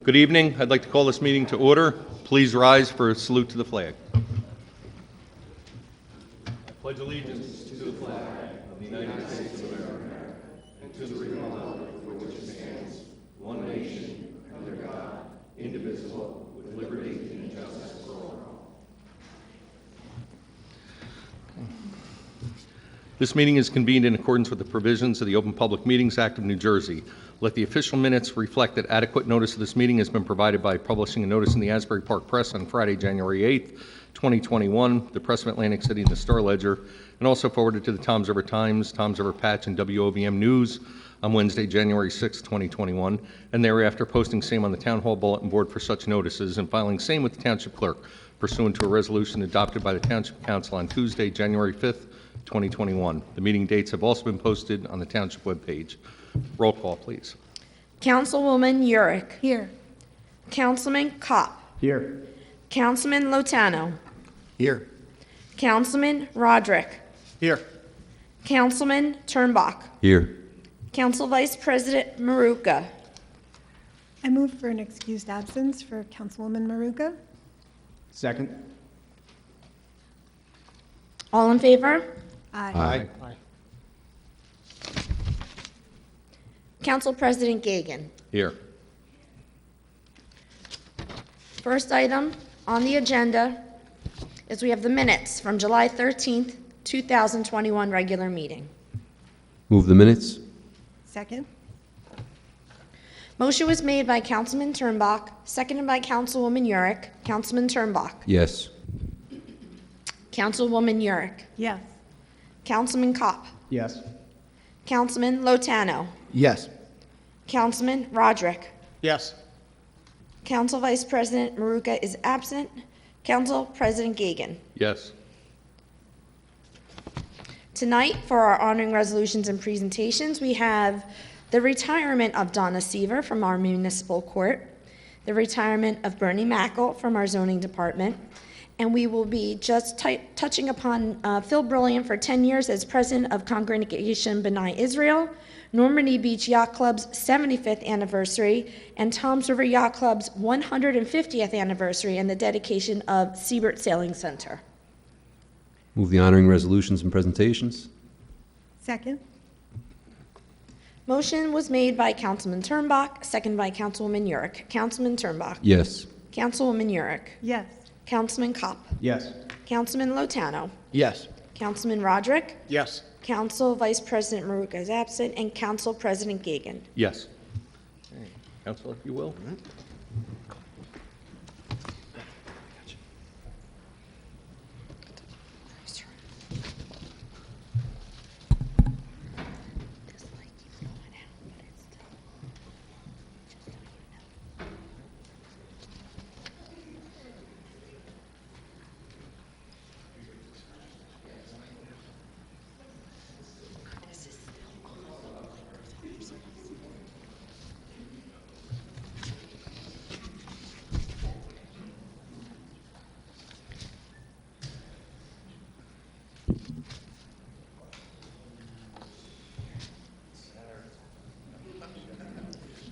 Good evening. I'd like to call this meeting to order. Please rise for a salute to the flag. I pledge allegiance to the flag of the United States of America and to the republic for which it stands, one nation, under God, indivisible, with liberty and justice for all. This meeting is convened in accordance with the provisions of the Open Public Meetings Act of New Jersey. Let the official minutes reflect that adequate notice of this meeting has been provided by publishing a notice in the Asbury Park Press on Friday, January 8th, 2021, the Press of Atlantic City and the Star Ledger, and also forwarded to the Toms River Times, Toms River Patch, and WOVM News on Wednesday, January 6th, 2021, and thereafter posting same on the Town Hall Bulletin Board for such notices and filing same with the Township Clerk pursuant to a resolution adopted by the Township Council on Tuesday, January 5th, 2021. The meeting dates have also been posted on the Township webpage. Roll call, please. Councilwoman Urick. Here. Councilman Kopp. Here. Councilman Lotano. Here. Councilman Roderick. Here. Councilman Turnbach. Here. Council Vice President Maruka. I move for an excused absence for Councilwoman Maruka. Second. All in favor? Aye. Council President Gagan. Here. First item on the agenda is we have the minutes from July 13th, 2021 regular meeting. Move the minutes. Second. Motion was made by Councilman Turnbach, seconded by Councilwoman Urick. Councilman Turnbach. Yes. Councilwoman Urick. Yes. Councilman Kopp. Yes. Councilman Lotano. Yes. Councilman Roderick. Yes. Council Vice President Maruka is absent. Council President Gagan. Yes. Tonight, for our honoring resolutions and presentations, we have the retirement of Donna Seaver from our municipal court, the retirement of Bernie Mackel from our zoning department, and we will be just touching upon Phil Brilliant for 10 years as president of Congregation B'nai Israel, Normandy Beach Yacht Club's 75th anniversary, and Toms River Yacht Club's 150th anniversary, and the dedication of Siebert Sailing Center. Move the honoring resolutions and presentations. Second. Motion was made by Councilman Turnbach, seconded by Councilwoman Urick. Councilman Turnbach. Yes. Councilwoman Urick. Yes. Councilman Kopp. Yes. Councilman Lotano. Yes. Councilman Roderick. Yes. Council Vice President Maruka is absent, and Council President Gagan. Yes. Okay. Council, if you will.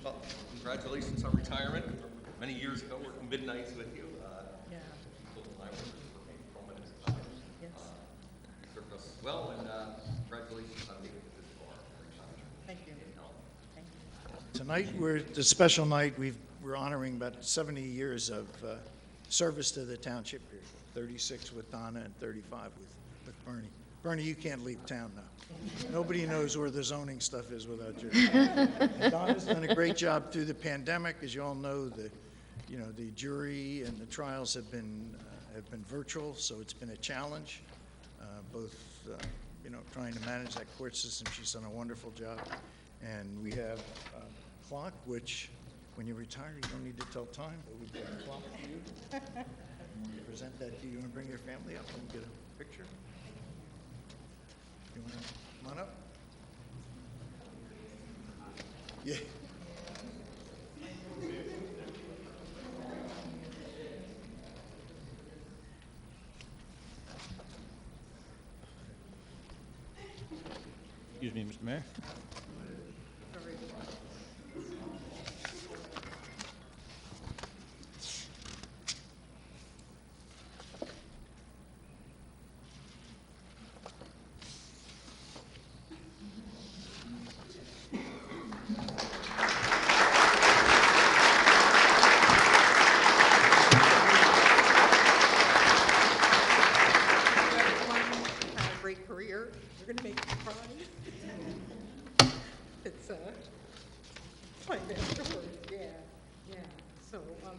Well, congratulations on retirement. Many years ago, working midnights with you. Served us well, and congratulations on making it this far. Thank you. Tonight, it's a special night. We're honoring about 70 years of service to the township here. 36 with Donna and 35 with Bernie. Bernie, you can't leave town now. Nobody knows where the zoning stuff is without you. And Donna's done a great job through the pandemic. As you all know, the jury and the trials have been virtual, so it's been a challenge. Both trying to manage that court system. She's done a wonderful job. And we have a clock, which when you retire, you don't need to tell time, but we've got a clock for you. We'll present that to you. You want to bring your family up and get a picture? You want to come on up? Yeah. Excuse me, Mr. Mayor.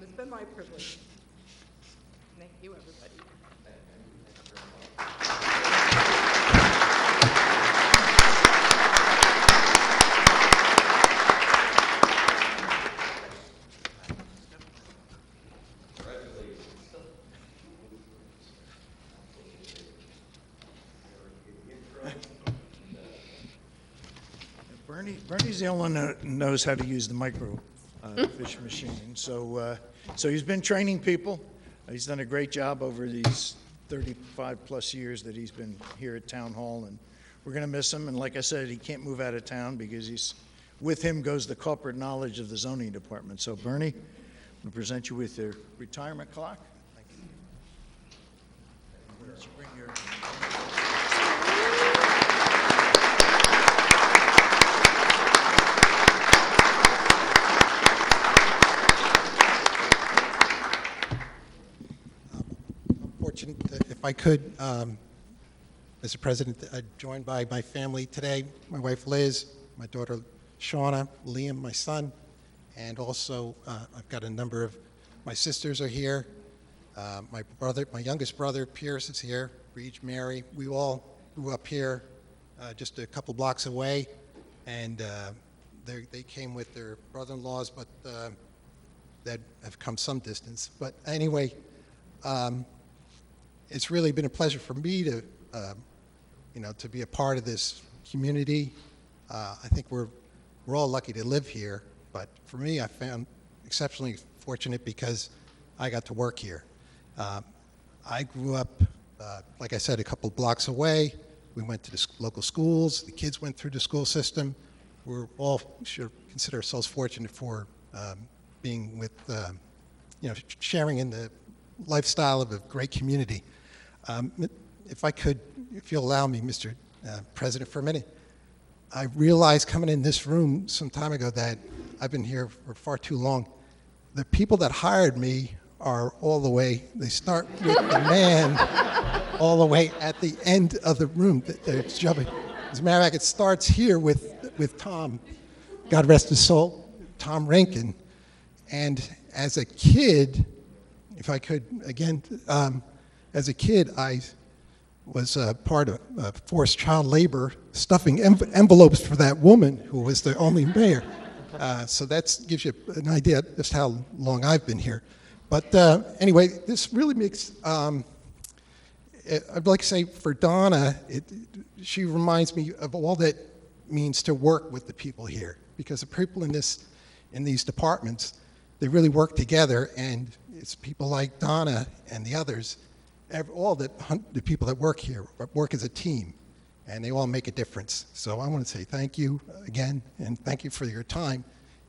It's been my privilege. Thank you, everybody. Bernie's the only one that knows how to use the micro fish machine. So he's been training people. He's done a great job over these 35-plus years that he's been here at Town Hall, and we're going to miss him. And like I said, he can't move out of town because with him goes the corporate knowledge of the zoning department. So Bernie, I'm going to present you with your retirement clock. Thank you. Why don't you bring your... If I could, Mr. President, joined by my family today, my wife Liz, my daughter Shauna, Liam, my son, and also I've got a number of my sisters are here. My youngest brother Pierce is here. Reed, Mary, we all grew up here, just a couple blocks away, and they came with their brother-in-laws, but that have come some distance. But anyway. It's really been a pleasure for me to, to be a part of this community. I think we're all lucky to live here, but for me, I found exceptionally fortunate because I got to work here. I grew up, like I said, a couple blocks away. We went to the local schools. The kids went through the school system. We're all should consider ourselves fortunate for being with, sharing in the lifestyle of a great community. If I could, if you'll allow me, Mr. President, for a minute, I realized coming in this room some time ago that I've been here for far too long. The people that hired me are all the way, they start with the man all the way at the end of the room. They're jumping. As a matter of fact, it starts here with Tom, God rest his soul, Tom Rankin. And as a kid, if I could, again, as a kid, I was part of forced child labor, stuffing envelopes for that woman who was the only mayor. So that gives you an idea just how long I've been here. But anyway, this really makes, I'd like to say for Donna, she reminds me of all that means to work with the people here, because the people in these departments, they really work together, and it's people like Donna and the others, all the people that work here work as a team, and they all make a difference. So I want to say thank you again, and thank you for your time,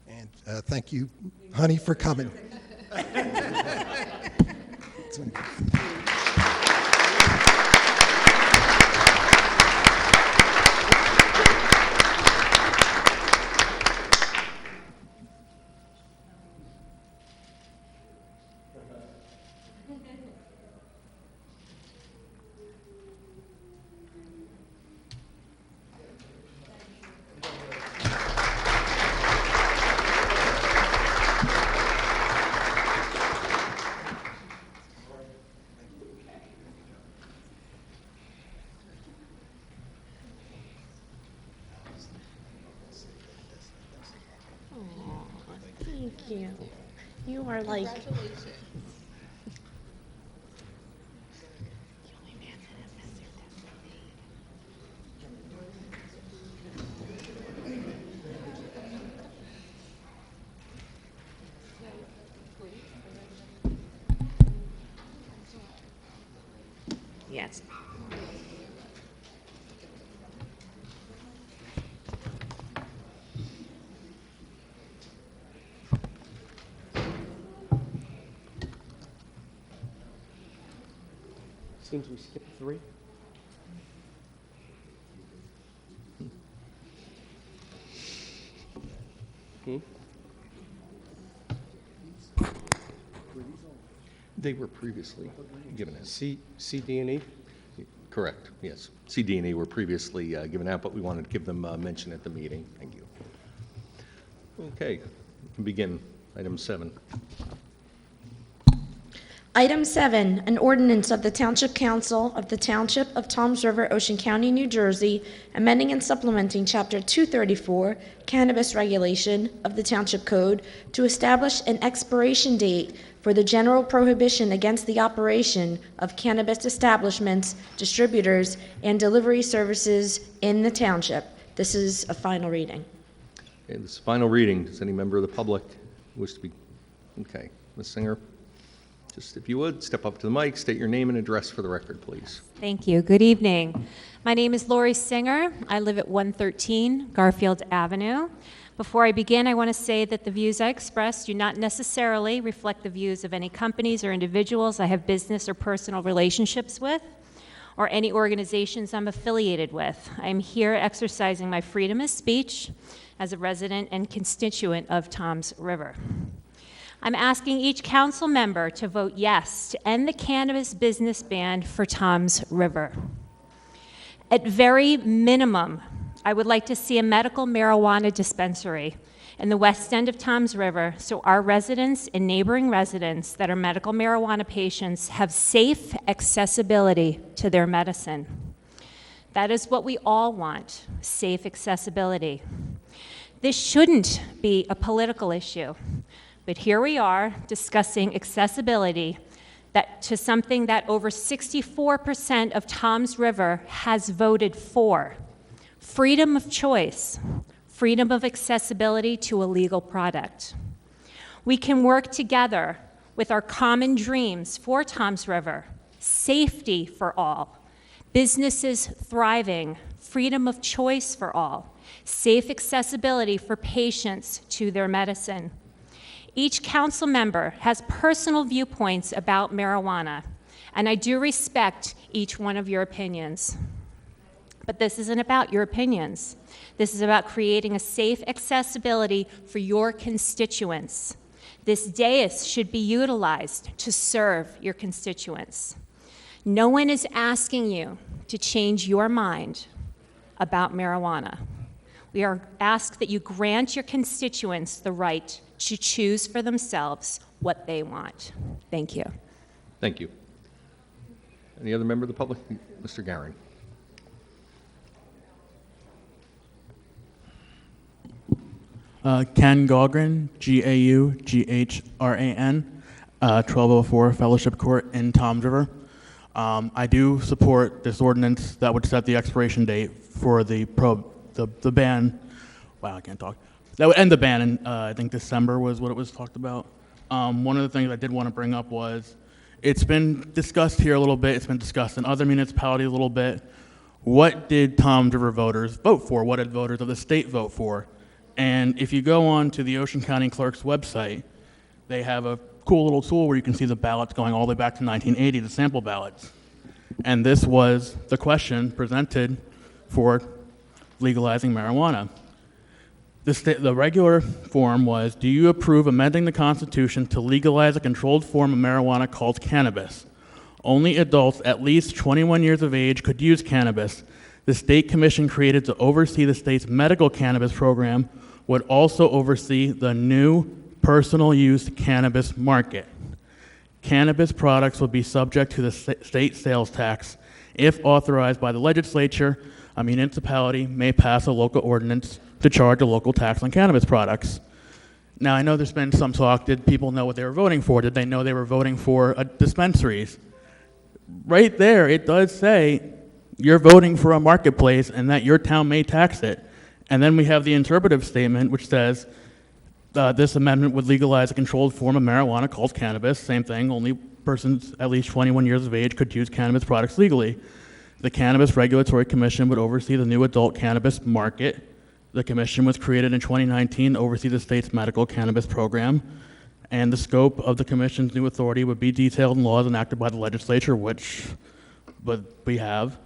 and thank you, honey, for coming. Thank you. You are like. Congratulations. Yes. Seems we skipped 3. They were previously given as. C, D, and E? Correct, yes. CD and E were previously given out, but we wanted to give them mention at the meeting. Thank you. Okay, we can begin. Item 7. Item 7, an ordinance of the Township Council of the Township of Toms River, Ocean County, New Jersey, amending and supplementing Chapter 234, Cannabis Regulation of the Township Code to establish an expiration date for the general prohibition against the operation of cannabis establishments, distributors, and delivery services in the township. This is a final reading. Okay, this is final reading. Does any member of the public wish to be? Okay, Ms. Singer, just if you would, step up to the mic, state your name and address for the record, please. Thank you. Good evening. My name is Lori Singer. I live at 113 Garfield Avenue. Before I begin, I want to say that the views I express do not necessarily reflect the views of any companies or individuals I have business or personal relationships with, or any organizations I'm affiliated with. I am here exercising my freedom of speech as a resident and constituent of Toms River. I'm asking each council member to vote yes to end the cannabis business ban for Toms River. At very minimum, I would like to see a medical marijuana dispensary in the west end of Toms River so our residents and neighboring residents that are medical marijuana patients have safe accessibility to their medicine. That is what we all want, safe accessibility. This shouldn't be a political issue. But here we are discussing accessibility to something that over 64% of Toms River has voted for. Freedom of choice, freedom of accessibility to a legal product. We can work together with our common dreams for Toms River, safety for all, businesses thriving, freedom of choice for all, safe accessibility for patients to their medicine. Each council member has personal viewpoints about marijuana, and I do respect each one of your opinions. But this isn't about your opinions. This is about creating a safe accessibility for your constituents. This dais should be utilized to serve your constituents. No one is asking you to change your mind about marijuana. We are asked that you grant your constituents the right to choose for themselves what they want. Thank you. Thank you. Any other member of the public? Mr. Garing. Ken Gaughran, G-A-U-G-H-R-A-N, 1204 Fellowship Court in Toms River. I do support this ordinance that would set the expiration date for the ban. Wow, I can't talk. That would end the ban in, I think December was what it was talked about. One of the things I did want to bring up was, it's been discussed here a little bit, it's been discussed in other municipalities a little bit. What did Toms River voters vote for? What did voters of the state vote for? And if you go on to the Ocean County Clerk's website, they have a cool little tool where you can see the ballots going all the way back to 1980, the sample ballots. And this was the question presented for legalizing marijuana. The regular form was, do you approve amending the Constitution to legalize a controlled form of marijuana called cannabis? Only adults at least 21 years of age could use cannabis. The state commission created to oversee the state's medical cannabis program would also oversee the new personal use cannabis market. Cannabis products would be subject to the state sales tax. If authorized by the legislature, a municipality may pass a local ordinance to charge a local tax on cannabis products. Now, I know there's been some talk. Did people know what they were voting for? Did they know they were voting for dispensaries? Right there, it does say you're voting for a marketplace and that your town may tax it. And then we have the interpretive statement, which says this amendment would legalize a controlled form of marijuana called cannabis. Same thing, only persons at least 21 years of age could use cannabis products legally. The Cannabis Regulatory Commission would oversee the new adult cannabis market. The commission was created in 2019 to oversee the state's medical cannabis program. And the scope of the commission's new authority would be detailed in laws enacted by the legislature, which we have.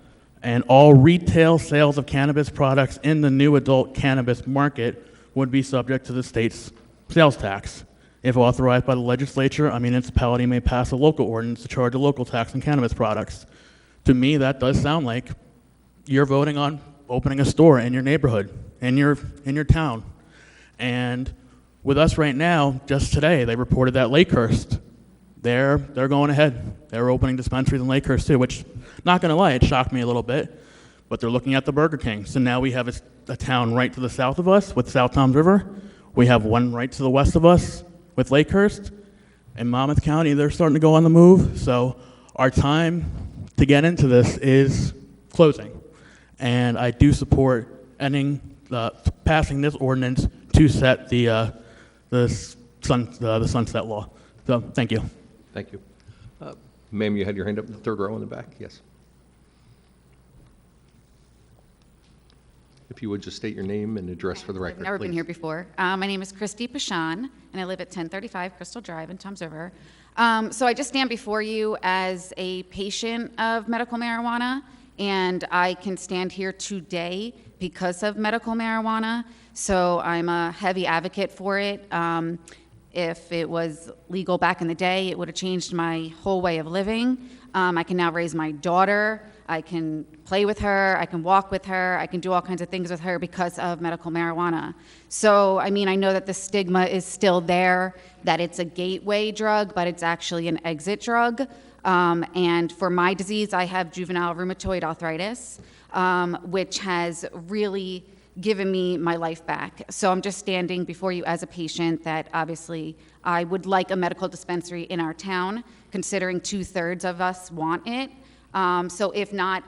And all retail sales of cannabis products in the new adult cannabis market would be subject to the state's sales tax. If authorized by the legislature, a municipality may pass a local ordinance to charge a local tax on cannabis products. To me, that does sound like you're voting on opening a store in your neighborhood, in your town. And with us right now, just today, they reported that Lakehurst, they're going ahead. They're opening dispensaries in Lakehurst too, which, not going to lie, it shocked me a little bit. But they're looking at the Burger King. So now we have a town right to the south of us with South Toms River. We have one right to the west of us with Lakehurst. In Monmouth County, they're starting to go on the move. So our time to get into this is closing. And I do support passing this ordinance to set the sunset law. So thank you. Thank you. Ma'am, you had your hand up in the third row in the back. Yes. If you would just state your name and address for the record, I've never been please. here before. My name is Christy Pashon, and I live at 1035 Crystal Drive in Toms River. So I just stand before you as a patient of medical marijuana, and I can stand here today because of medical marijuana. So I'm a heavy advocate for it. If it was legal back in the day, it would have changed my whole way of living. I can now raise my daughter. I can play with her. I can walk with her. I can do all kinds of things with her because of medical marijuana. So, I mean, I know that the stigma is still there, that it's a gateway drug, but it's actually an exit drug. And for my disease, I have juvenile rheumatoid arthritis, which has really given me my life back. So I'm just standing before you as a patient that obviously I would like a medical dispensary in our town, considering 2/3 of us want it. So if not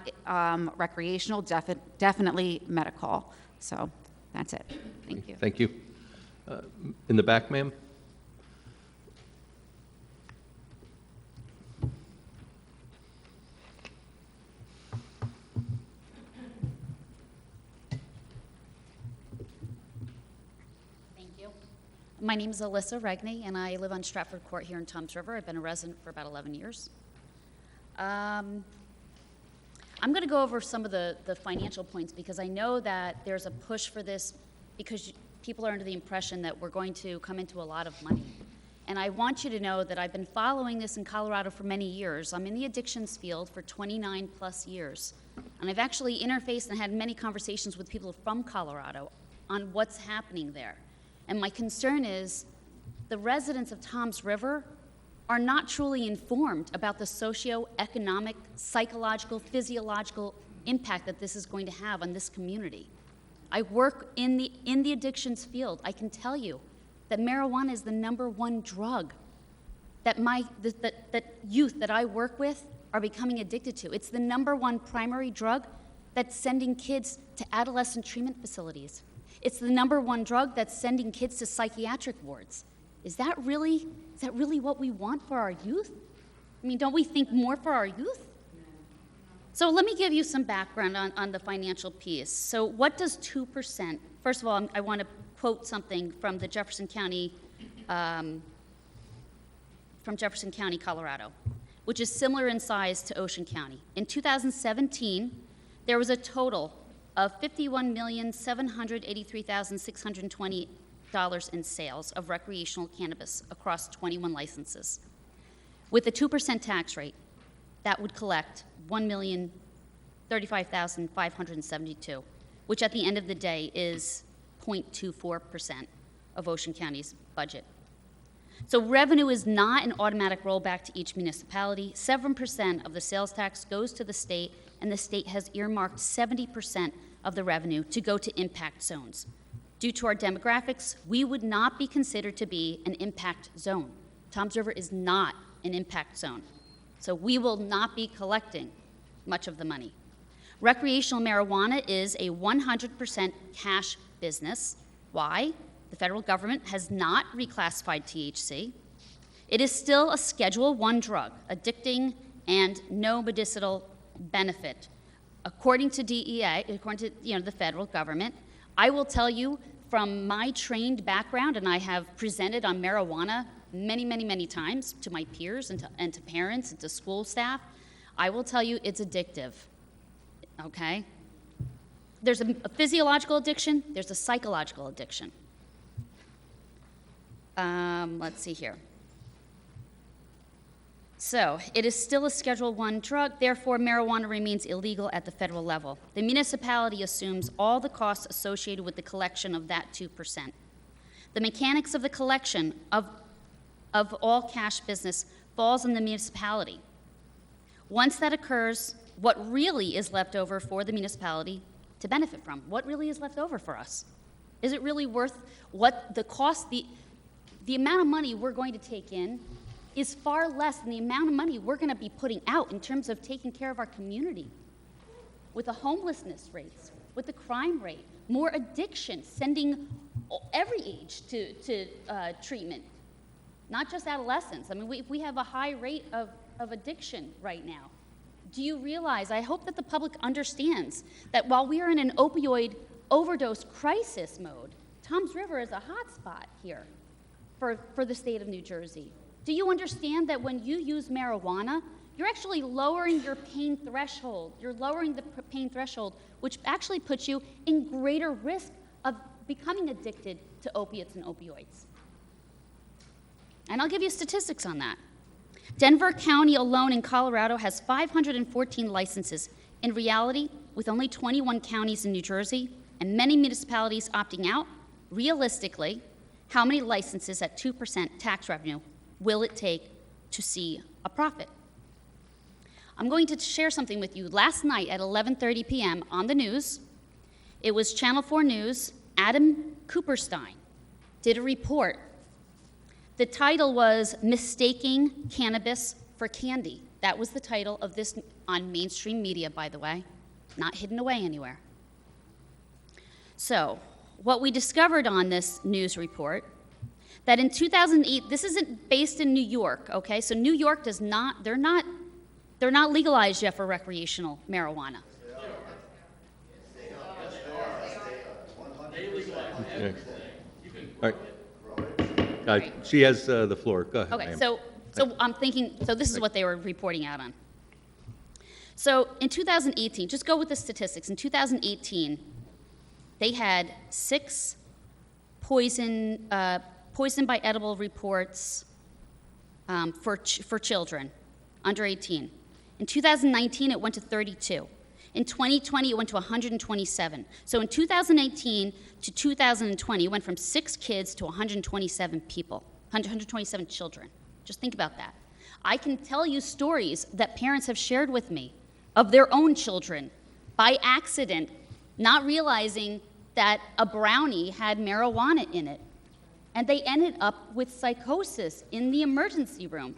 recreational, definitely medical. So that's it. Thank you. Thank you. In the back, ma'am? Thank you. My name is Alyssa Regney, and I live on Stratford Court here in Toms River. I've been a resident for about 11 years. I'm going to go over some of the financial points because I know that there's a push for this because people are under the impression that we're going to come into a lot of money. And I want you to know that I've been following this in Colorado for many years. I'm in the addictions field for 29 plus years. And I've actually interfaced and had many conversations with people from Colorado on what's happening there. And my concern is the residents of Toms River are not truly informed about the socioeconomic, psychological, physiological impact that this is going to have on this community. I work in the addictions field. I can tell you that marijuana is the #1 drug that youth that I work with are becoming addicted to. It's the #1 primary drug that's sending kids to adolescent treatment facilities. It's the #1 drug that's sending kids to psychiatric wards. Is that really what we want for our youth? I mean, don't we think more for our youth? So let me give you some background on the financial piece. So what does 2%, first of all, I want to quote something from the Jefferson County, Colorado, which is similar in size to Ocean County. In 2017, there was a total of $51,783,620 in sales of recreational cannabis across 21 licenses. With a 2% tax rate, that would collect $1,035,572, which at the end of the day is 0.24% of Ocean County's budget. So revenue is not an automatic rollback to each municipality. 7% of the sales tax goes to the state, and the state has earmarked 70% of the revenue to go to impact zones. Due to our demographics, we would not be considered to be an impact zone. Toms River is not an impact zone, so we will not be collecting much of the money. Recreational marijuana is a 100% cash business. Why? The federal government has not reclassified THC. It is still a Schedule I drug, addicting and no medicinal benefit. According to DEA, according to the federal government, I will tell you from my trained background, and I have presented on marijuana many, many, many times to my peers and to parents and to school staff, I will tell you it's addictive, okay? There's a physiological addiction, there's a psychological addiction. Let's see here. So, it is still a Schedule I drug, therefore marijuana remains illegal at the federal level. The municipality assumes all the costs associated with the collection of that 2%. The mechanics of the collection of all cash business falls on the municipality. Once that occurs, what really is left over for the municipality to benefit from? What really is left over for us? Is it really worth what the cost, the amount of money we're going to take in is far less than the amount of money we're going to be putting out in terms of taking care of our community. With the homelessness rates, with the crime rate, more addiction, sending every age to treatment, not just adolescents. I mean, we have a high rate of addiction right now. Do you realize, I hope that the public understands that while we are in an opioid overdose crisis mode, Toms River is a hot spot here for the state of New Jersey. Do you understand that when you use marijuana, you're actually lowering your pain threshold. You're lowering the pain threshold, which actually puts you in greater risk of becoming addicted to opiates and opioids. And I'll give you statistics on that. Denver County alone in Colorado has 514 licenses. In reality, with only 21 counties in New Jersey and many municipalities opting out, realistically, how many licenses at 2% tax revenue will it take to see a profit? I'm going to share something with you. Last night at 11:30 p.m. on the news, it was Channel 4 News, Adam Cooperstein did a report. The title was Mistaking Cannabis for Candy. That was the title of this on mainstream media, by the way, not hidden away anywhere. So, what we discovered on this news report, that in 2008, this isn't based in New York, okay? So New York does not, they're not legalized yet for recreational marijuana. Okay. All right. She has the floor. Go ahead. Okay, ma'am. so I'm thinking, so this is what they were reporting out on. So in 2018, just go with the statistics. In 2018, they had 6 poison by edible reports for children under 18. In 2019, it went to 32. In 2020, it went to 127. So in 2018 to 2020, it went from 6 kids to 127 people, 127 children. Just think about that. I can tell you stories that parents have shared with me of their own children by accident, not realizing that a brownie had marijuana in it. And they ended up with psychosis in the emergency room.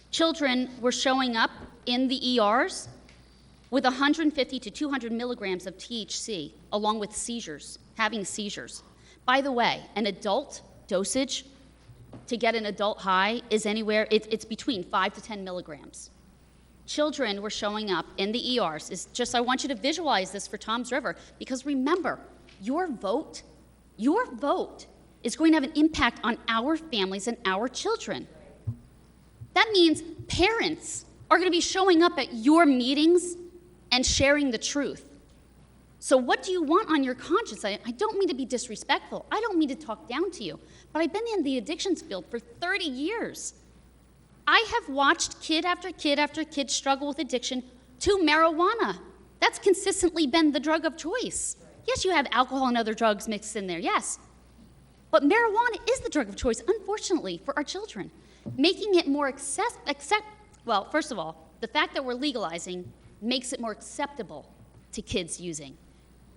Children were showing up in the ERs with 150 to 200 milligrams of THC, along with seizures, having seizures. By the way, an adult dosage to get an adult high is anywhere, it's between 5 to 10 milligrams. Children were showing up in the ERs. It's just, I want you to visualize this for Toms River, because remember, your vote is going to have an impact on our families and our children. That means parents are going to be showing up at your meetings and sharing the truth. So what do you want on your conscience? I don't mean to be disrespectful. I don't mean to talk down to you. But I've been in the addictions field for 30 years. I have watched kid after kid after kid struggle with addiction to marijuana. That's consistently been the drug of choice. Yes, you have alcohol and other drugs mixed in there, yes. But marijuana is the drug of choice, unfortunately, for our children. Making it more well, first of all, the fact that we're legalizing makes it more acceptable to kids using.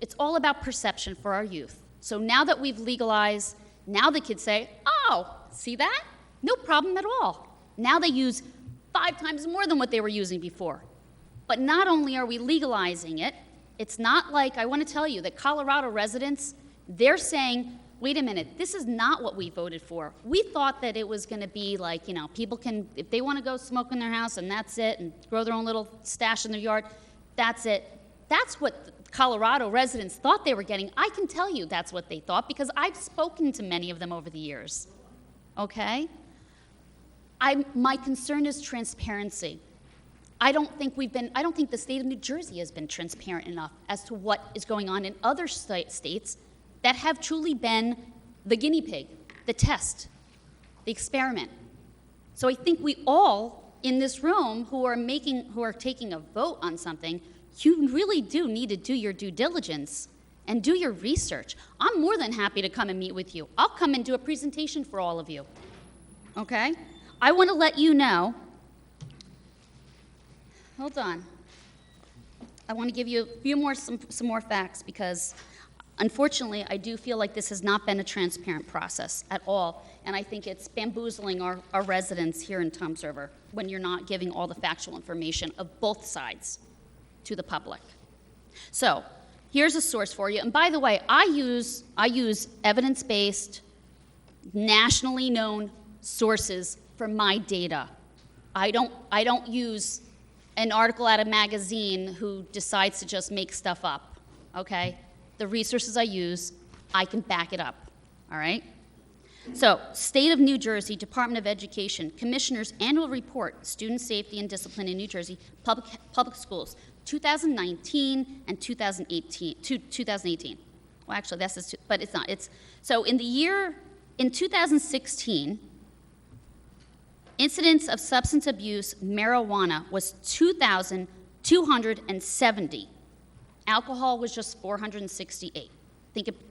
It's all about perception for our youth. So now that we've legalized, now the kids say, oh, see that? No problem at all. Now they use 5 times more than what they were using before. But not only are we legalizing it, it's not like, I want to tell you that Colorado residents, they're saying, wait a minute, this is not what we voted for. We thought that it was going to be like, people can, if they want to go smoke in their house and that's it, and grow their own little stash in their yard, that's it. That's what Colorado residents thought they were getting. I can tell you that's what they thought, because I've spoken to many of them over the years, okay? My concern is transparency. I don't think the state of New Jersey has been transparent enough as to what is going on in other states that have truly been the guinea pig, the test, the experiment. So I think we all in this room who are taking a vote on something, you really do need to do your due diligence and do your research. I'm more than happy to come and meet with you. I'll come and do a presentation for all of you. okay? I want to let you know, hold on. I want to give you a few more, some more facts because unfortunately, I do feel like this has not been a transparent process at all, and I think it's bamboozling our residents here in Toms River when you're not giving all the factual information of both sides to the public. So, here's a source for you, and by the way, I use evidence-based, nationally known sources for my data. I don't use an article out of a magazine who decides to just make stuff up, okay? The resources I use, I can back it up, all right? So, State of New Jersey, Department of Education, Commissioner's Annual Report, Student Safety and Discipline in New Jersey, Public Schools, 2019 and 2018. Well, actually, that's, but it's not. So in 2016, incidents of substance abuse, marijuana was 2,270. Alcohol was just 468.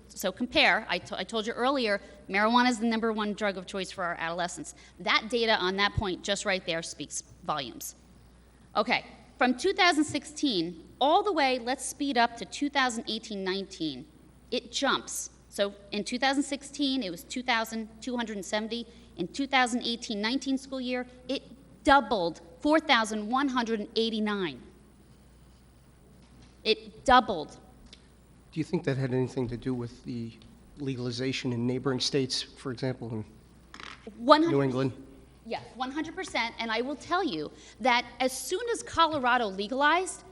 So compare, I told you earlier, marijuana is the #1 drug of choice for our adolescents. That data on that point just right there speaks volumes. Okay, from 2016 all the way, let's speed up to 2018-19. It jumps. So in 2016, it was 2,270. In 2018-19 school year, it doubled, 4,189. It doubled. Do you think that had anything to do with the legalization in neighboring states, for example, in 100%. New England? Yes, 100%. And I will tell you that as soon as Colorado legalized,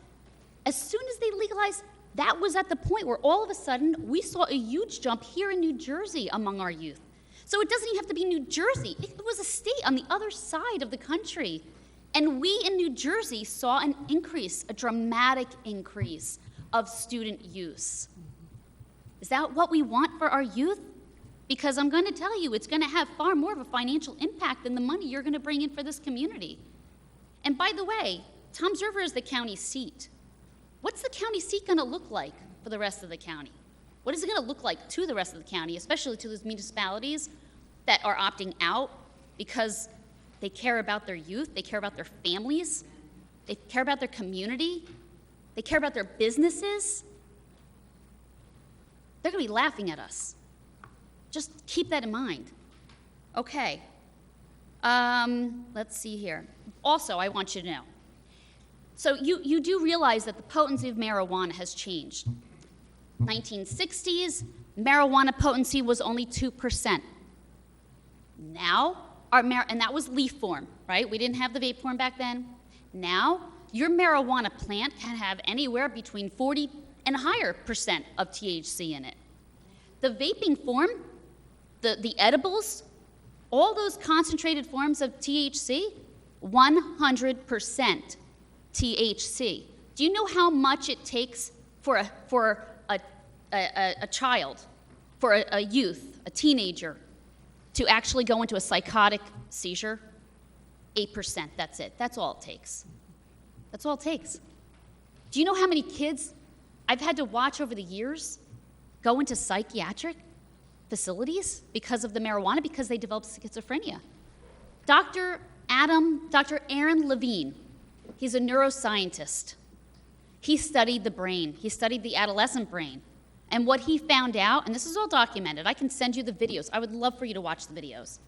that was at the point where all of a sudden we saw a huge jump here in New Jersey among our youth. So it doesn't even have to be New Jersey. It was a state on the other side of the country. And we in New Jersey saw an increase, a dramatic increase of student use. Is that what we want for our youth? Because I'm going to tell you, it's going to have far more of a financial impact than the money you're going to bring in for this community. And by the way, Toms River is the county seat. What's the county seat going to look like for the rest of the county? What is it going to look like to the rest of the county, especially to those municipalities that are opting out because they care about their youth, they care about their families, they care about their community, they care about their businesses? They're going to be laughing at us. Just keep that in mind. Okay. Let's see here. Also, I want you to know. So you do realize that the potency of marijuana has changed. 1960s, marijuana potency was only 2%. Now, and that was leaf form, right? We didn't have the vape form back then. Now, your marijuana plant can have anywhere between 40 and higher % of THC in it. The vaping form, the edibles, all those concentrated forms of THC, 100% THC. Do you know how much it takes for a child, for a youth, a teenager, to actually go into a psychotic seizure? 8%, that's it. That's all it takes. That's all it takes. Do you know how many kids I've had to watch over the years go into psychiatric facilities because of the marijuana, because they developed schizophrenia? Dr. Aaron Levine, he's a neuroscientist. He studied the brain. He studied the adolescent brain. And what he found out, and this is all documented, I can send you the videos. I would love for you to watch the videos,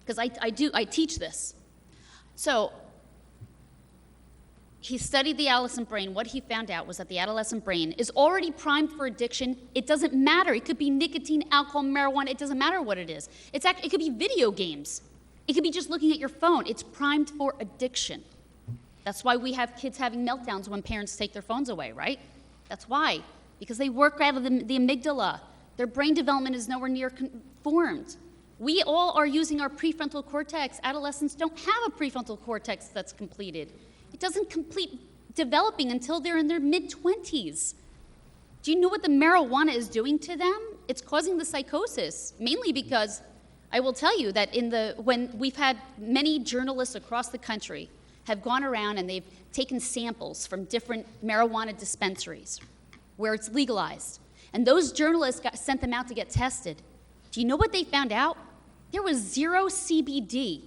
because I teach this. So he studied the adolescent brain. What he found out was that the adolescent brain is already primed for addiction. It doesn't matter. It could be nicotine, alcohol, marijuana. It doesn't matter what it is. It could be video games. It could be just looking at your phone. It's primed for addiction. That's why we have kids having meltdowns when parents take their phones away, right? That's why. Because they work out of the amygdala. Their brain development is nowhere near formed. We all are using our prefrontal cortex. Adolescents don't have a prefrontal cortex that's completed. It doesn't complete developing until they're in their mid-20s. Do you know what the marijuana is doing to them? It's causing the psychosis, mainly because I will tell you that when we've had many journalists across the country have gone around and they've taken samples from different marijuana dispensaries where it's legalized, and those journalists sent them out to get tested. Do you know what they found out? There was 0 CBD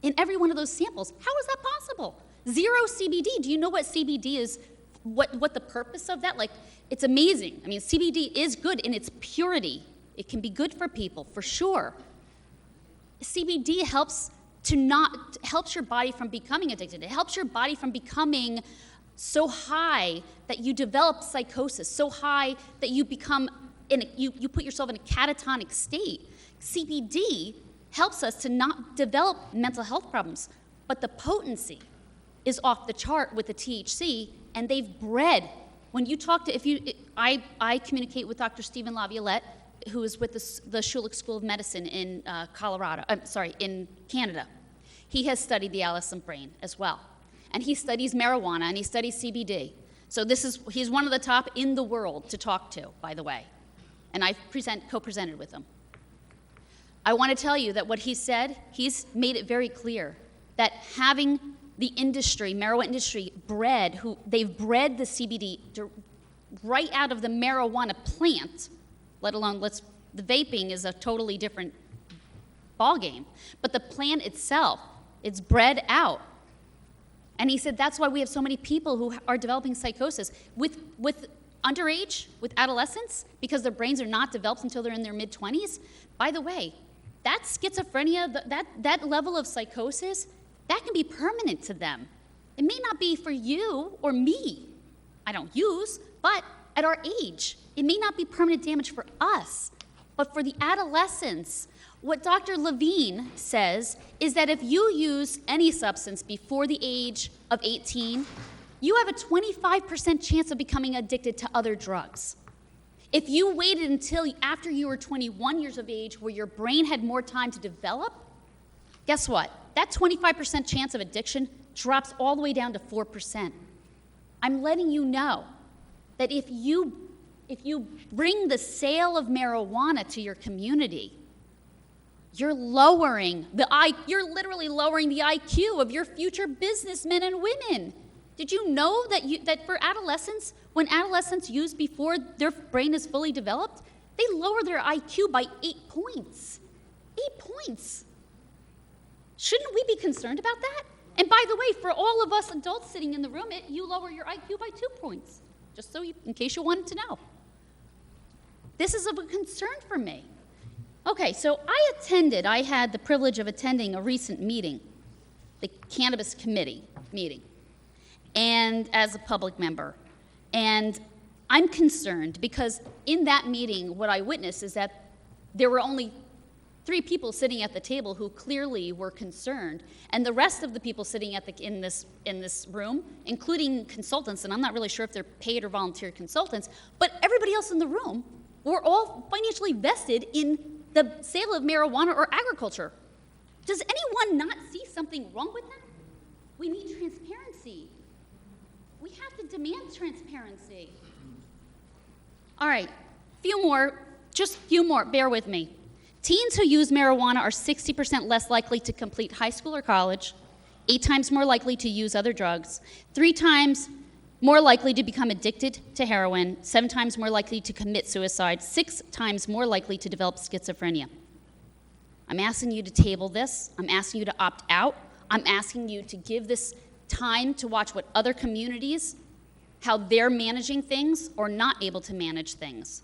in every one of those samples. How is that possible? 0 CBD. Do you know what CBD is, what the purpose of that? Like, it's amazing. I mean, CBD is good in its purity. It can be good for people, for sure. CBD helps your body from becoming addicted. It helps your body from becoming so high that you develop psychosis, so high that you become, you put yourself in a catatonic state. CBD helps us to not develop mental health problems, but the potency is off the chart with the THC, and they've bred. When you talk to, I communicate with Dr. Stephen Laviolette, who is with the Schulich School of Medicine in in Canada. He has studied the adolescent brain as well. And he studies marijuana and he studies CBD. So he's one of the top in the world to talk to, by the way. And I've co-presented with him. I want to tell you that what he said, he's made it very clear that having the industry, marijuana industry, they've bred the CBD right out of the marijuana plant, let alone the vaping is a totally different ballgame. But the plant itself, it's bred out. And he said that's why we have so many people who are developing psychosis with underage, with adolescents, because their brains are not developed until they're in their mid-20s. By the way, that schizophrenia, that level of psychosis, that can be permanent to them. It may not be for you or me. I don't use, but at our age, it may not be permanent damage for us, but for the adolescents. What Dr. Levine says is that if you use any substance before the age of 18, you have a 25% chance of becoming addicted to other drugs. If you waited until after you were 21 years of age where your brain had more time to develop, guess what? That 25% chance of addiction drops all the way down to 4%. I'm letting you know that if you bring the sale of marijuana to your community, you're you're literally lowering the IQ of your future businessmen and women. Did you know that for adolescents, when adolescents use before their brain is fully developed, they lower their IQ by 8 points. 8 points. Shouldn't we be concerned about that? And by the way, for all of us adults sitting in the room, you lower your IQ by 2 points, just in case you wanted to know. This is of a concern for me. Okay, so I had the privilege of attending a recent meeting, the Cannabis Committee meeting, and as a public member. And I'm concerned because in that meeting, what I witnessed is that there were only 3 people sitting at the table who clearly were concerned, and the rest of the people sitting in this room, including consultants, and I'm not really sure if they're paid or volunteer consultants, but everybody else in the room were all financially vested in the sale of marijuana or agriculture. Does anyone not see something wrong with that? We need transparency. We have to demand transparency. All right, just a few more, bear with me. Teens who use marijuana are 60% less likely to complete high school or college, 8 times more likely to use other drugs, 3 times more likely to become addicted to heroin, 7 times more likely to commit suicide, 6 times more likely to develop schizophrenia. I'm asking you to table this. I'm asking you to opt out. I'm asking you to give this time to watch what other communities, how they're managing things or not able to manage things.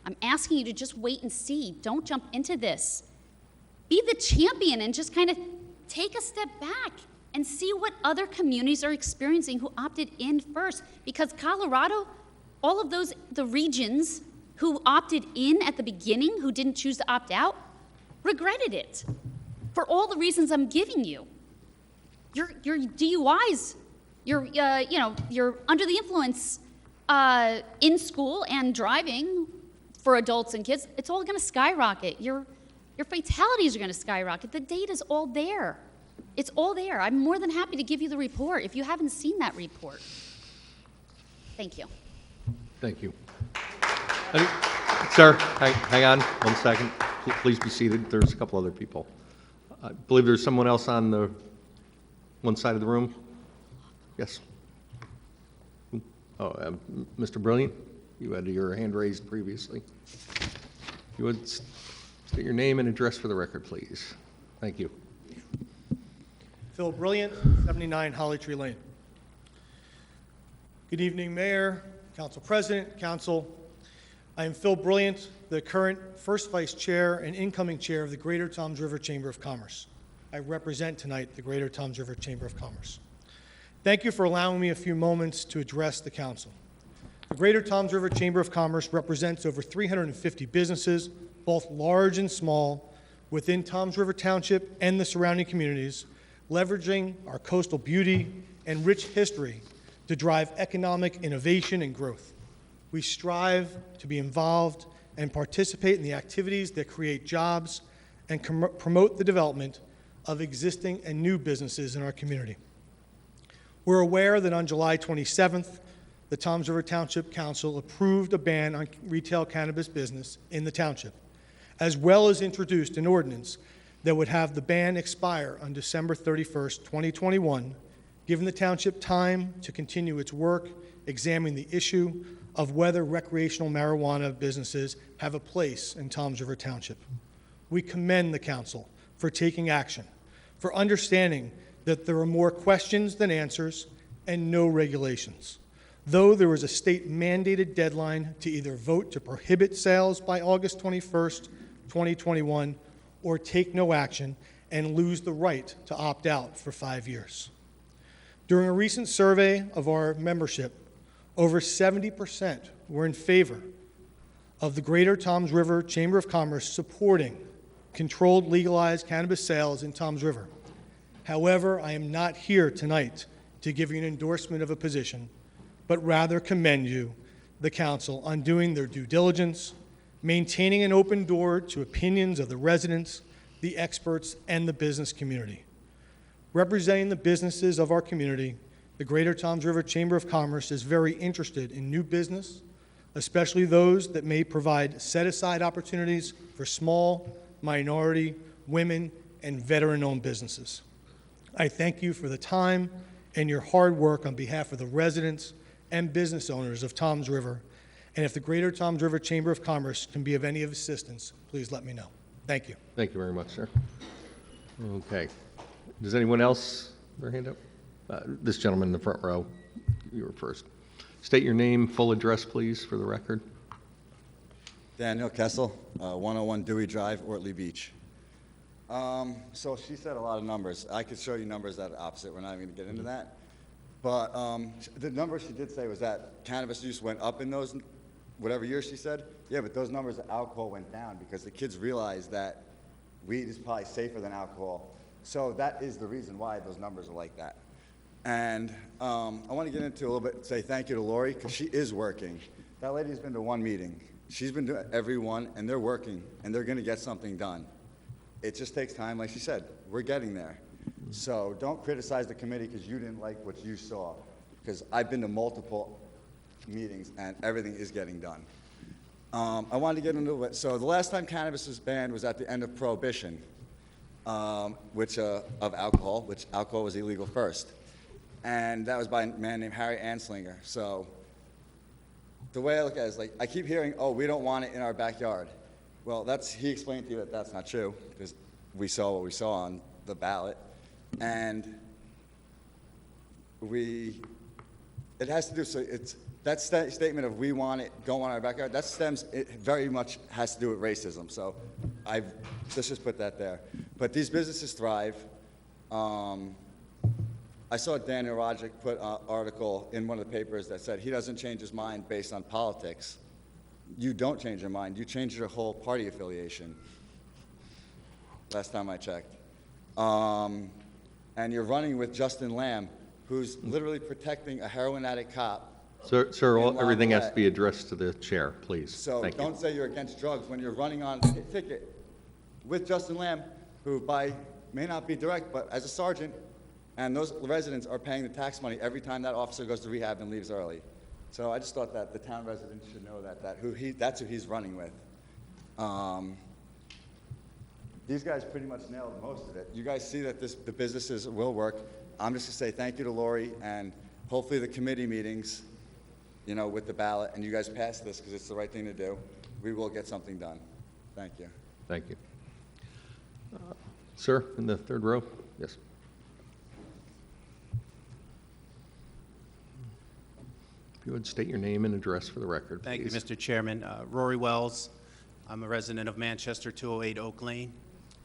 I'm asking you to just wait and see. Don't jump into this. Be the champion and just kind of take a step back and see what other communities are experiencing who opted in first. Because Colorado, all of the regions who opted in at the beginning, who didn't choose to opt out, regretted it for all the reasons I'm giving you. Your DUIs, you're under the influence in school and driving for adults and kids, it's all going to skyrocket. Your fatalities are going to skyrocket. The data's all there. It's all there. I'm more than happy to give you the report if you haven't seen that report. Thank you. Thank you. Sir, hang on 1 second. Please be seated. There's a couple other people. I believe there's someone else on the one side of the room. Yes. Oh, Mr. Brilliant, you had your hand raised previously. You would State your name and address for the record, please. Thank you. Phil Brilliant, 79 Holly Tree Lane. Good evening, Mayor, Council President, Council. I am Phil Brilliant, the current first Vice Chair and incoming Chair of the Greater Toms River Chamber of Commerce. I represent tonight the Greater Toms River Chamber of Commerce. Thank you for allowing me a few moments to address the Council. The Greater Toms River Chamber of Commerce represents over 350 businesses, both large and small, within Toms River Township and the surrounding communities, leveraging our coastal beauty and rich history to drive economic innovation and growth. We strive to be involved and participate in the activities that create jobs and promote the development of existing and new businesses in our community. We're aware that on July 27th, the Toms River Township Council approved a ban on retail cannabis business in the township, as well as introduced an ordinance that would have the ban expire on December 31st, 2021, giving the township time to continue its work examining the issue of whether recreational marijuana businesses have a place in Toms River Township. We commend the council for taking action, for understanding that there are more questions than answers and no regulations. Though there was a state-mandated deadline to either vote to prohibit sales by August 21st, 2021, or take no action and lose the right to opt out for 5 years. During a recent survey of our membership, over 70% were in favor of the Greater Toms River Chamber of Commerce supporting controlled legalized cannabis sales in Toms River. However, I am not here tonight to give you an endorsement of a position, but rather commend you, the council, on doing their due diligence, maintaining an open door to opinions of the residents, the experts, and the business community. Representing the businesses of our community, the Greater Toms River Chamber of Commerce is very interested in new business, especially those that may provide set-aside opportunities for small, minority, women, and veteran-owned businesses. I thank you for the time and your hard work on behalf of the residents and business owners of Toms River. And if the Greater Toms River Chamber of Commerce can be of any assistance, please let me know. Thank you. Thank you very much, sir. Okay. Does anyone else have their hand up? This gentleman in the front row, you were first. State your name, full address, please, for the record. Daniel Kessel, 101 Dewey Drive, Ortley Beach. So she said a lot of numbers. I could show you numbers that are opposite. We're not even going to get into that. But the number she did say was that cannabis use went up in those, whatever year she said. Yeah, but those numbers of alcohol went down because the kids realized that weed is probably safer than alcohol. So that is the reason why those numbers are like that. And I want to get into a little bit, say thank you to Lori, because she is working. That lady's been to one meeting. She's been to every one, and they're working, and they're going to get something done. It just takes time, like she said. We're getting there. So don't criticize the committee because you didn't like what you saw, because I've been to multiple meetings, and everything is getting done. I wanted to get into it. So the last time cannabis was banned was at the end of Prohibition, of alcohol, which alcohol was illegal first. And that was by a man named Harry Anslinger. So the way I look at it is like, I keep hearing, oh, we don't want it in our backyard. Well, he explained to you that that's not true, because we saw what we saw on the ballot. And it has to do, so it's, that statement of we want it, don't want it in our backyard, it very much has to do with racism. So let's just put that there. But these businesses thrive. I saw Daniel Roderick put an article in one of the papers that said he doesn't change his mind based on politics. You don't change your mind. You change your whole party affiliation, last time I checked. And you're running with Justin Lamb, who's literally protecting a heroin addict cop. Sir, everything has to be addressed to the chair, please. So Thank don't you. say you're against drugs when you're running on a ticket with Justin Lamb, who may not be direct, but as a sergeant, and those residents are paying the tax money every time that officer goes to rehab and leaves early. So I just thought that the town residents should know that's who he's running with. These guys pretty much nailed most of it. You guys see that the businesses will work. I'm just gonna say thank you to Lori, and hopefully the committee meetings, with the ballot, and you guys pass this because it's the right thing to do, we will get something done. Thank you. Thank you. Sir, in the third row? Yes. If you would state your name and address for the record, Thank you, please. Mr. Chairman. Rory Wells. I'm a resident of Manchester, 208 Oak Lane.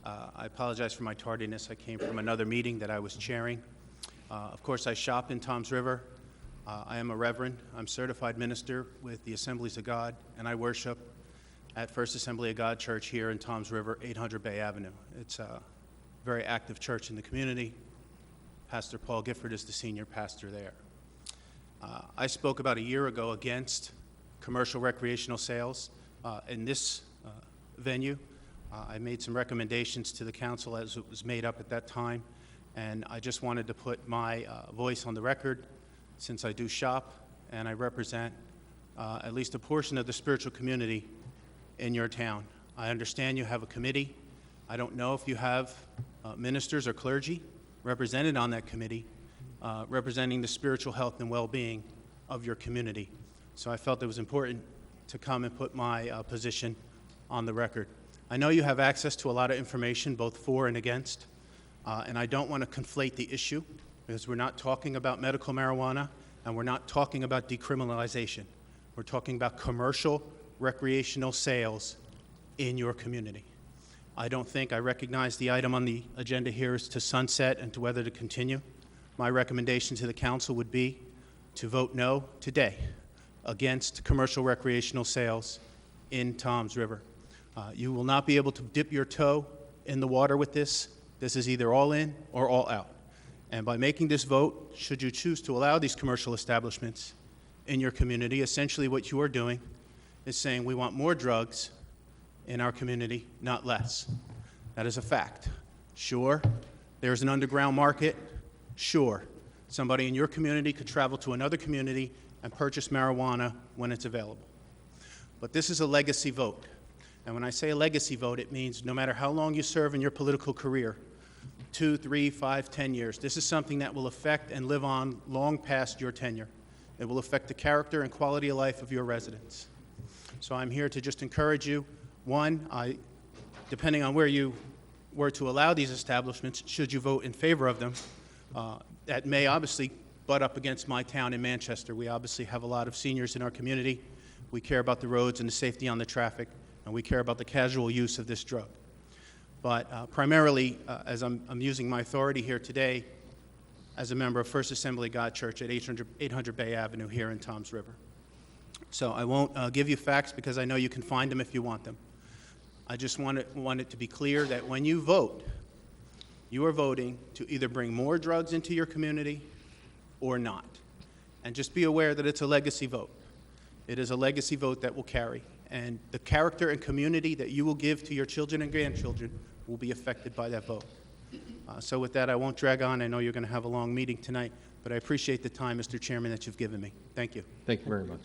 I apologize for my tardiness. I came from another meeting that I was chairing. Of course, I shop in Toms River. I am a reverend. I'm certified minister with the Assemblies of God, and I worship at First Assembly of God Church here in Toms River, 800 Bay Avenue. It's a very active church in the community. Pastor Paul Gifford is the senior pastor there. I spoke about a year ago against commercial recreational sales in this venue. I made some recommendations to the council as it was made up at that time, and I just wanted to put my voice on the record since I do shop and I represent at least a portion of the spiritual community in your town. I understand you have a committee. I don't know if you have ministers or clergy represented on that committee representing the spiritual health and well-being of your community. So I felt it was important to come and put my position on the record. I know you have access to a lot of information, both for and against, and I don't want to conflate the issue because we're not talking about medical marijuana and we're not talking about decriminalization. We're talking about commercial recreational sales in your community. I don't think I recognize the item on the agenda here is to sunset and to whether to continue. My recommendation to the council would be to vote no today against commercial recreational sales in Toms River. You will not be able to dip your toe in the water with this. This is either all in or all out. And by making this vote, should you choose to allow these commercial establishments in your community, essentially what you are doing is saying we want more drugs in our community, not less. That is a fact. Sure, there's an underground market. Sure, somebody in your community could travel to another community and purchase marijuana when it's available. But this is a legacy vote. And when I say a legacy vote, it means no matter how long you serve in your political career, 2, 3, 5, 10 years, this is something that will affect and live on long past your tenure. It will affect the character and quality of life of your residents. So I'm here to just encourage you. One, depending on where you were to allow these establishments, should you vote in favor of them, that may obviously butt up against my town in Manchester. We obviously have a lot of seniors in our community. We care about the roads and the safety on the traffic, and we care about the casual use of this drug. But primarily, as I'm using my authority here today, as a member of First Assembly of God Church at 800 Bay Avenue here in Toms River. So I won't give you facts because I know you can find them if you want them. I just want it to be clear that when you vote, you are voting to either bring more drugs into your community or not. And just be aware that it's a legacy vote. It is a legacy vote that will carry. And the character and community that you will give to your children and grandchildren will be affected by that vote. So with that, I won't drag on. I know you're going to have a long meeting tonight, but I appreciate the time, Mr. Chairman, that you've given me. Thank you. Thank you very much.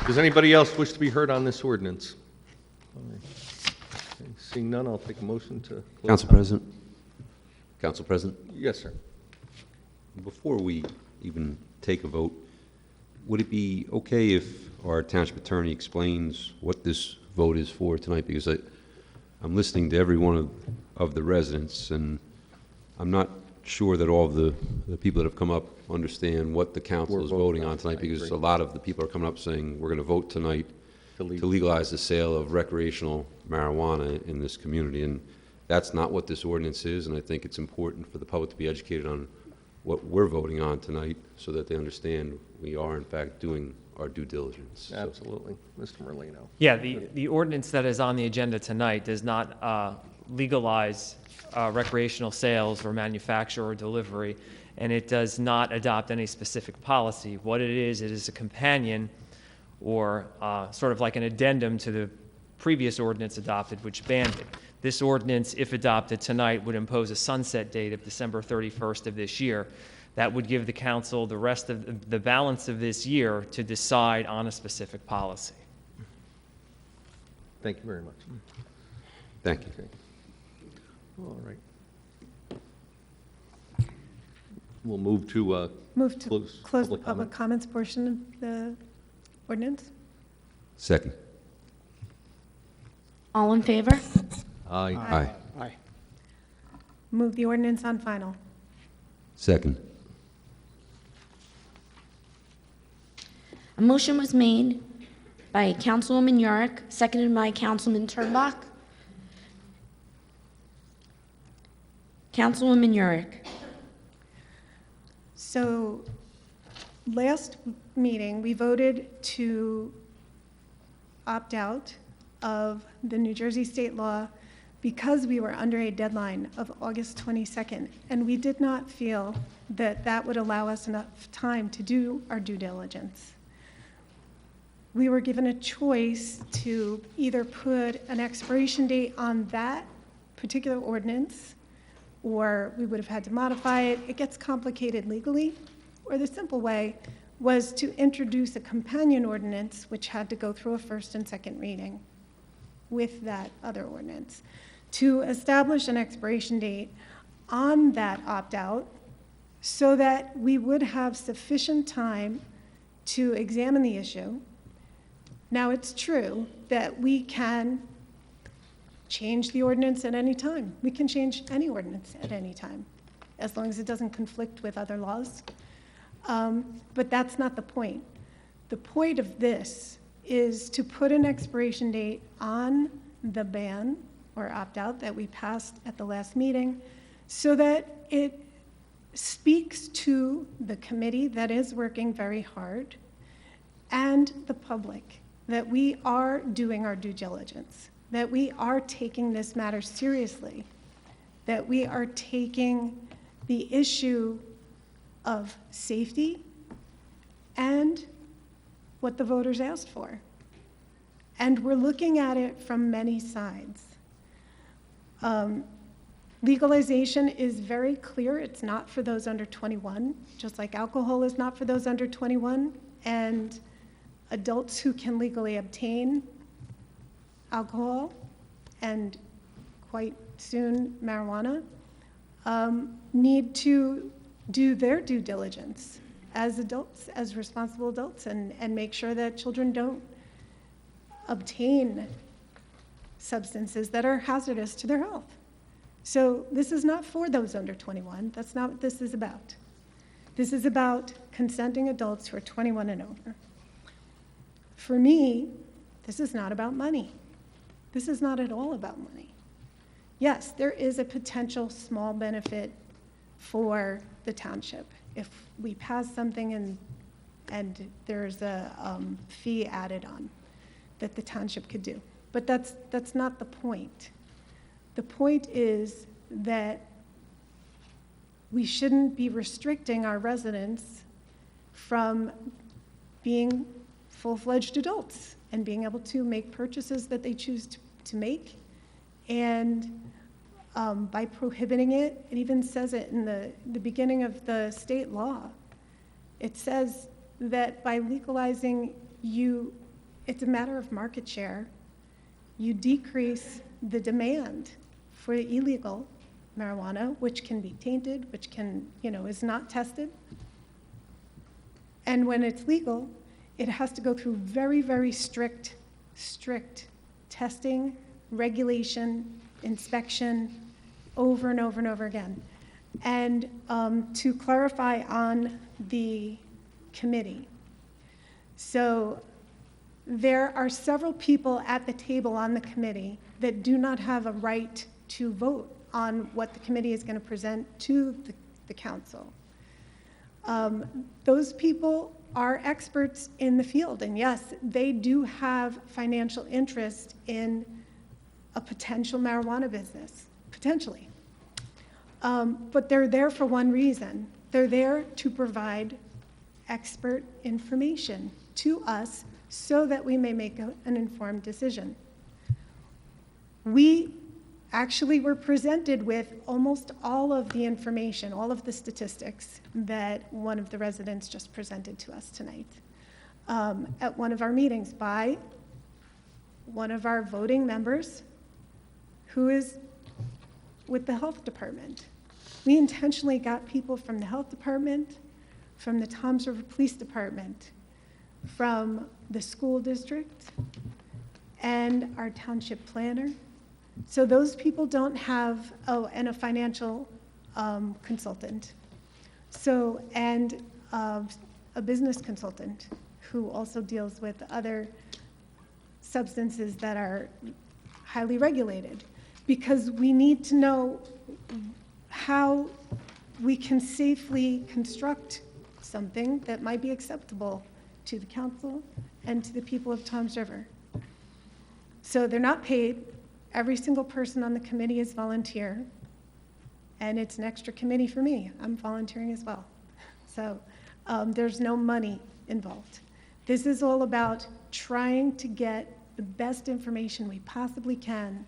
Does anybody else wish to be heard on this ordinance? All right. Okay, seeing none, I'll take a motion to close. Council President? Council President? Yes, sir. Before we even take a vote, would it be okay if our township attorney explains what this vote is for tonight? Because I'm listening to every one of the residents, and I'm not sure that all of the people that have come up understand what the council is voting on tonight, because a lot of the people are coming up saying we're going to vote tonight to legalize the sale of recreational marijuana in this community, and that's not what this ordinance is, and I think it's important for the public to be educated on what we're voting on tonight so that they understand we are, in fact, doing our due diligence. Absolutely. Mr. Merlino. Yeah, the ordinance that is on the agenda tonight does not legalize recreational sales or manufacture or delivery, and it does not adopt any specific policy. What it is a companion or sort of like an addendum to the previous ordinance adopted, which banned it. This ordinance, if adopted tonight, would impose a sunset date of December 31st of this year. That would give the council the rest of the balance of this year to decide on a specific policy. Thank you very much. Thank you. Okay. All right. We'll move to close the public comments portion of the ordinance. Second. All in favor? Aye. Aye. Aye. Move the ordinance on final. Second. A motion was made by Councilwoman Yorick, seconded by Councilman Turnbach. Councilwoman Yorick. So last meeting, we voted to opt out of the New Jersey state law because we were under a deadline of August 22nd, and we did not feel that that would allow us enough time to do our due diligence. We were given a choice to either put an expiration date on that particular ordinance, or we would have had to modify it. It gets complicated legally. Or the simple way was to introduce a companion ordinance, which had to go through a first and second reading with that other ordinance, to establish an expiration date on that opt-out so that we would have sufficient time to examine the issue. Now, it's true that we can change the ordinance at any time. We can change any ordinance at any time, as long as it doesn't conflict with other laws. But that's not the point. The point of this is to put an expiration date on the ban or opt-out that we passed at the last meeting so that it speaks to the committee that is working very hard and the public that we are doing our due diligence, that we are taking this matter seriously, that we are taking the issue of safety and what the voters asked for. And we're looking at it from many sides. Legalization is very clear. It's not for those under 21, just like alcohol is not for those under 21. And adults who can legally obtain alcohol and quite soon marijuana need to do their due diligence as adults, as responsible adults, and make sure that children don't obtain substances that are hazardous to their health. So this is not for those under 21. That's not what this is about. This is about consenting adults who are 21 and over. For me, this is not about money. This is not at all about money. Yes, there is a potential small benefit for the township if we pass something and there's a fee added on that the township could do. But that's not the point. The point is that we shouldn't be restricting our residents from being full-fledged adults and being able to make purchases that they choose to make. And by prohibiting it, it even says it in the beginning of the state law. It says that by legalizing, it's a matter of market share. You decrease the demand for illegal marijuana, which can be tainted, which can, is not tested. And when it's legal, it has to go through very, very strict testing, regulation, inspection, over and over and over again. And to clarify on the committee, so there are several people at the table on the committee that do not have a right to vote on what the committee is going to present to the council. Those people are experts in the field, and yes, they do have financial interest in a potential marijuana business, potentially. But they're there for one reason. They're there to provide expert information to us so that we may make an informed decision. We actually were presented with almost all of the information, all of the statistics that one of the residents just presented to us tonight at one of our meetings by one of our voting members who is with the health department. We intentionally got people from the health department, from the Toms River Police Department, from the school district, and our township planner. So those people don't have, oh, and a financial consultant. So, and a business consultant who also deals with other substances that are highly regulated. Because we need to know how we can safely construct something that might be acceptable to the council and to the people of Toms River. So they're not paid. Every single person on the committee is volunteer. And it's an extra committee for me. I'm volunteering as well. So there's no money involved. This is all about trying to get the best information we possibly can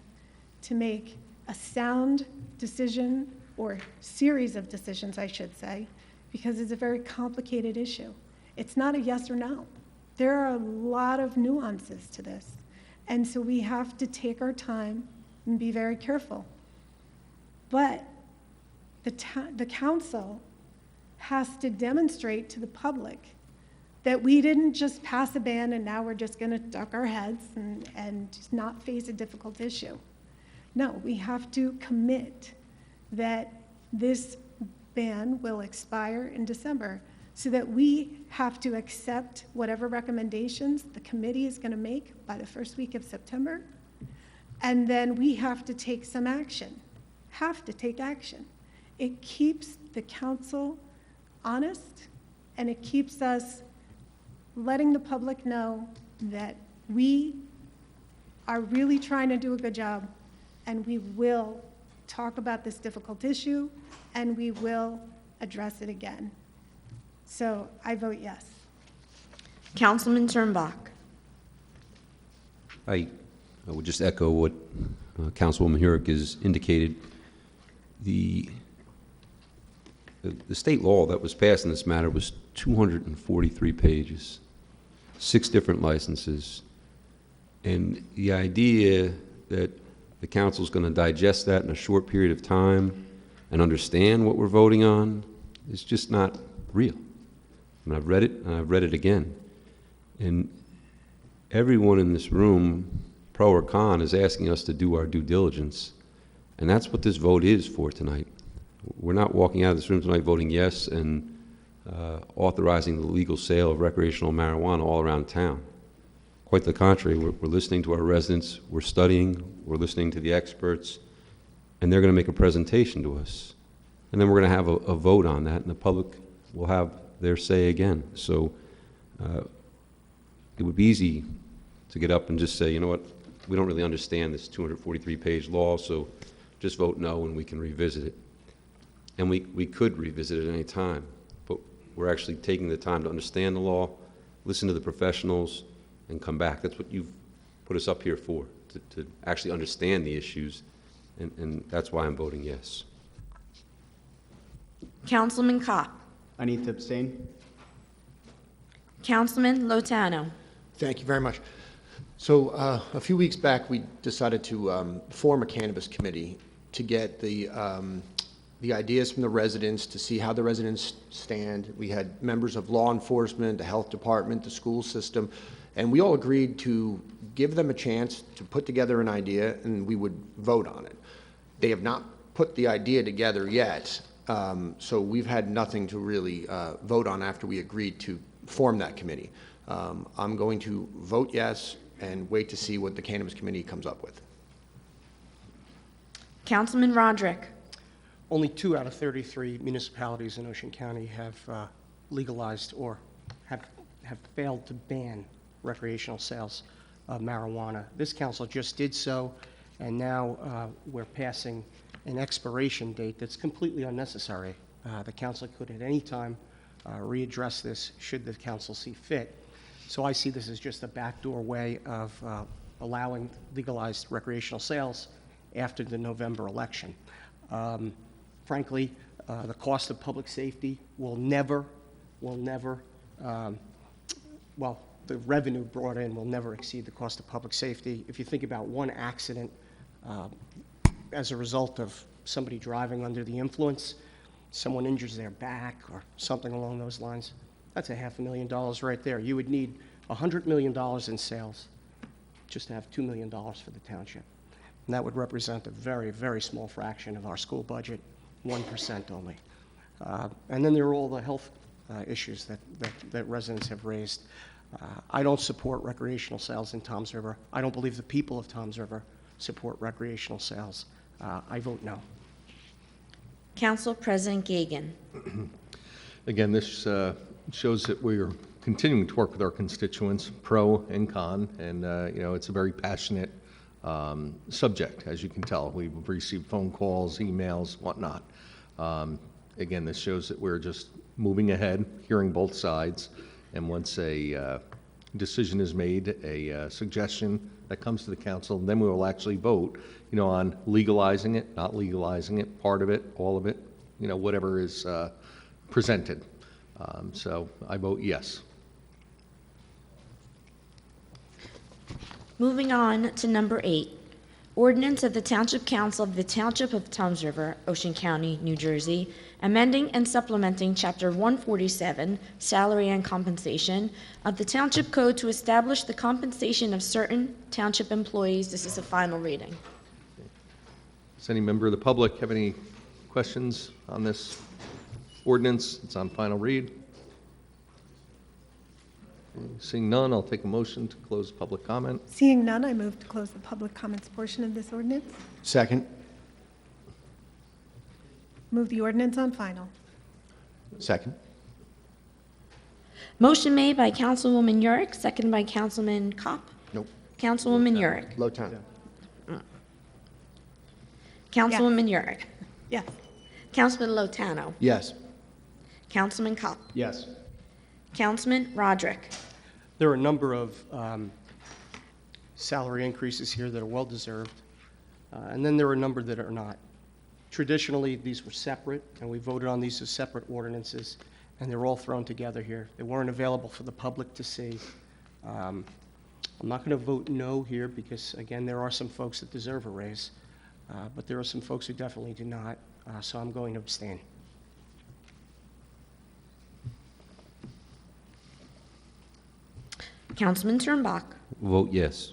to make a sound decision, or series of decisions, I should say, because it's a very complicated issue. It's not a yes or no. There are a lot of nuances to this. And so we have to take our time and be very careful. But the council has to demonstrate to the public that we didn't just pass a ban and now we're just going to duck our heads and just not face a difficult issue. No, we have to commit that this ban will expire in December, so that we have to accept whatever recommendations the committee is going to make by the first week of September, and then we have to take some action, have to take action. It keeps the council honest, and it keeps us letting the public know that we are really trying to do a good job, and we will talk about this difficult issue, and we will address it again. So I vote yes. Councilman Turnbach. I would just echo what Councilwoman Hurek has indicated. The state law that was passed in this matter was 243 pages, 6 different licenses, and the idea that the council's going to digest that in a short period of time and understand what we're voting on is just not real. I mean, I've read it, and I've read it again. And everyone in this room, pro or con, is asking us to do our due diligence. And that's what this vote is for tonight. We're not walking out of this room tonight voting yes and authorizing the legal sale of recreational marijuana all around town. Quite the contrary, we're listening to our residents, we're studying, we're listening to the experts, and they're going to make a presentation to us. And then we're going to have a vote on that, and the public will have their say again. So it would be easy to get up and just say, you know what, we don't really understand this 243-page law, so just vote no and we can revisit it. And we could revisit it at any time, but we're actually taking the time to understand the law, listen to the professionals, and come back. That's what you've put us up here for, to actually understand the issues, and that's why I'm voting yes. Councilman Kopp. I need to abstain. Councilman Lotano. Thank you very much. So a few weeks back, we decided to form a cannabis committee to get the ideas from the residents, to see how the residents stand. We had members of law enforcement, the health department, the school system, and we all agreed to give them a chance to put together an idea, and we would vote on it. They have not put the idea together yet, so we've had nothing to really vote on after we agreed to form that committee. I'm going to vote yes and wait to see what the Cannabis Committee comes up with. Councilman Roderick. Only 2 out of 33 municipalities in Ocean County have legalized or have failed to ban recreational sales of marijuana. This council just did so, and now we're passing an expiration date that's completely unnecessary. The council could at any time readdress this should the council see fit. So I see this as just a backdoor way of allowing legalized recreational sales after the November election. Frankly, the cost of public safety will never, the revenue brought in will never exceed the cost of public safety. If you think about one accident as a result of somebody driving under the influence, someone injures their back or something along those lines, that's $500,000 right there. You would need $100 million in sales just to have $2 million for the township. And that would represent a very, very small fraction of our school budget, 1% only. And then there are all the health issues that residents have raised. I don't support recreational sales in Toms River. I don't believe the people of Toms River support recreational sales. I vote no. Council President Gagan. Again, this shows that we are continuing to work with our constituents, pro and con, and it's a very passionate subject, as you can tell. We've received phone calls, emails, whatnot. Again, this shows that we're just moving ahead, hearing both sides, and once a decision is made, a suggestion that comes to the council, then we will actually vote, on legalizing it, not legalizing it, part of it, all of it, whatever is presented. So I vote yes. Moving on to number 8, ordinance of the Township Council of the Township of Toms River, Ocean County, New Jersey, amending and supplementing Chapter 147, Salary and Compensation, of the Township Code to establish the compensation of certain township employees. This is a final reading. Does any member of the public have any questions on this ordinance? It's on final read. Seeing none, I'll take a motion to close public comment. Seeing none, I move to close the public comments portion of this ordinance. Second. Move the ordinance on final. Second. Motion made by Councilwoman Yurick, seconded by Councilman Kopp. Nope. Councilwoman Yurick. Lowtown. Councilwoman Yurick. Yes. Councilman Lotano. Yes. Councilman Kopp. Yes. Councilman Roderick. There are a number of salary increases here that are well-deserved, and then there are a number that are not. Traditionally, these were separate, and we voted on these as separate ordinances, and they're all thrown together here. They weren't available for the public to see. I'm not going to vote no here because, again, there are some folks that deserve a raise, but there are some folks who definitely do not, so I'm going to abstain. Councilman Turnbach. Vote yes.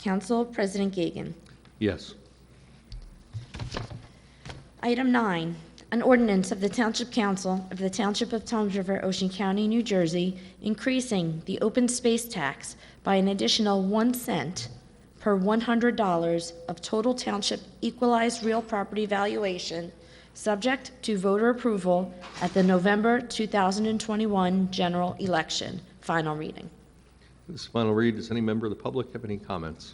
Council President Gagan. Yes. Item 9, an ordinance of the Township Council of the Township of Toms River, Ocean County, New Jersey, increasing the open space tax by an additional 1 cent per $100 of total township equalized real property valuation, subject to voter approval at the November 2021 general election. Final reading. This final read, does any member of the public have any comments?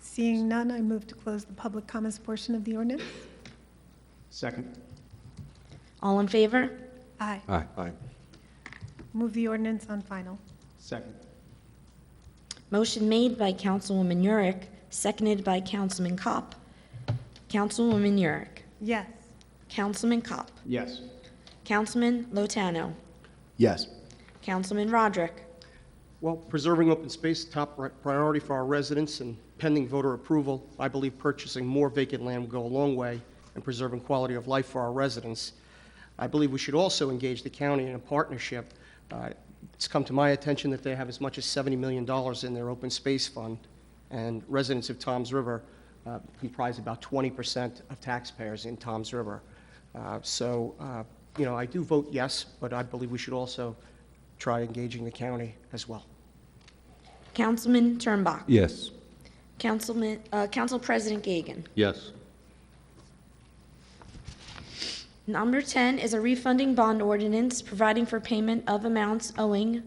Seeing none, I move to close the public comments portion of the ordinance. Second. All in favor? Aye. Aye. Aye. Move the ordinance on final. Second. Motion made by Councilwoman Yurick, seconded by Councilman Kopp. Councilwoman Yurick. Yes. Councilman Kopp. Yes. Councilman Lotano. Yes. Councilman Roderick. Well, preserving open space, top priority for our residents, and pending voter approval, I believe purchasing more vacant land will go a long way in preserving quality of life for our residents. I believe we should also engage the county in a partnership. It's come to my attention that they have as much as $70 million in their open space fund, and residents of Toms River comprise about 20% of taxpayers in Toms River. I do vote yes, but I believe we should also try engaging the county as well. Councilman Turnbach. Yes. Council President Gagan. Yes. Number 10 is a refunding bond ordinance providing for payment of amounts owing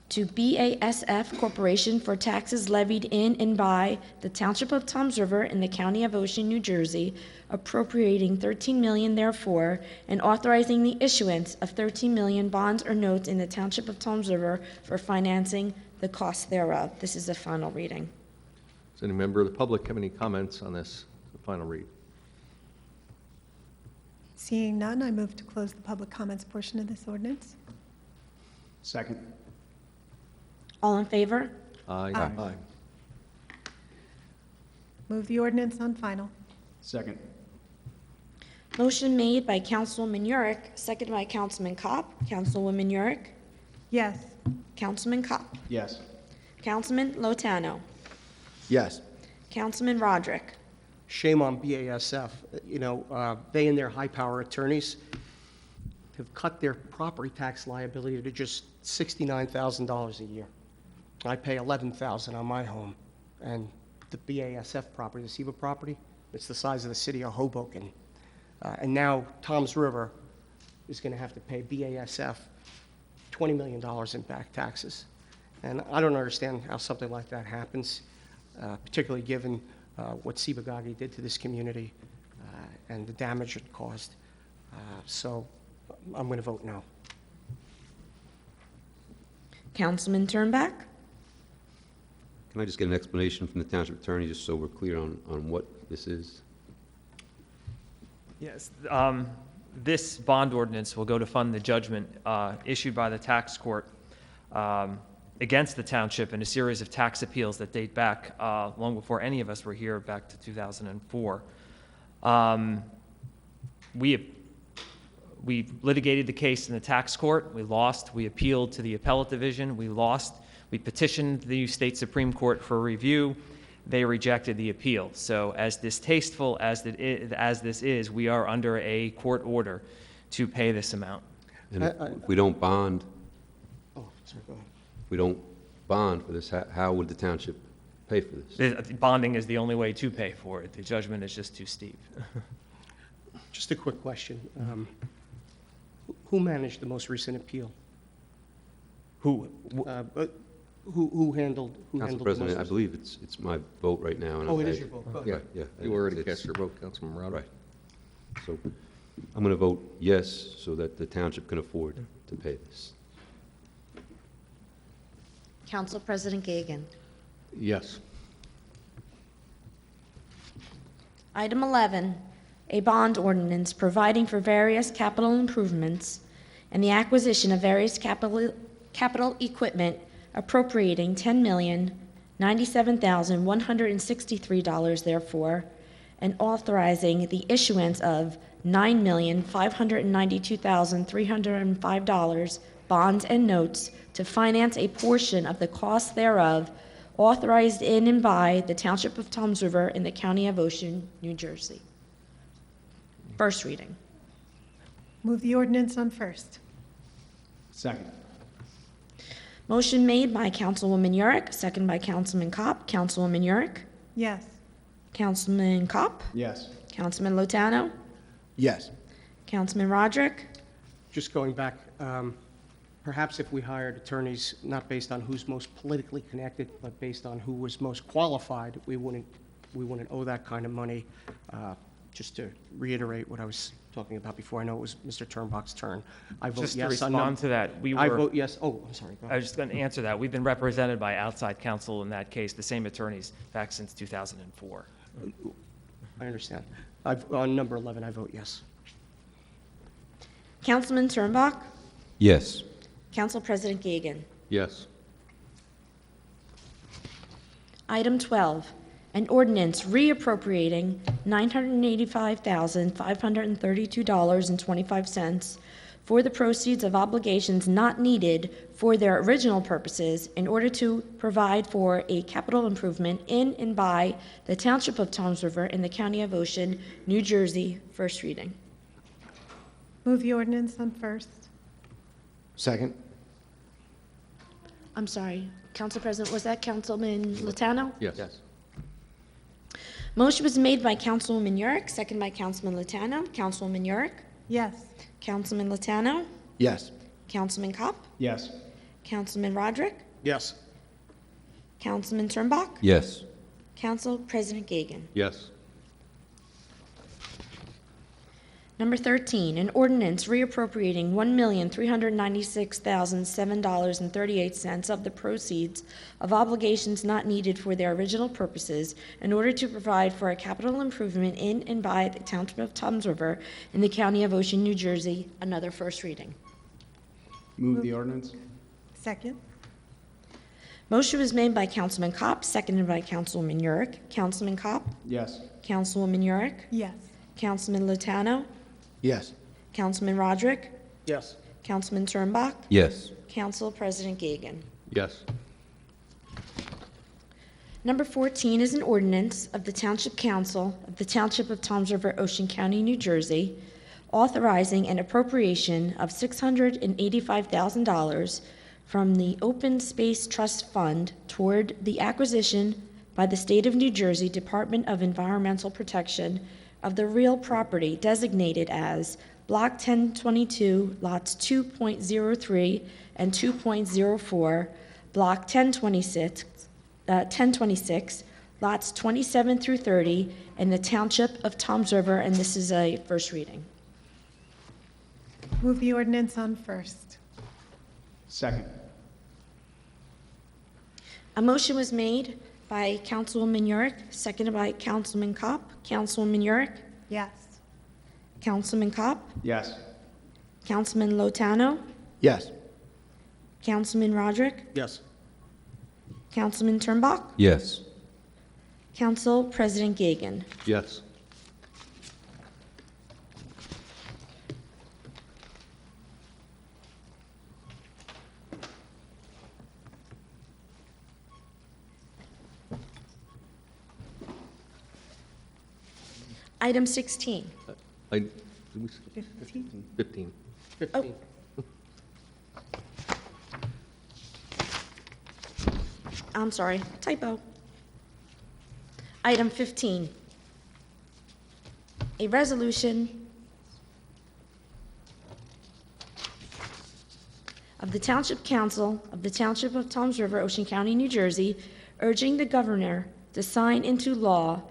to BASF Corporation for taxes levied in and by the Township of Toms River in the County of Ocean, New Jersey, appropriating $13 million therefore, and authorizing the issuance of $13 million bonds or notes in the Township of Toms River for financing the costs thereof. This is a final reading. Does any member of the public have any comments on this final read? Seeing none, I move to close the public comments portion of this ordinance. Second. All in favor? Aye. Aye. Move the ordinance on final. Second. Motion made by Councilwoman Yurick, seconded by Councilman Kopp. Councilwoman Yurick. Yes. Councilman Kopp. Yes. Councilman Lotano. Yes. Councilman Roderick. Shame on BASF. They and their high-power attorneys have cut their property tax liability to just $69,000 a year. I pay $11,000 on my home, and the BASF property, the SEBA property, it's the size of the city of Hoboken. And now Toms River is going to have to pay BASF $20 million in back taxes. And I don't understand how something like that happens, particularly given what Sibagagi did to this community and the damage it caused. So I'm going to vote no. Councilman Turnback. Can I just get an explanation from the township attorney, just so we're clear on what this is? Yes, this bond ordinance will go to fund the judgment issued by the tax court against the township in a series of tax appeals that date back long before any of us were here, back to 2004. We litigated the case in the tax court. We lost. We appealed to the appellate division. We lost. We petitioned the state Supreme Court for review. They rejected the appeal. So as distasteful as this is, we are under a court order to pay this amount. And if we don't bond, Oh, sorry, go ahead. if we don't bond for this, how would the township pay for this? Bonding is the only way to pay for it. The judgment is just too steep. Just a quick question. Who managed the most recent appeal? Who? Who handled Council the most President, I recent- believe it's my vote right now. and Oh, it I- is your vote. Go ahead. Yeah, yeah. You already It's- cast your vote, Councilman Roderick. Right. So I'm going to vote yes, so that the township can afford to pay this. Council President Gagan. Yes. Item 11, a bond ordinance providing for various capital improvements and the acquisition of various capital equipment appropriating $10,097,163 therefore, and authorizing the issuance of $9,592,305 bonds and notes to finance a portion of the cost thereof, authorized in and by the Township of Toms River in the County of Ocean, New Jersey. First reading. Move the ordinance on first. Second. Motion made by Councilwoman Yurick, second by Councilman Kopp. Councilwoman Yurick. Yes. Councilman Kopp. Yes. Councilman Lotano. Yes. Councilman Roderick. Just going back, perhaps if we hired attorneys not based on who's most politically connected, but based on who was most qualified, we wouldn't owe that kind of money. Just to reiterate what I was talking about before, I know it was Mr. Turnbuck's turn. I vote Just to yes on respond to that, I vote yes. Oh, I'm sorry. Go I ahead. was just going to answer that. We've been represented by outside counsel in that case, the same attorneys, back since 2004. I understand. On number 11, I vote yes. Councilman Turnbuck. Yes. Council President Gagan. Yes. Item 12, an ordinance reappropriating $985,532.25 for the proceeds of obligations not needed for their original purposes in order to provide for a capital improvement in and by the Township of Toms River in the County of Ocean, New Jersey. First reading. Move the ordinance on first. Second? I'm sorry, Council President, was that Councilman Lotano? Yes. Motion was made by Councilwoman Yurick, second by Councilman Lotano. Councilwoman Yurick. Yes. Councilman Lotano. Yes. Councilman Kopp. Yes. Councilman Roderick. Yes. Councilman Turnbuck. Yes. Council President Gagan. Yes. Number 13, an ordinance reappropriating $1,396,007.38 of the proceeds of obligations not needed for their original purposes in order to provide for a capital improvement in and by the Township of Toms River in the County of Ocean, New Jersey. Another first reading. Move the ordinance. Second. Motion was made by Councilman Kopp, seconded by Councilwoman Yurick. Councilman Kopp. Yes. Councilwoman Yurick. Yes. Councilman Lotano. Yes. Councilman Roderick. Yes. Councilman Turnbuck. Yes. Council President Gagan. Yes. Number 14 is an ordinance of the Township Council of the Township of Toms River, Ocean County, New Jersey, authorizing an appropriation of $685,000 from the Open Space Trust Fund toward the acquisition by the State of New Jersey Department of Environmental Protection of the real property designated as Block 1022, Lots 2.03 and 2.04, Block 1026, Lots 27 through 30, in the Township of Toms River, and this is a first reading. Move the ordinance on first. Second. A motion was made by Councilwoman Yurick, seconded by Councilman Kopp. Councilwoman Yurick? Yes. Councilman Kopp? Yes. Councilman Lotano? Yes. Councilman Roderick? Yes. Councilman Turnbach? Yes. Council President Gagan. Yes. Item 16. Did we skip 15? Oh. I'm sorry, typo. Item 15. A resolution of the Township Council of the Township of Toms River, Ocean County, New Jersey, urging the governor to sign into law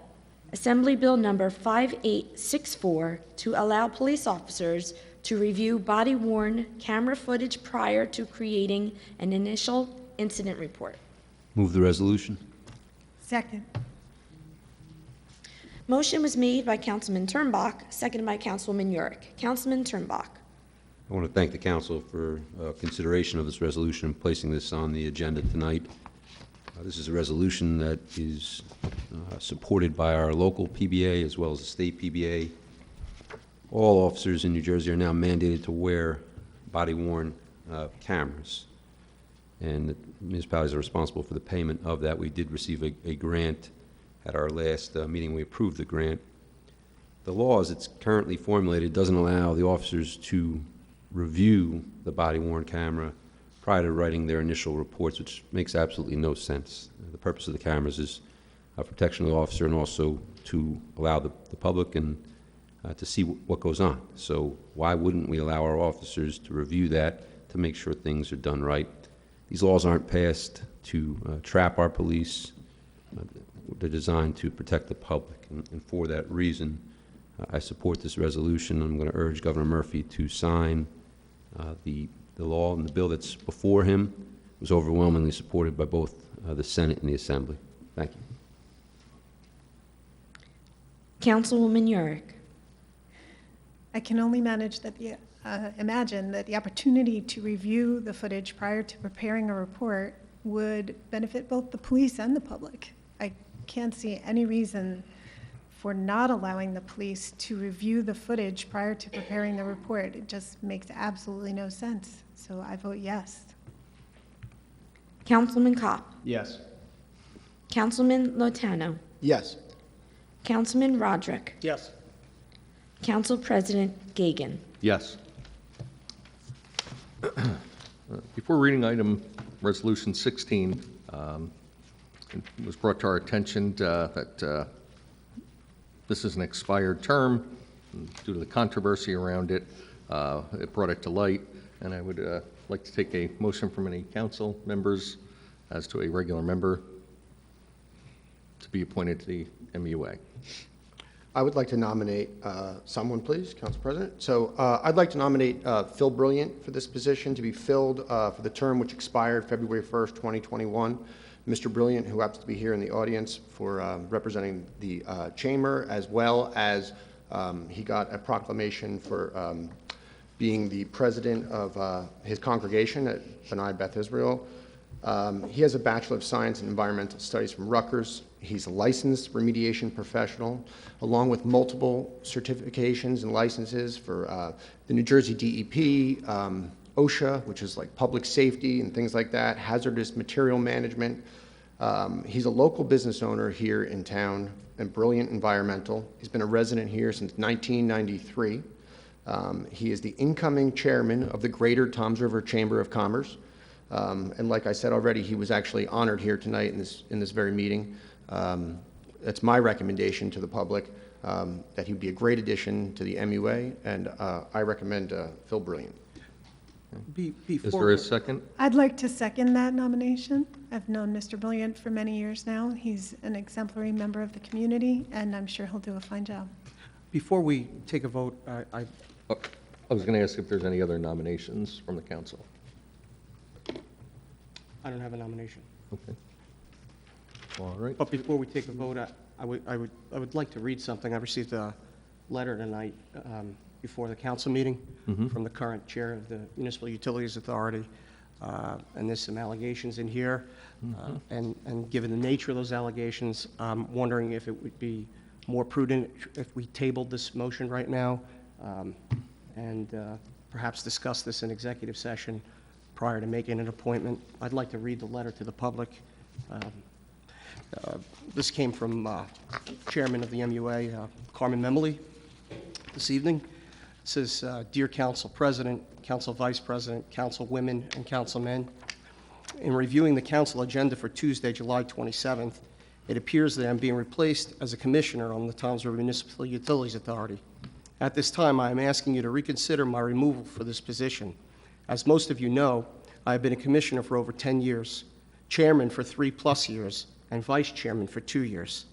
Assembly Bill Number 5864 to allow police officers to review body-worn camera footage prior to creating an initial incident report. Move the resolution. Second. Motion was made by Councilman Turnbach, seconded by Councilwoman Yurick. Councilman Turnbach. I want to thank the council for consideration of this resolution and placing this on the agenda tonight. This is a resolution that is supported by our local PBA as well as the state PBA. All officers in New Jersey are now mandated to wear body-worn cameras, and the municipalities are responsible for the payment of that. We did receive a grant at our last meeting. We approved the grant. The law, as it's currently formulated, doesn't allow the officers to review the body-worn camera prior to writing their initial reports, which makes absolutely no sense. The purpose of the cameras is protection of the officer and also to allow the public and to see what goes on. So why wouldn't we allow our officers to review that to make sure things are done right? These laws aren't passed to trap our police. They're designed to protect the public, and for that reason, I support this resolution. I'm going to urge Governor Murphy to sign the law, and the bill that's before him was overwhelmingly supported by both the Senate and the Assembly. Thank you. Councilwoman Yurick. I can only imagine that the opportunity to review the footage prior to preparing a report would benefit both the police and the public. I can't see any reason for not allowing the police to review the footage prior to preparing the report. It just makes absolutely no sense. So I vote yes. Councilman Kopp. Yes. Councilman Lotano. Yes. Councilman Roderick. Yes. Council President Gagan. Yes. Before reading item resolution 16, it was brought to our attention that this is an expired term. Due to the controversy around it, it brought it to light, and I would like to take a motion from any council members as to a regular member to be appointed to the MUA. I would like to nominate someone, please, Council President. So I'd like to nominate Phil Brilliant for this position to be filled for the term which expired February 1st, 2021. Mr. Brilliant, who happens to be here in the audience for representing the chamber, as well as he got a proclamation for being the president of his congregation at B'nai Beth Israel. He has a Bachelor of Science in Environmental Studies from Rutgers. He's a licensed remediation professional, along with multiple certifications and licenses for the New Jersey DEP, OSHA, which is like public safety and things like that, hazardous material management. He's a local business owner here in town and brilliant environmental. He's been a resident here since 1993. He is the incoming chairman of the Greater Toms River Chamber of Commerce. And like I said already, he was actually honored here tonight in this very meeting. That's my recommendation to the public, that he would be a great addition to the MUA, and I recommend Phil Brilliant. Is there a second? I'd like to second that nomination. I've known Mr. Brilliant for many years now. He's an exemplary member of the community, and I'm sure he'll do a fine job. Before we take a vote, I was going to ask if there's any other nominations from the council. I don't have a nomination. Okay. All right. But before we take a vote, I would like to read something. I received a letter tonight before the council meeting from the current chair of the Municipal Utilities Authority, and there's some allegations in here. And given the nature of those allegations, I'm wondering if it would be more prudent if we tabled this motion right now and perhaps discuss this in executive session prior to making an appointment. I'd like to read the letter to the public. This came from Chairman of the MUA, Carmen Memoli, this evening. It says, Dear Council President, Council Vice President, Council Women, and Councilmen, in reviewing the council agenda for Tuesday, July 27th, it appears that I'm being replaced as a commissioner on the Toms River Municipal Utilities Authority. At this time, I am asking you to reconsider my removal for this position. As most of you know, I have been a commissioner for over 10 years, chairman for 3+ years, and vice chairman for 2 years.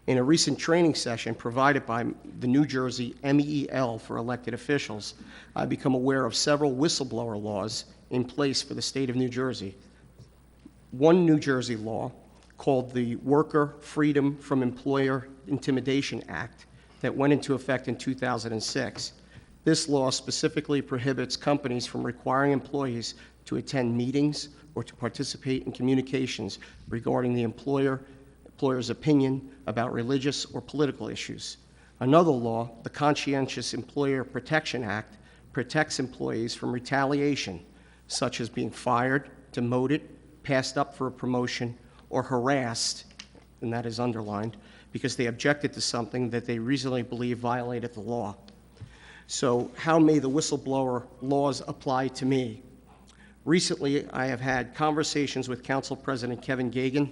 In a recent training session provided by the New Jersey MEEL for elected officials, I've become aware of several whistleblower laws in place for the state of New Jersey. One New Jersey law, called the Worker Freedom from Employer Intimidation Act, that went into effect in 2006. This law specifically prohibits companies from requiring employees to attend meetings or to participate in communications regarding the employer's opinion about religious or political issues. Another law, the Conscientious Employer Protection Act, protects employees from retaliation, such as being fired, demoted, passed up for a promotion, or harassed, and that is underlined, because they objected to something that they reasonably believe violated the law. So how may the whistleblower laws apply to me? Recently, I have had conversations with Council President Kevin Gagan,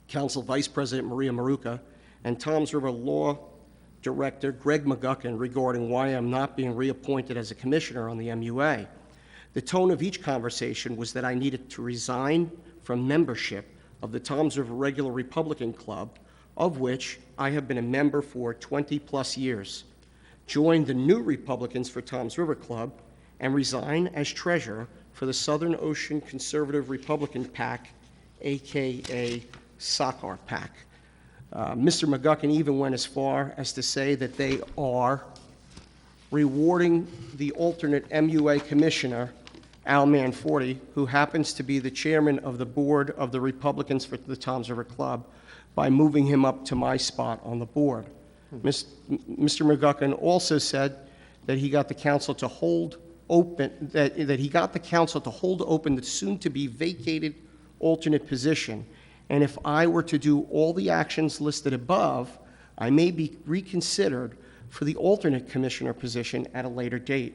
Council Vice President Maria Maruca, and Toms River Law Director Greg McGuckin regarding why I'm not being reappointed as a commissioner on the MUA. The tone of each conversation was that I needed to resign from membership of the Toms River Regular Republican Club, of which I have been a member for 20+ years, join the New Republicans for Toms River Club, and resign as treasurer for the Southern Ocean Conservative Republican PAC, aka SOCAR PAC. Mr. McGuckin even went as far as to say that they are rewarding the alternate MUA commissioner, Al Manforti, who happens to be the chairman of the board of the Republicans for the Toms River Club, by moving him up to my spot on the board. Mr. McGuckin also said that he got the council to hold open, that he got the council to hold open the soon-to-be vacated alternate position, and if I were to do all the actions listed above, I may be reconsidered for the alternate commissioner position at a later date.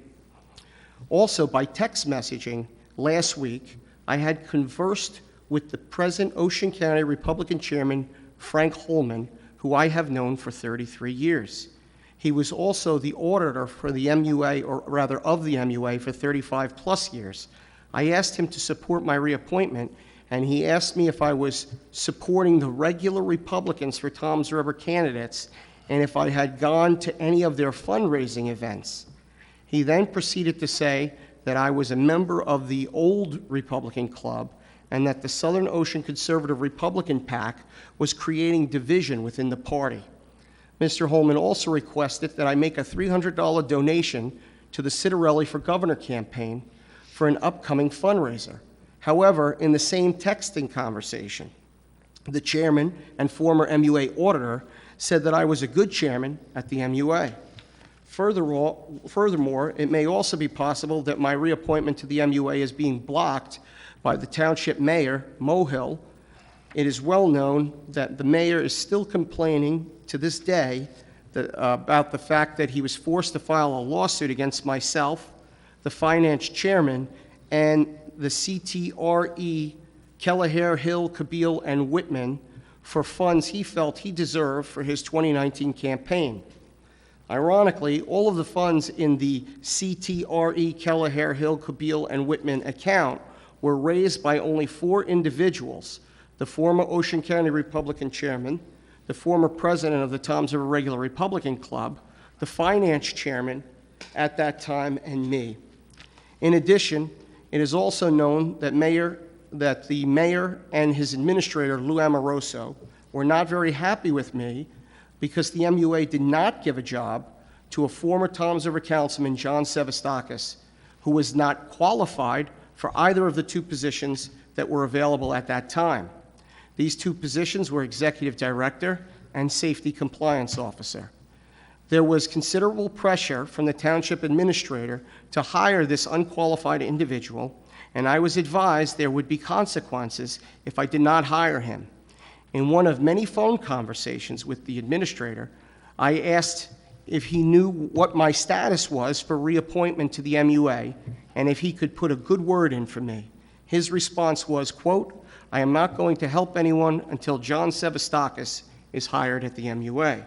Also, by text messaging last week, I had conversed with the present Ocean County Republican Chairman, Frank Holman, who I have known for 33 years. He was also the auditor for the MUA, or rather of the MUA, for 35+ years. I asked him to support my reappointment, and he asked me if I was supporting the regular Republicans for Toms River candidates and if I had gone to any of their fundraising events. He then proceeded to say that I was a member of the old Republican Club and that the Southern Ocean Conservative Republican PAC was creating division within the party. Mr. Holman also requested that I make a $300 donation to the Citarelli for Governor campaign for an upcoming fundraiser. However, in the same texting conversation, the chairman and former MUA auditor said that I was a good chairman at the MUA. Furthermore, it may also be possible that my reappointment to the MUA is being blocked by the township mayor, Mohill. It is well known that the mayor is still complaining to this day about the fact that he was forced to file a lawsuit against myself, the finance chairman, and the CTRE, Kelleher, Hill, Kabeel, and Whitman for funds he felt he deserved for his 2019 campaign. Ironically, all of the funds in the CTRE, Kelleher, Hill, Kabeel, and Whitman account were raised by only 4 individuals: the former Ocean County Republican chairman, the former president of the Toms River Regular Republican Club, the finance chairman at that time, and me. In addition, it is also known that the mayor and his administrator, Lou Amoroso, were not very happy with me because the MUA did not give a job to a former Toms River councilman, John Sevastakis, who was not qualified for either of the 2 positions that were available at that time. These 2 positions were executive director and safety compliance officer. There was considerable pressure from the township administrator to hire this unqualified individual, and I was advised there would be consequences if I did not hire him. In one of many phone conversations with the administrator, I asked if he knew what my status was for reappointment to the MUA and if he could put a good word in for me. His response was, quote, "I am not going to help anyone until John Sevastakis is hired at the MUA."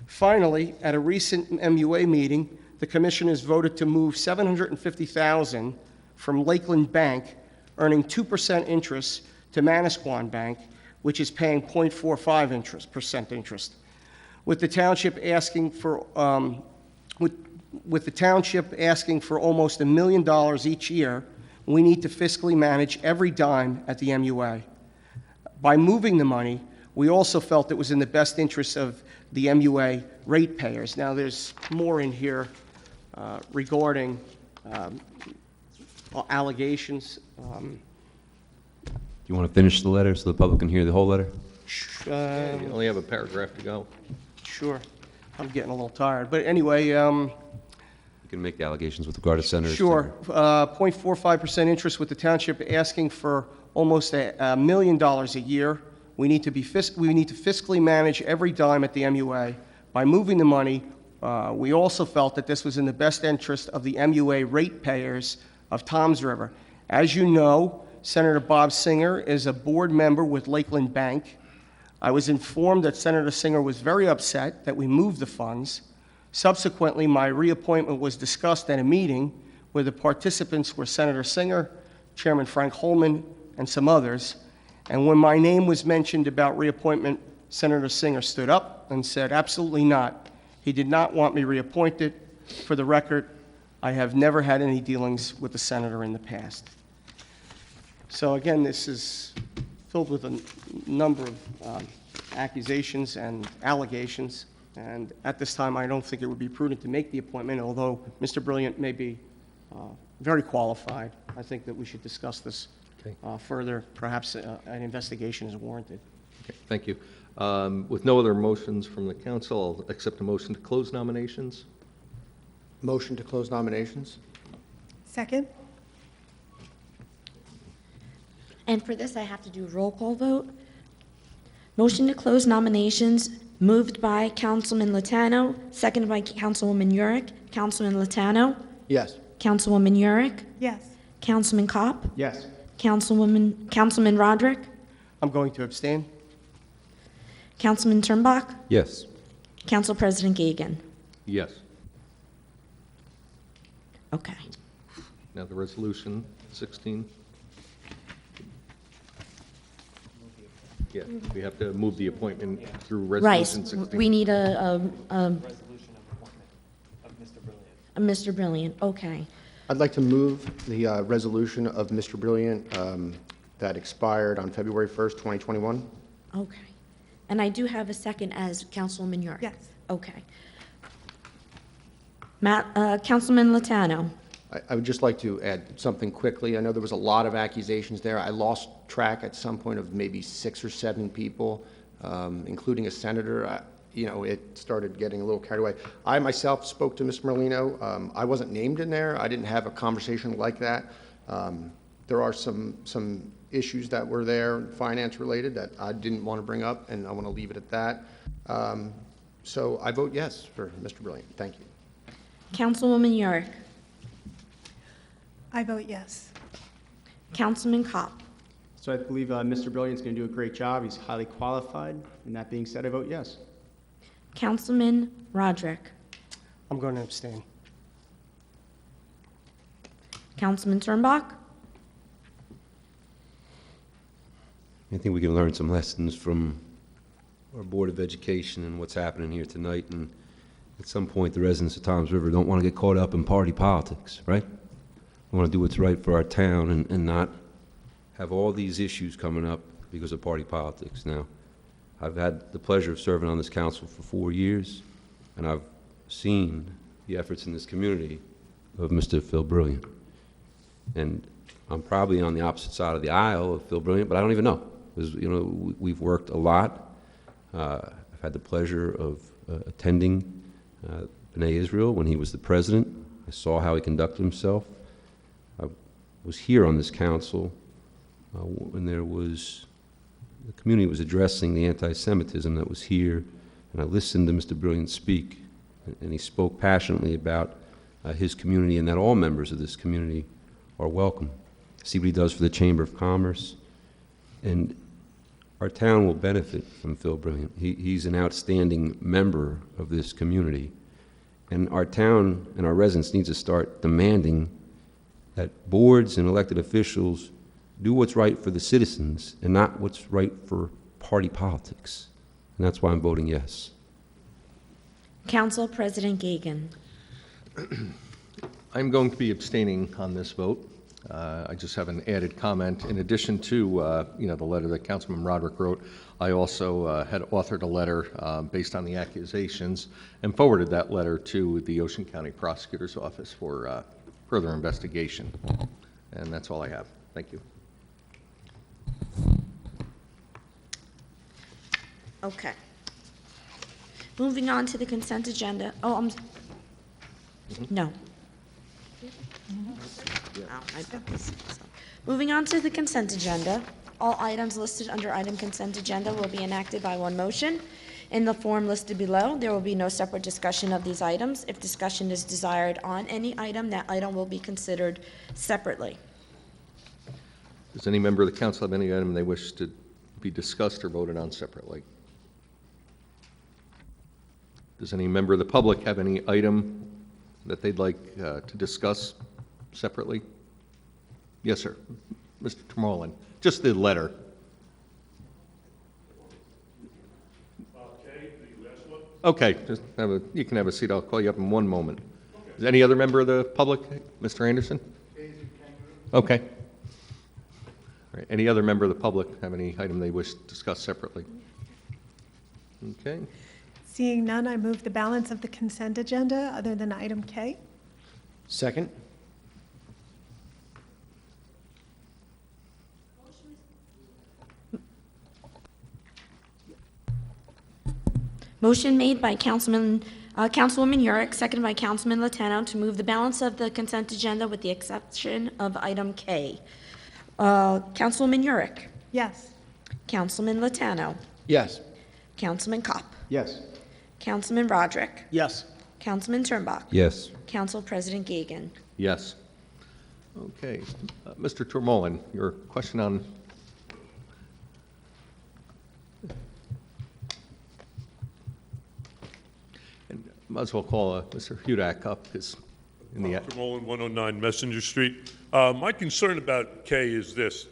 Finally, at a recent MUA meeting, the commissioners voted to move $750,000 from Lakeland Bank, earning 2% interest, to Manasquan Bank, which is paying 0.45% interest. With the township asking for almost $1 million each year, we need to fiscally manage every dime at the MUA. By moving the money, we also felt it was in the best interest of the MUA ratepayers. Now, there's more in here regarding allegations. Do you want to finish the letter so the public can hear the whole letter? You only have a paragraph to go. Sure. I'm getting a little tired. But anyway, You can make allegations with regard to senators. sure. 0.45% interest with the township asking for almost $1 million a year. We need to fiscally manage every dime at the MUA. By moving the money, we also felt that this was in the best interest of the MUA ratepayers of Toms River. As you know, Senator Bob Singer is a board member with Lakeland Bank. I was informed that Senator Singer was very upset that we moved the funds. Subsequently, my reappointment was discussed at a meeting where the participants were Senator Singer, Chairman Frank Holman, and some others. And when my name was mentioned about reappointment, Senator Singer stood up and said, "Absolutely not." He did not want me reappointed. For the record, I have never had any dealings with the senator in the past. So again, this is filled with a number of accusations and allegations. And at this time, I don't think it would be prudent to make the appointment, although Mr. Brilliant may be very qualified. I think that we should discuss this further. Perhaps an investigation is warranted. Okay, thank you. With no other motions from the council, I'll accept a motion to close nominations. Motion to close nominations? Second? And for this, I have to do a roll call vote. Motion to close nominations, moved by Councilman Latano, seconded by Councilwoman Urick. Councilman Latano? Yes. Councilwoman Urick? Yes. Councilman Kopp? Yes. Councilman Roderick? I'm going to abstain. Councilman Turnbach? Yes. Council President Gagan? Yes. Okay. Now the resolution 16. Yeah, we have to move the appointment through Right. resolution 16. We need a Resolution of appointment of Mr. Brilliant. Mr. Brilliant. Okay. I'd like to move the resolution of Mr. Brilliant that expired on February 1st, 2021. Okay. And I do have a second as Councilwoman York. Yes. Okay. Councilman Latano. I would just like to add something quickly. I know there was a lot of accusations there. I lost track at some point of maybe 6 or 7 people, including a senator. it started getting a little carried away. I myself spoke to Mr. Merlino. I wasn't named in there. I didn't have a conversation like that. There are some issues that were there, finance related, that I didn't want to bring up, and I want to leave it at that. So I vote yes for Mr. Brilliant. Thank you. Councilwoman Yorick. I vote yes. Councilman Kopp. So I believe Mr. Brilliant's going to do a great job. He's highly qualified. And that being said, I vote yes. Councilman Roderick. I'm going to abstain. Councilman Turnbach. I think we can learn some lessons from our Board of Education and what's happening here tonight. And at some point, the residents of Toms River don't want to get caught up in party politics, right? We want to do what's right for our town and not have all these issues coming up because of party politics. Now, I've had the pleasure of serving on this council for 4 years, and I've seen the efforts in this community of Mr. Phil Brilliant. And I'm probably on the opposite side of the aisle of Phil Brilliant, but I don't even know. Because, we've worked a lot. I've had the pleasure of attending B'nai Israel when he was the president. I saw how he conducted himself. I was here on this council when the community was addressing the anti-Semitism that was here, and I listened to Mr. Brilliant speak, and he spoke passionately about his community and that all members of this community are welcome. See what he does for the Chamber of Commerce, and our town will benefit from Phil Brilliant. He's an outstanding member of this community, and our town and our residents need to start demanding that boards and elected officials do what's right for the citizens and not what's right for party politics. And that's why I'm voting yes. Council President Gagan. I'm going to be abstaining on this vote. I just have an added comment. In addition to, the letter that Councilman Roderick wrote, I also had authored a letter based on the accusations and forwarded that letter to the Ocean County Prosecutor's Office for further investigation. And that's all I have. Thank you. Okay. Moving on to the consent agenda. Oh, no. Oh, I bet this- Moving on to the consent agenda. All items listed under item consent agenda will be enacted by one motion. In the form listed below, there will be no separate discussion of these items. If discussion is desired on any item, that item will be considered separately. Does any member of the council have any item they wish to be discussed or voted on separately? Does any member of the public have any item that they'd like to discuss separately? Yes, sir. Mr. Termolen, just the letter. Okay, just you can have a seat. I'll call you up in one moment. Is any other member of the public? Mr. Anderson? Okay. All right. Any other member of the public have any item they wish to discuss separately? Okay. Seeing none, I move the balance of the consent agenda other than item K. Second? Motion made by Councilwoman Yurick, seconded by Councilman Latano, to move the balance of the consent agenda with the exception of item K. Councilwoman Yurick. Yes. Councilman Latano. Yes. Councilman Kopp. Yes. Councilman Roderick. Yes. Councilman Turnbach. Yes. Council President Gagan. Yes. Okay. Mr. Termolen, your question on... And might as well call Mr. Hudak up, because in the... Termolen, 109 Messenger Street. My concern about K is this.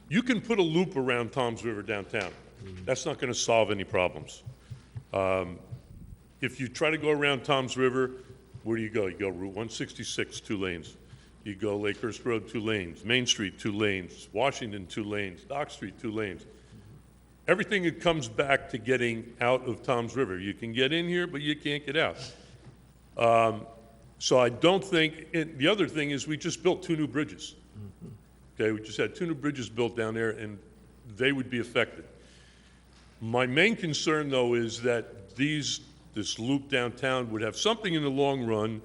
You can put a loop around Toms River downtown. That's not going to solve any problems. If you try to go around Toms River, where do you go? You go Route 166, 2 lanes. You go Lakehurst Road, 2 lanes. Main Street, 2 lanes. Washington, 2 lanes. Dock Street, 2 lanes. Everything it comes back to getting out of Toms River. You can get in here, but you can't get out. So I don't think, the other thing is we just built 2 new bridges. Okay, we just had 2 new bridges built down there, and they would be affected. My main concern, though, is that this loop downtown would have something in the long run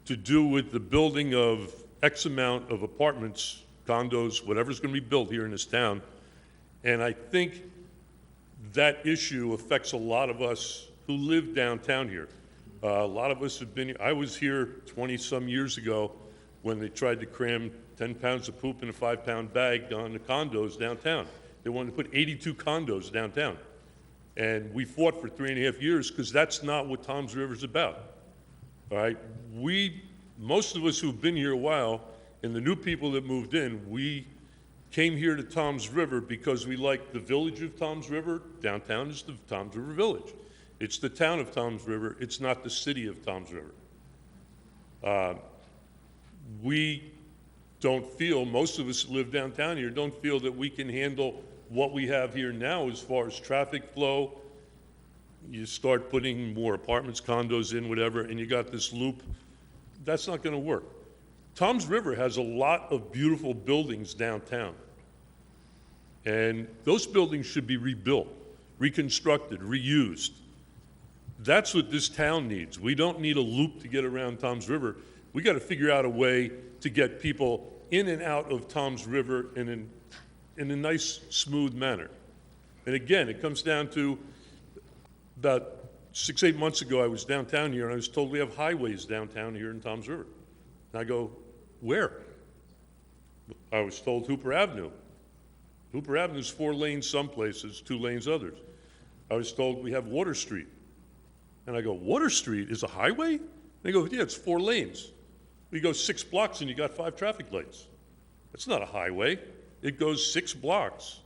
to do with the building of X amount of apartments, condos, whatever's going to be built here in this town. And I think that issue affects a lot of us who live downtown here. A lot of us have been here. I was here 20-some years ago when they tried to cram 10 pounds of poop in a 5-pound bag on the condos downtown. They wanted to put 82 condos downtown. And we fought for 3.5 years because that's not what Toms River's about. All right? Most of us who've been here a while, and the new people that moved in, we came here to Toms River because we like the village of Toms River. Downtown is the Toms River Village. It's the town of Toms River. It's not the city of Toms River. We don't feel, most of us who live downtown here don't feel that we can handle what we have here now as far as traffic flow. You start putting more apartments, condos in, whatever, and you got this loop. That's not going to work. Toms River has a lot of beautiful buildings downtown. And those buildings should be rebuilt, reconstructed, reused. That's what this town needs. We don't need a loop to get around Toms River. We got to figure out a way to get people in and out of Toms River in a nice, smooth manner. And again, it comes down to about 6-8 months ago, I was downtown here, and I was told we have highways downtown here in Toms River. And I go, where? I was told Hooper Avenue. Hooper Avenue is 4 lanes some places, 2 lanes others. I was told we have Water Street. And I go, Water Street is a highway? They go, yeah, it's 4 lanes. We go 6 blocks and you got 5 traffic lights. That's not a highway. It goes 6 blocks.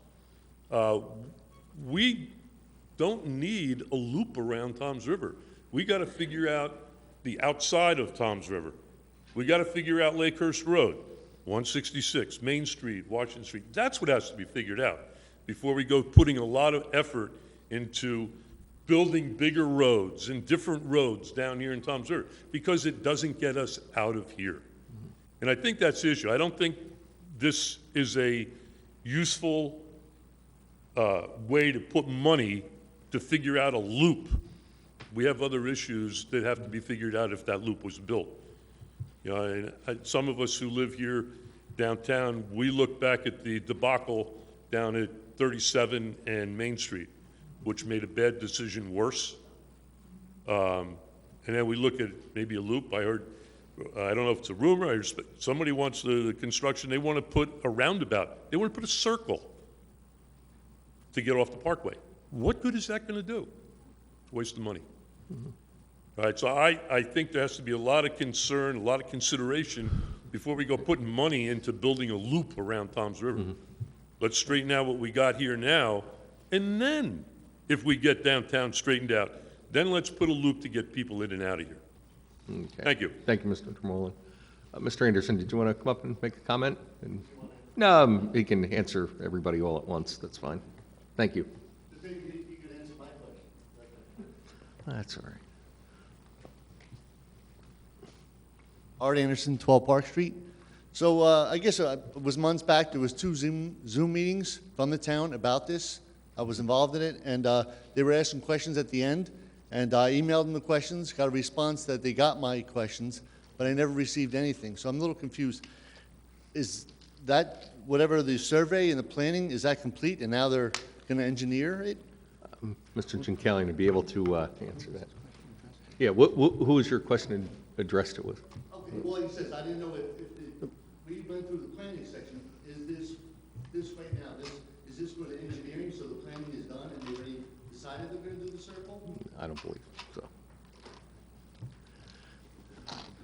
We don't need a loop around Toms River. We got to figure out the outside of Toms River. We got to figure out Lakehurst Road, 166, Main Street, Washington Street. That's what has to be figured out before we go putting a lot of effort into building bigger roads and different roads down here in Toms River, because it doesn't get us out of here. And I think that's the issue. I don't think this is a useful way to put money to figure out a loop. We have other issues that have to be figured out if that loop was built. You know, and some of us who live here downtown, we look back at the debacle down at 37 and Main Street, which made a bad decision worse. And then we look at maybe a loop. I heard, I don't know if it's a rumor, somebody wants the construction, they want to put a roundabout. They want to put a circle to get off the parkway. What good is that going to do? It's a waste of money. All right, so I think there has to be a lot of concern, a lot of consideration before we go putting money into building a loop around Toms River. Let's straighten out what we got here now, and then if we get downtown straightened out, then let's put a loop to get people in and out of here. Okay. Thank you. Thank you, Mr. Tremolin. Mr. Anderson, did you want to come up and make a comment? No, he can answer everybody all at once. That's fine. Thank you. That's all right. Art Anderson, 12 Park Street. So I guess it was months back, there was 2 Zoom meetings from the town about this. I was involved in it, and they were asking questions at the end, and I emailed them the questions, got a response that they got my questions, but I never received anything. So I'm a little confused. Is that, whatever the survey and the planning, is that complete, and now they're going to engineer it? Mr. Gincallion to be able to answer that. Yeah, who is your question addressed it with? Okay, well, he says, I didn't know if we went through the planning section, is this right now, is this for the engineering, so the planning is done and they already decided they're going to do the circle? I don't believe so.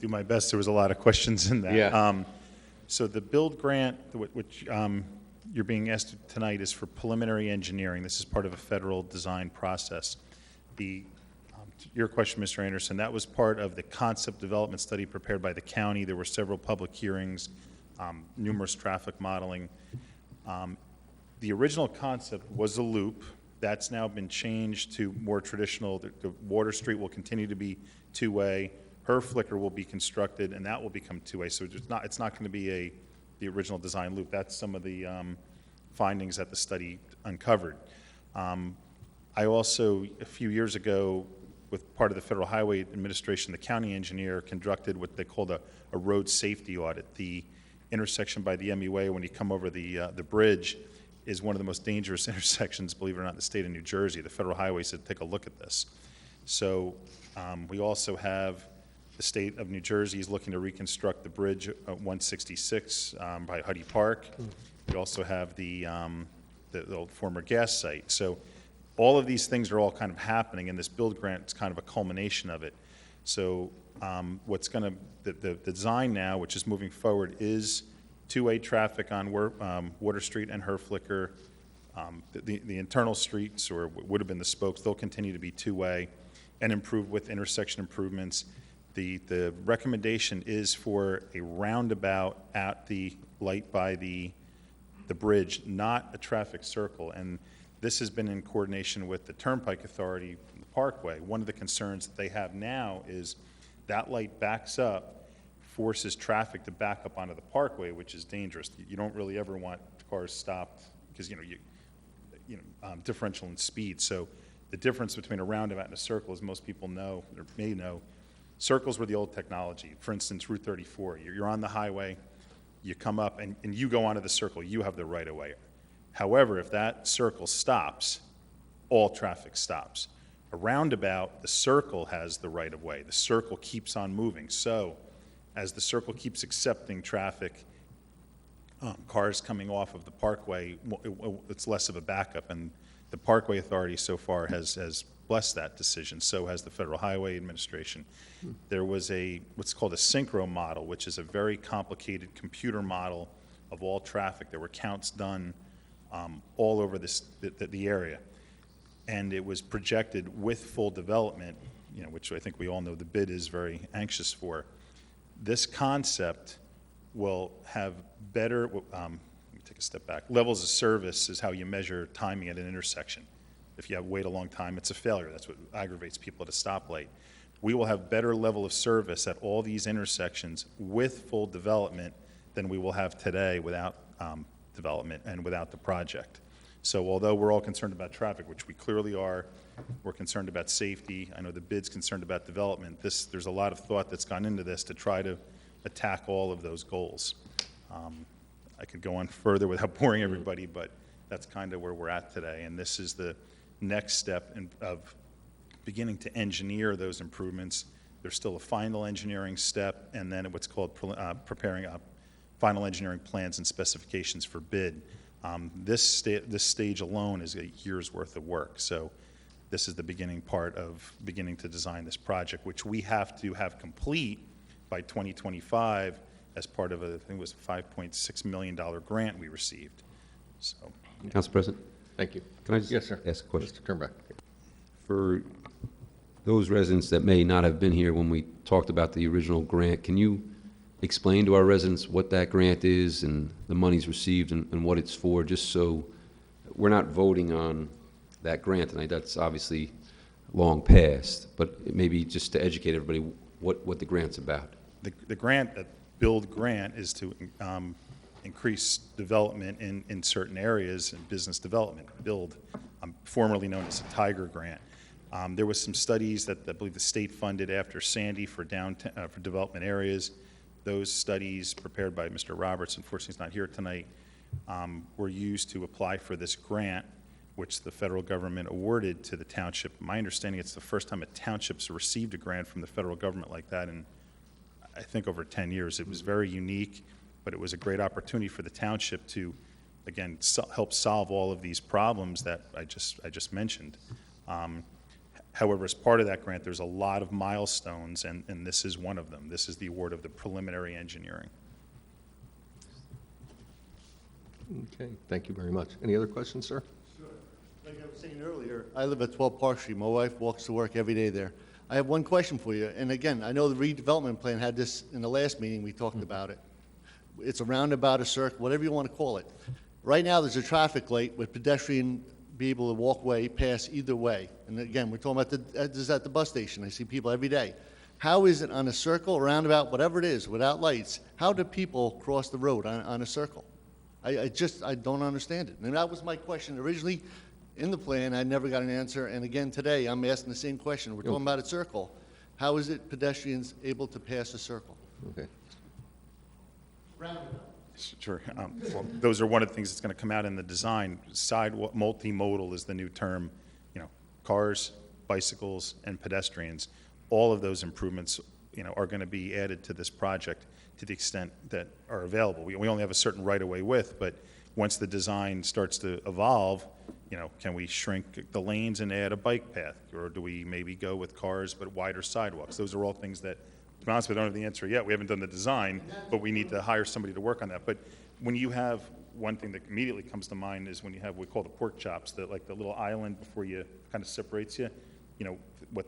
Do my best. There was a lot of questions in that. Yeah. So the build grant, which you're being asked tonight, is for preliminary engineering. This is part of a federal design process. Your question, Mr. Anderson, that was part of the concept development study prepared by the county. There were several public hearings, numerous traffic modeling. The original concept was a loop. That's now been changed to more traditional. The Water Street will continue to be 2-way. Her Flicker will be constructed, and that will become 2-way. So it's not going to be the original design loop. That's some of the findings that the study uncovered. I also, a few years ago, with part of the Federal Highway Administration, the county engineer conducted what they called a road safety audit. The intersection by the MUA, when you come over the bridge, is one of the most dangerous intersections, believe it or not, in the state of New Jersey. The Federal Highway said, take a look at this. So we also have the state of New Jersey is looking to reconstruct the bridge at 166 by Huddy Park. We also have the old former gas site. So all of these things are all kind of happening, and this build grant is kind of a culmination of it. So what's going to, the design now, which is moving forward, is two-way traffic on Water Street and Herflicker. The internal streets, or what would have been the spokes, they'll continue to be two-way and improved with intersection improvements. The recommendation is for a roundabout at the light by the bridge, not a traffic circle. And this has been in coordination with the Turnpike Authority, the Parkway. One of the concerns that they have now is that light backs up, forces traffic to back up onto the Parkway, which is dangerous. You don't really ever want cars stopped because, differential in speed. So the difference between a roundabout and a circle, as most people know or may know, circles were the old technology. For instance, Route 34, you're on the highway, you come up and you go onto the circle, you have the right of way. However, if that circle stops, all traffic stops. A roundabout, the circle has the right of way. The circle keeps on moving. So as the circle keeps accepting traffic, cars coming off of the Parkway, it's less of a backup. And the Parkway Authority so far has blessed that decision. So has the Federal Highway Administration. There was what's called a synchro model, which is a very complicated computer model of all traffic. There were counts done all over the area. And it was projected with full development, which I think we all know the bid is very anxious for. This concept will have better, let me take a step back. Levels of service is how you measure timing at an intersection. If you have wait a long time, it's a failure. That's what aggravates people at a stoplight. We will have better level of service at all these intersections with full development than we will have today without development and without the project. So although we're all concerned about traffic, which we clearly are, we're concerned about safety. I know the bid's concerned about development. There's a lot of thought that's gone into this to try to attack all of those goals. I could go on further without boring everybody, but that's kind of where we're at today. And this is the next step of beginning to engineer those improvements. There's still a final engineering step, and then what's called preparing final engineering plans and specifications for bid. This stage alone is a year's worth of work. So this is the beginning part of beginning to design this project, which we have to have complete by 2025 as part of I think it was a $5.6 million grant we received. So, Council President? Thank you. Can I just Yes, sir. ask a question? Mr. Turnback. For those residents that may not have been here when we talked about the original grant, can you explain to our residents what that grant is and the monies received and what it's for, just so we're not voting on that grant tonight? That's obviously long past, but maybe just to educate everybody what the grant's about. The grant, that build grant, is to increase development in certain areas and business development. Build, formerly known as a Tiger Grant. There was some studies that I believe the state funded after Sandy for downtown for development areas. Those studies, prepared by Mr. Roberts, unfortunately he's not here tonight, were used to apply for this grant, which the federal government awarded to the township. My understanding, it's the first time a township's received a grant from the federal government like that in, I think, over 10 years. It was very unique, but it was a great opportunity for the township to, again, help solve all of these problems that I just mentioned. However, as part of that grant, there's a lot of milestones, and this is one of them. This is the award of the preliminary engineering. Okay, thank you very much. Any other questions, sir? Sure. Like I was saying earlier, I live at 12 Park Street. My wife walks to work every day there. I have one question for you, and again, I know the redevelopment plan had this in the last meeting, we talked about it. It's a roundabout, a circle, whatever you want to call it. Right now, there's a traffic light with pedestrian be able to walk away, pass either way. And again, we're talking about this is at the bus station. I see people every day. How is it on a circle, roundabout, whatever it is, without lights, how do people cross the road on a circle? I don't understand it. And that was my question originally. in the plan, I never got an answer, and again today, I'm asking the same question. We're talking about a circle. How is it pedestrians able to pass a circle? Okay. Sure. Well, those are one of the things that's going to come out in the design. Sidewalk, multimodal is the new term, cars, bicycles, and pedestrians. All of those improvements, are going to be added to this project to the extent that are available. We only have a certain right-of-way width, but once the design starts to evolve, can we shrink the lanes and add a bike path? Or do we maybe go with cars but wider sidewalks? Those are all things that, to be honest, we don't have the answer yet. We haven't done the design, but we need to hire somebody to work on that. But when you have, one thing that immediately comes to mind is when you have what we call the pork chops, the little island before you kind of separates you.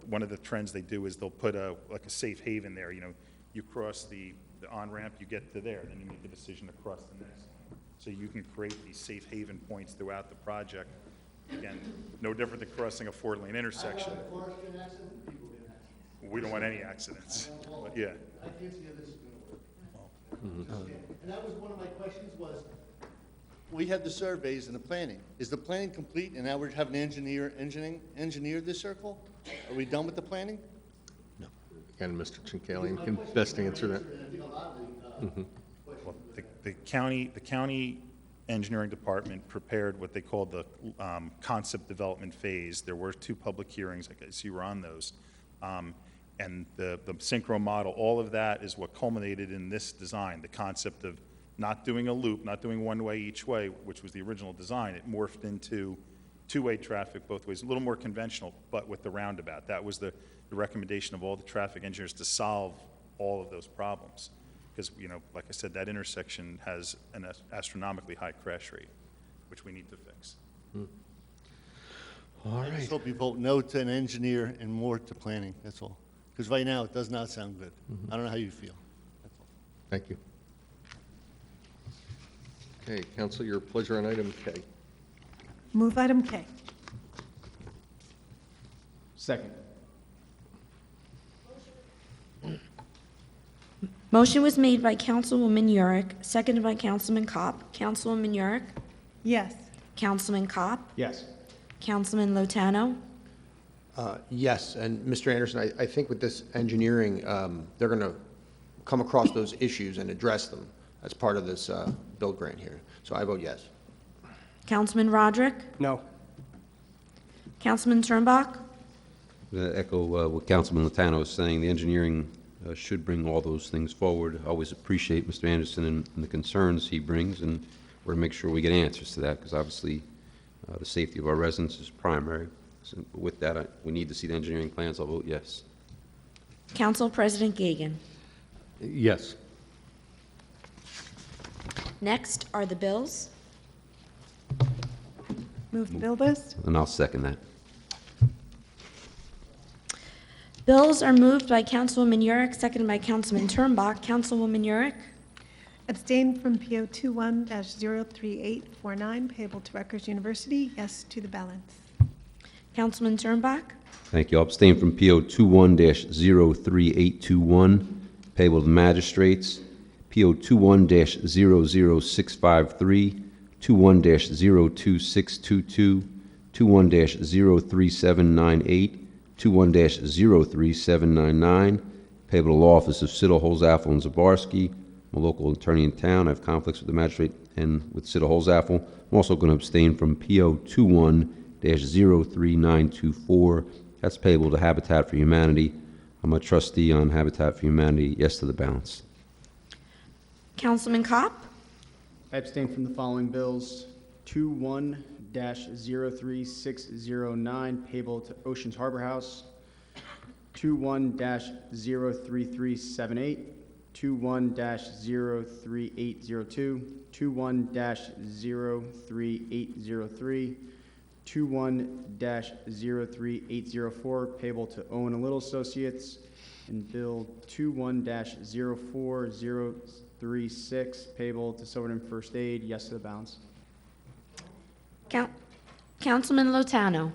One of the trends they do is they'll put a safe haven there. You cross the on-ramp, you get to there, then you make the decision to cross the next one. So you can create these safe haven points throughout the project. Again, no different than crossing a 4-lane intersection. We don't want any accidents, but yeah. I can't see how this is going to work. And that was one of my questions was, we had the surveys and the planning. Is the planning complete and now we're having engineer this circle? Are we done with the planning? Again, Mr. Chinkalian can best answer that. Well, the county engineering department prepared what they called the concept development phase. There were 2 public hearings. I guess you were on those. And the synchro model, all of that is what culminated in this design, the concept of not doing a loop, not doing one way each way, which was the original design. It morphed into 2-way traffic both ways, a little more conventional, but with the roundabout. That was the recommendation of all the traffic engineers to solve all of those problems. Because, like I said, that intersection has an astronomically high crash rate, which we need to fix. All I just right. hope you vote no to an engineer and more to planning, that's all. Because right now, it does not sound good. I don't know how you feel. That's all. Thank you. Okay, council, your pleasure on item K. Move item K. Second. Motion was made by Councilwoman Yurick, seconded by Councilman Kopp. Councilwoman Yurick, Yes. Councilman Kopp, Yes. Councilman Lotano, Yes, and Mr. Anderson, I think with this engineering, they're going to come across those issues and address them as part of this build grant here. So I vote yes. Councilman Roderick, No. Councilman Turnbach, Echo what Councilman Latano is saying. The engineering should bring all those things forward. I always appreciate Mr. Anderson and the concerns he brings, and we're going to make sure we get answers to that, because obviously the safety of our residents is primary. So with that, we need to see the engineering plans. I'll vote yes. Council President Gagan. Yes. Next are the bills. Move the bill list. And I'll second that. Bills are moved by Councilwoman Yurick, seconded by Councilman Turnbach. Councilwoman Yurick, Abstain from PO 21-03849, payable to Rutgers University. Yes to the balance. Councilman Turnbach, Thank you. I'll abstain from PO 21-03821, payable to the magistrates. PO 21-00653, 21-02622, 21-03798, 21-03799, payable to law office of Siddle, Holzappel, and Zabarski. I'm a local attorney in town. I have conflicts with the magistrate and with Siddle, Holzappel. I'm also going to abstain from PO 21-03924. That's payable to Habitat for Humanity. I'm a trustee on Habitat for Humanity. Yes to the balance. Councilman Kopp, I abstain from the following bills. 21-03609, payable to Oceans Harbor House. 21-03378, 21-03802, 21-03803, 21-03804, payable to Owen and Little Associates, and Bill 21-04036, payable to Silverton First Aid. Yes to the balance. Councilman Lotano,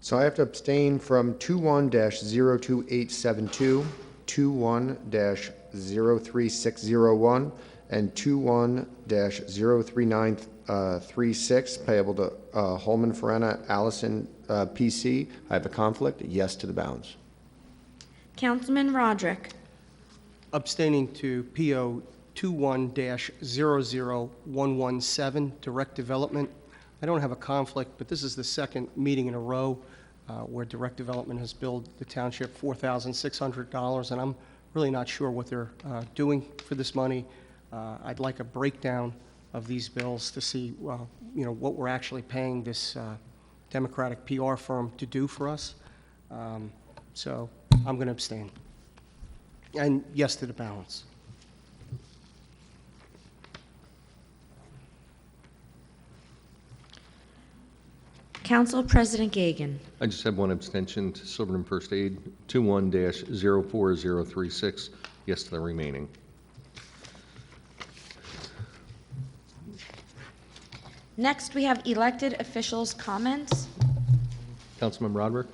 So I have to abstain from 21-02872, 21-03601, and 21-03934. 36 payable to Holman Farina Allison PC. I have a conflict. Yes to the balance. Councilman Roderick. Abstaining to PO 21-00117, Direct Development. I don't have a conflict, but this is the second meeting in a row where Direct Development has billed the township $4,600, and I'm really not sure what they're doing for this money. I'd like a breakdown of these bills to see, well, what we're actually paying this Democratic PR firm to do for us. So I'm going to abstain. And yes to the balance. Council President Gagan. I just have one abstention to Silverton First Aid, 21-04036. Yes to the remaining. Next, we have elected officials' comments. Councilman Roderick?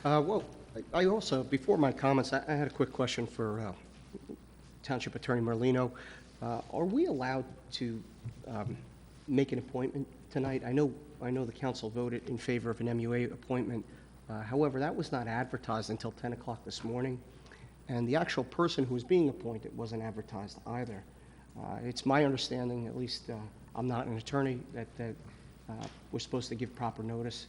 Well, I also, before my comments, I had a quick question for Township Attorney Merlino. Are we allowed to make an appointment tonight? I know the council voted in favor of an MUA appointment. However, that was not advertised until 10 o'clock this morning, and the actual person who was being appointed wasn't advertised either. It's my understanding, at least I'm not an attorney, that we're supposed to give proper notice,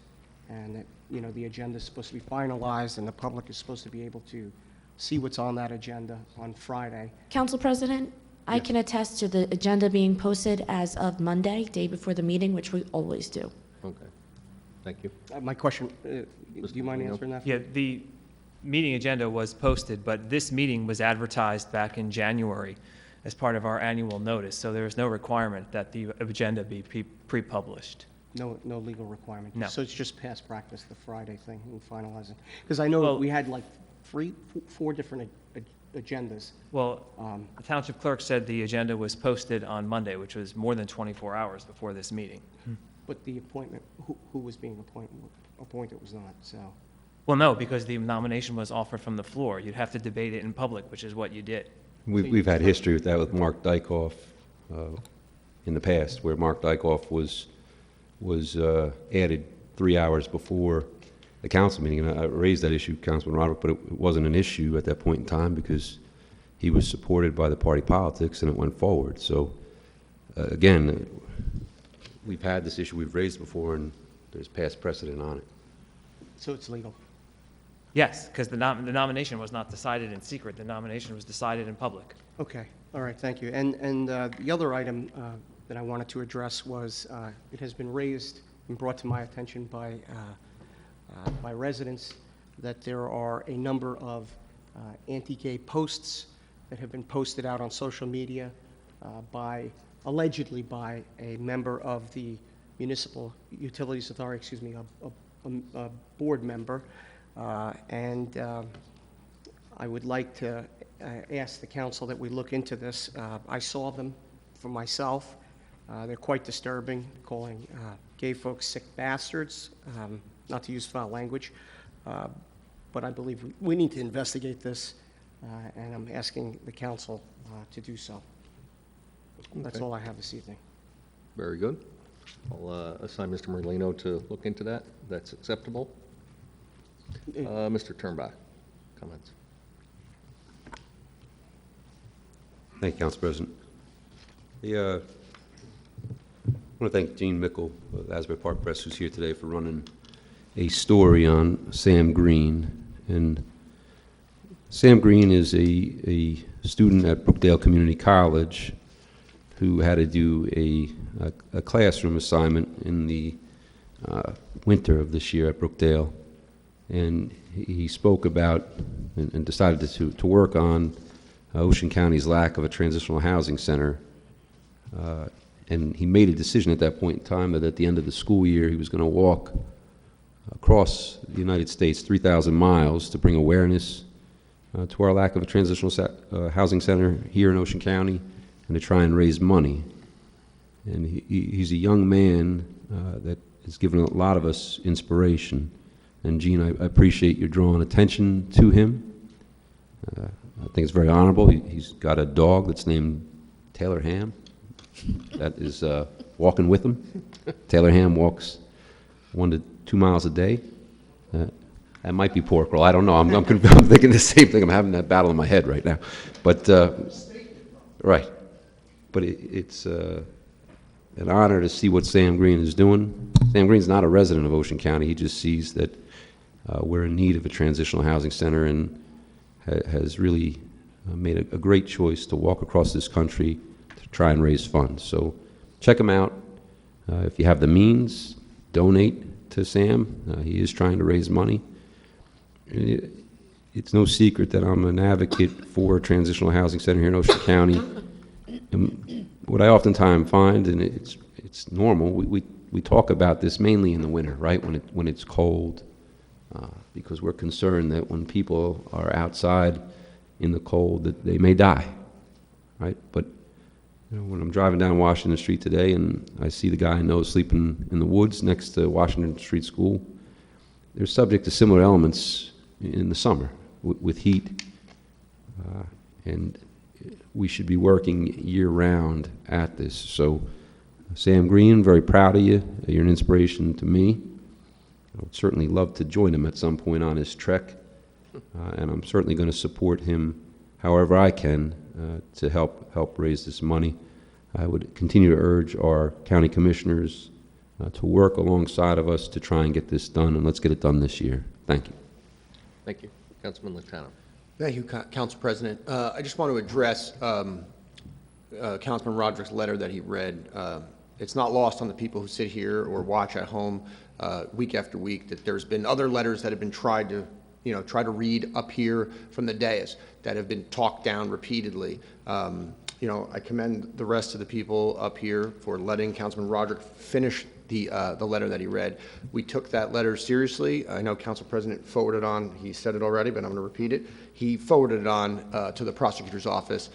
and that the agenda is supposed to be finalized, and the public is supposed to be able to see what's on that agenda on Friday. Council President, I can attest to the agenda being posted as of Monday, day before the meeting, which we always do. Okay. Thank you. My question, do you mind answering that? Yeah, the meeting agenda was posted, but this meeting was advertised back in January as part of our annual notice, so there is no requirement that the agenda be pre-published. No legal requirement? No. So it's just past practice, the Friday thing, and finalizing? Because I know we had like four different agendas. Well, the township clerk said the agenda was posted on Monday, which was more than 24 hours before this meeting. But the appointment, who was being appointed was not, so. Well, no, because the nomination was offered from the floor. You'd have to debate it in public, which is what you did. We've had history with that with Mark Dykoff in the past, where Mark Dykoff was added 3 hours before the council meeting. And I raised that issue, Councilman Roderick, but it wasn't an issue at that point in time because he was supported by the party politics and it went forward. So, again, we've had this issue we've raised before and there's past precedent on it. So it's legal? Yes, because the nomination was not decided in secret. The nomination was decided in public. Okay, all right, thank you. And the other item that I wanted to address was, it has been raised and brought to my attention by residents that there are a number of anti-gay posts that have been posted out on social media allegedly by a member of the Municipal Utilities Authority, a board member. And I would like to ask the council that we look into this. I saw them for myself. They're quite disturbing, calling gay folks sick bastards, not to use foul language. But I believe we need to investigate this, and I'm asking the council to do so. That's Okay. all I have this evening. Very good. I'll assign Mr. Merlino to look into that. That's acceptable. Mr. Turnback, comments? Thank you, Council President. I want to thank Gene Mickle of Asbury Park Press, who's here today, for running a story on Sam Green. And Sam Green is a student at Brookdale Community College who had to do a classroom assignment in the winter of this year at Brookdale. And he spoke about and decided to work on Ocean County's lack of a transitional housing center. And he made a decision at that point in time that at the end of the school year he was going to walk across the United States 3,000 miles to bring awareness to our lack of a transitional housing center here in Ocean County and to try and raise money. And he's a young man that has given a lot of us inspiration. And Gene, I appreciate you drawing attention to him. I think it's very honorable. He's got a dog that's named Taylor Ham. That is walking with him. Taylor Ham walks 1 to 2 miles a day. That might be pork roll. I don't know. I'm thinking the same thing. I'm having that battle in my head right now. But right. But it's an honor to see what Sam Green is doing. Sam Green's not a resident of Ocean County. He just sees that we're in need of a transitional housing center and has really made a great choice to walk across this country to try and raise funds. So check him out. If you have the means, donate to Sam. He is trying to raise money. It's no secret that I'm an advocate for a transitional housing center here in Ocean County. And what I oftentimes find, and it's normal, we talk about this mainly in the winter, right, when it's cold, because we're concerned that when people are outside in the cold that they may die, right? But when I'm driving down Washington Street today and I see the guy I know sleeping in the woods next to Washington Street School, they're subject to similar elements in the summer with heat, and we should be working year-round at this. So, Sam Green, very proud of you. You're an inspiration to me. I would certainly love to join him at some point on his trek, and I'm certainly going to support him however I can to help raise this money. I would continue to urge our county commissioners to work alongside of us to try and get this done, and let's get it done this year. Thank you. Thank you. Councilman Latano. Thank you, Council President. I just want to address Councilman Roderick's letter that he read. It's not lost on the people who sit here or watch at home week after week that there's been other letters that have been tried to read up here from the dais that have been talked down repeatedly. I commend the rest of the people up here for letting Councilman Roderick finish the letter that he read. We took that letter seriously. I know Council President forwarded on, he said it already, but I'm going to repeat it. He forwarded it on to the prosecutor's office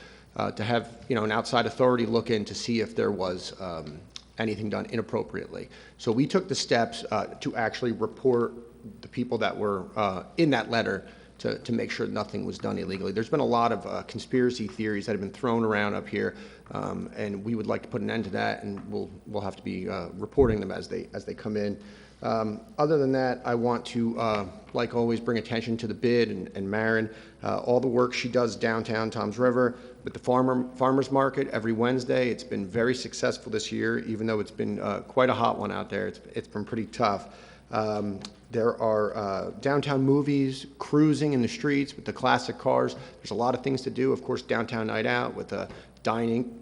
to have an outside authority look in to see if there was anything done inappropriately. So we took the steps to actually report the people that were in that letter to make sure nothing was done illegally. There's been a lot of conspiracy theories that have been thrown around up here, and we would like to put an end to that, and we'll have to be reporting them as they come in. Other than that, I want to, like always, bring attention to the bid and Maren, all the work she does downtown Toms River with the farmers market every Wednesday. It's been very successful this year, even though it's been quite a hot one out there. It's been pretty tough. There are downtown movies, cruising in the streets with the classic cars. There's a lot of things to do. Of course, downtown night out with dining,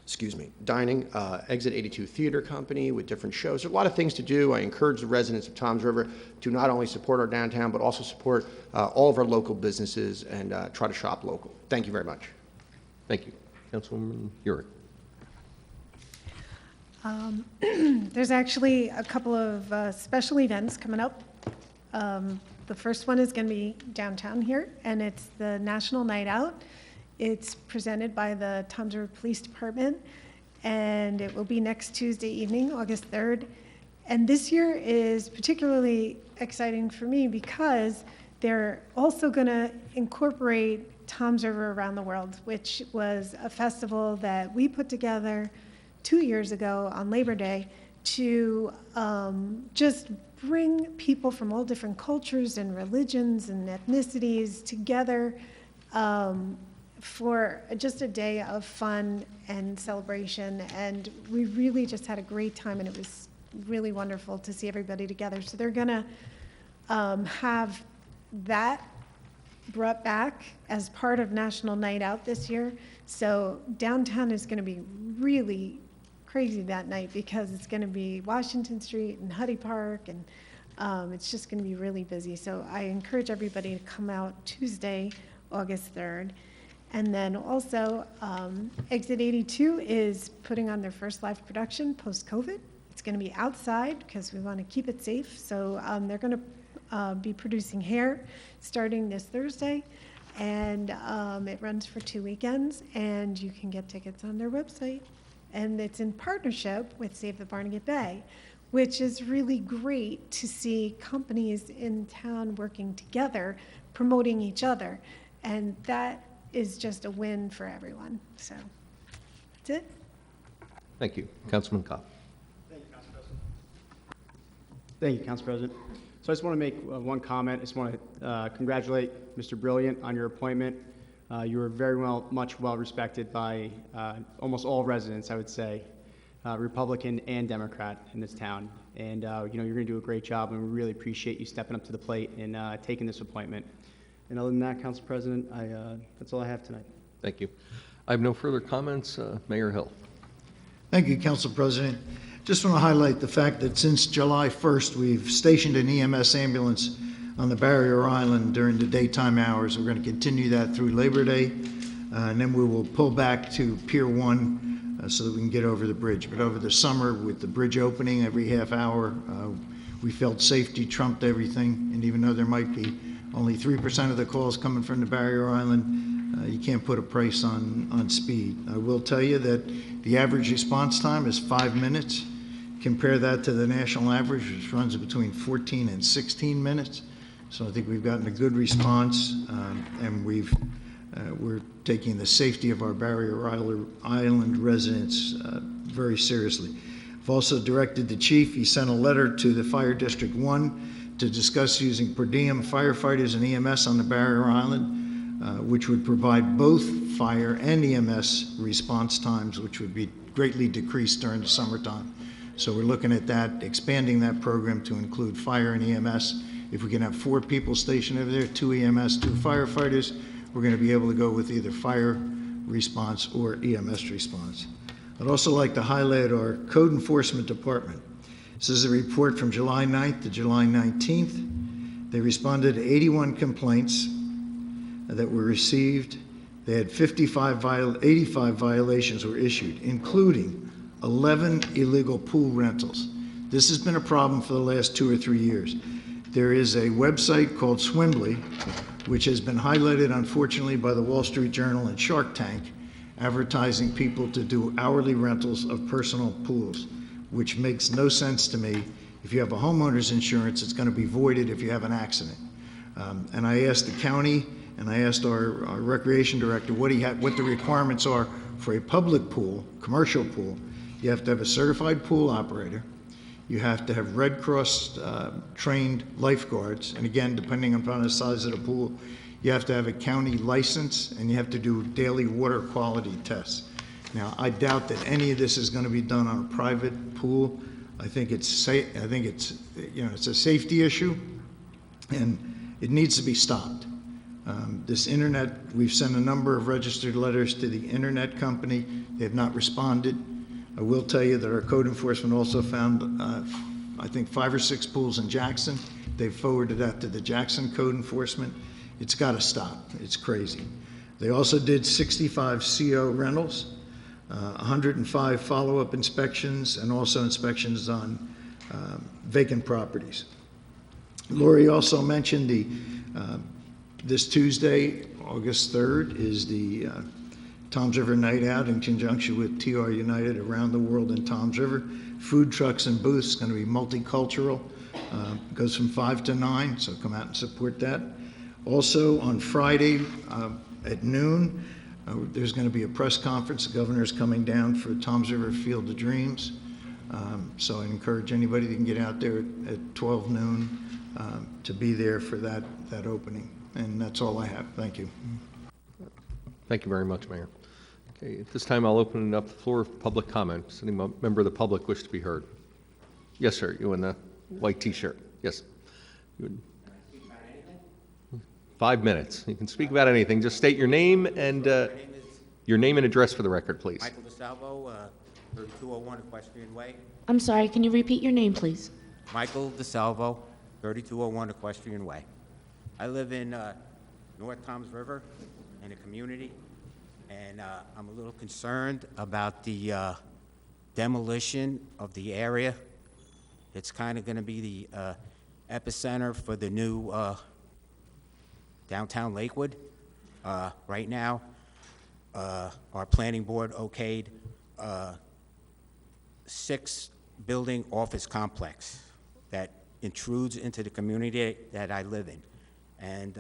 Exit 82 Theater Company with different shows. There's a lot of things to do. I encourage the residents of Toms River to not only support our downtown, but also support all of our local businesses and try to shop local. Thank you very much. Thank you. Councilwoman Urick. There's actually a couple of special events coming up. The first one is going to be downtown here, and it's the National Night Out. It's presented by the Toms River Police Department, and it will be next Tuesday evening, August 3rd. And this year is particularly exciting for me because they're also going to incorporate Toms River Around the World, which was a festival that we put together 2 years ago on Labor Day to just bring people from all different cultures and religions and ethnicities together for just a day of fun and celebration. And we really just had a great time, and it was really wonderful to see everybody together. So they're going to have that brought back as part of National Night Out this year. So downtown is going to be really crazy that night because it's going to be Washington Street and Huddy Park, and it's just going to be really busy. So I encourage everybody to come out Tuesday, August 3rd. And then also, Exit 82 is putting on their first live production post-COVID. It's going to be outside because we want to keep it safe. So they're going to be producing Hair starting this Thursday, and it runs for 2 weekends, and you can get tickets on their website. And it's in partnership with Save the Barnegat Bay, which is really great to see companies in town working together, promoting each other. And that is just a win for everyone. So that's it. Thank you. Councilman Kopp. Thank you, Council President. So I just want to make one comment. I just want to congratulate Mr. Brilliant on your appointment. You were very much well respected by almost all residents, I would say, Republican and Democrat in this town. And you're going to do a great job, and we really appreciate you stepping up to the plate and taking this appointment. And other than that, Council President, that's all I have tonight. Thank you. I have no further comments. Mayor Hill. Thank you, Council President. Just want to highlight the fact that since July 1st, we've stationed an EMS ambulance on the Barrier Island during the daytime hours. We're going to continue that through Labor Day, and then we will pull back to Pier 1 so that we can get over the bridge. But over the summer, with the bridge opening every half hour, we felt safety trumped everything, and even though there might be only 3% of the calls coming from the Barrier Island, you can't put a price on speed. I will tell you that the average response time is 5 minutes. Compare that to the national average, which runs between 14 and 16 minutes. So I think we've gotten a good response, and we're taking the safety of our Barrier Island residents very seriously. I've also directed the chief. He sent a letter to the Fire District 1 to discuss using per diem firefighters and EMS on the Barrier Island, which would provide both fire and EMS response times, which would be greatly decreased during the summertime. So we're looking at that, expanding that program to include fire and EMS. If we can have 4 people stationed over there, 2 EMS, 2 firefighters, we're going to be able to go with either fire response or EMS response. I'd also like to highlight our Code Enforcement Department. This is a report from July 9th to July 19th. They responded to 81 complaints that were received. They had 85 violations were issued, including 11 illegal pool rentals. This has been a problem for the last 2 or 3 years. There is a website called Swimbly, which has been highlighted, unfortunately, by the Wall Street Journal and Shark Tank, advertising people to do hourly rentals of personal pools, which makes no sense to me. If you have a homeowner's insurance, it's going to be voided if you have an accident. And I asked the county, and I asked our recreation director what the requirements are for a public pool, commercial pool. You have to have a certified pool operator. You have to have Red Cross trained lifeguards. And again, depending upon the size of the pool, you have to have a county license, and you have to do daily water quality tests. Now, I doubt that any of this is going to be done on a private pool. I think it's it's a safety issue, and it needs to be stopped. This internet, we've sent a number of registered letters to the internet company. They have not responded. I will tell you that our code enforcement also found, I think, 5 or 6 pools in Jackson. They forwarded that to the Jackson code enforcement. It's got to stop. It's crazy. They also did 65 CO rentals, 105 follow-up inspections, and also inspections on vacant properties. Lori also mentioned this Tuesday, August 3rd, is the Toms River Night Out in conjunction with TR United around the world in Toms River. Food trucks and booths, going to be multicultural. Goes from 5 to 9, so come out and support that. Also on Friday at noon, there's going to be a press conference. The governor's coming down for Toms River Field of Dreams. So I encourage anybody that can get out there at 12 noon to be there for that opening. And that's all I have. Thank you. Thank you very much, Mayor. Okay, at this time, I'll open up the floor for public comment. Does any member of the public wish to be heard? Yes, sir. You in the white T-shirt. Yes. You would... 5 minutes. You can speak about anything. Just state your name and address for the record, please. Michael DeSalvo, 3201 Equestrian Way. I'm sorry, can you repeat your name, please? Michael DeSalvo, 3201 Equestrian Way. I live in North Toms River in a community, and I'm a little concerned about the demolition of the area. It's kind of going to be the epicenter for the new downtown Lakewood. Right now, our planning board okayed 6-building office complex that intrudes into the community that I live in. And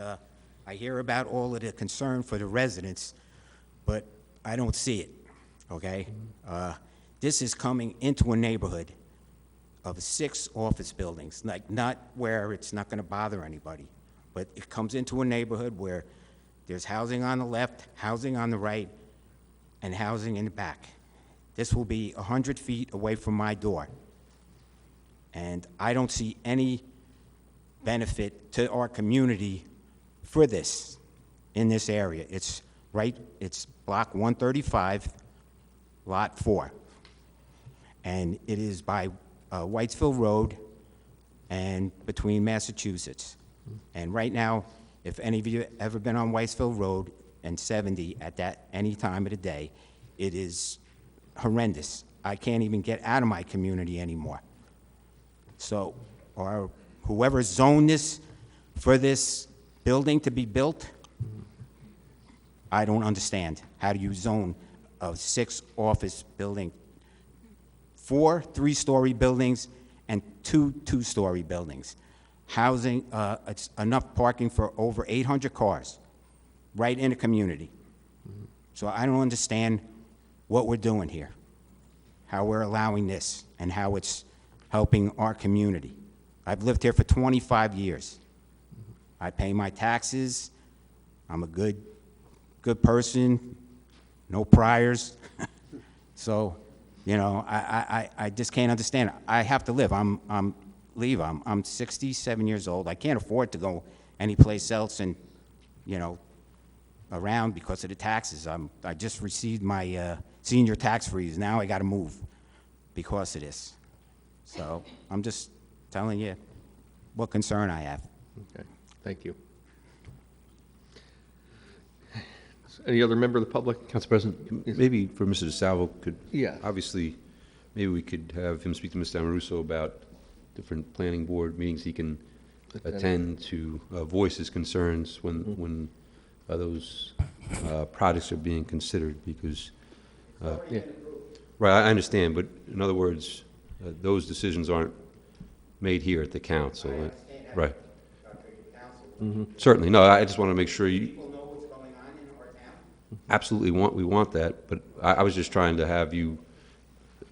I hear about all of the concern for the residents, but I don't see it, okay? This is coming into a neighborhood of 6 office buildings, like not where it's not going to bother anybody, but it comes into a neighborhood where there's housing on the left, housing on the right, and housing in the back. This will be 100 feet away from my door. And I don't see any benefit to our community for this, in this area. It's block 135, lot 4. And it is by Whitesville Road and between Massachusetts. And right now, if any of you have ever been on Whitesville Road and 70 at any time of the day, it is horrendous. I can't even get out of my community anymore. So, or whoever zoned this for this building to be built, I don't understand. How do you zone a 6 office building, 4 3-story buildings, and 2 2-story buildings? Housing, it's enough parking for over 800 cars right in a community. So I don't understand what we're doing here, how we're allowing this, and how it's helping our community. I've lived here for 25 years. I pay my taxes. I'm a good person, no priors. So, you know, I just can't understand. I have to live. I'm 67 years old. I can't afford to go anyplace else and, you know, around because of the taxes. I just received my senior tax freeze. Now I got to move because of this. So I'm just telling you what concern I have. Okay, thank you. Any other member of the public? Council President, maybe for Mr. DeSalvo could, Yeah. obviously, maybe we could have him speak to Mr. Amoruso about different planning board meetings he can attend to voice his concerns when those projects are being considered, because, Yeah. right, I understand, but in other words, those decisions aren't made here at the council, right? Certainly, no, I just want to make sure you. Absolutely we want that, but I was just trying to have you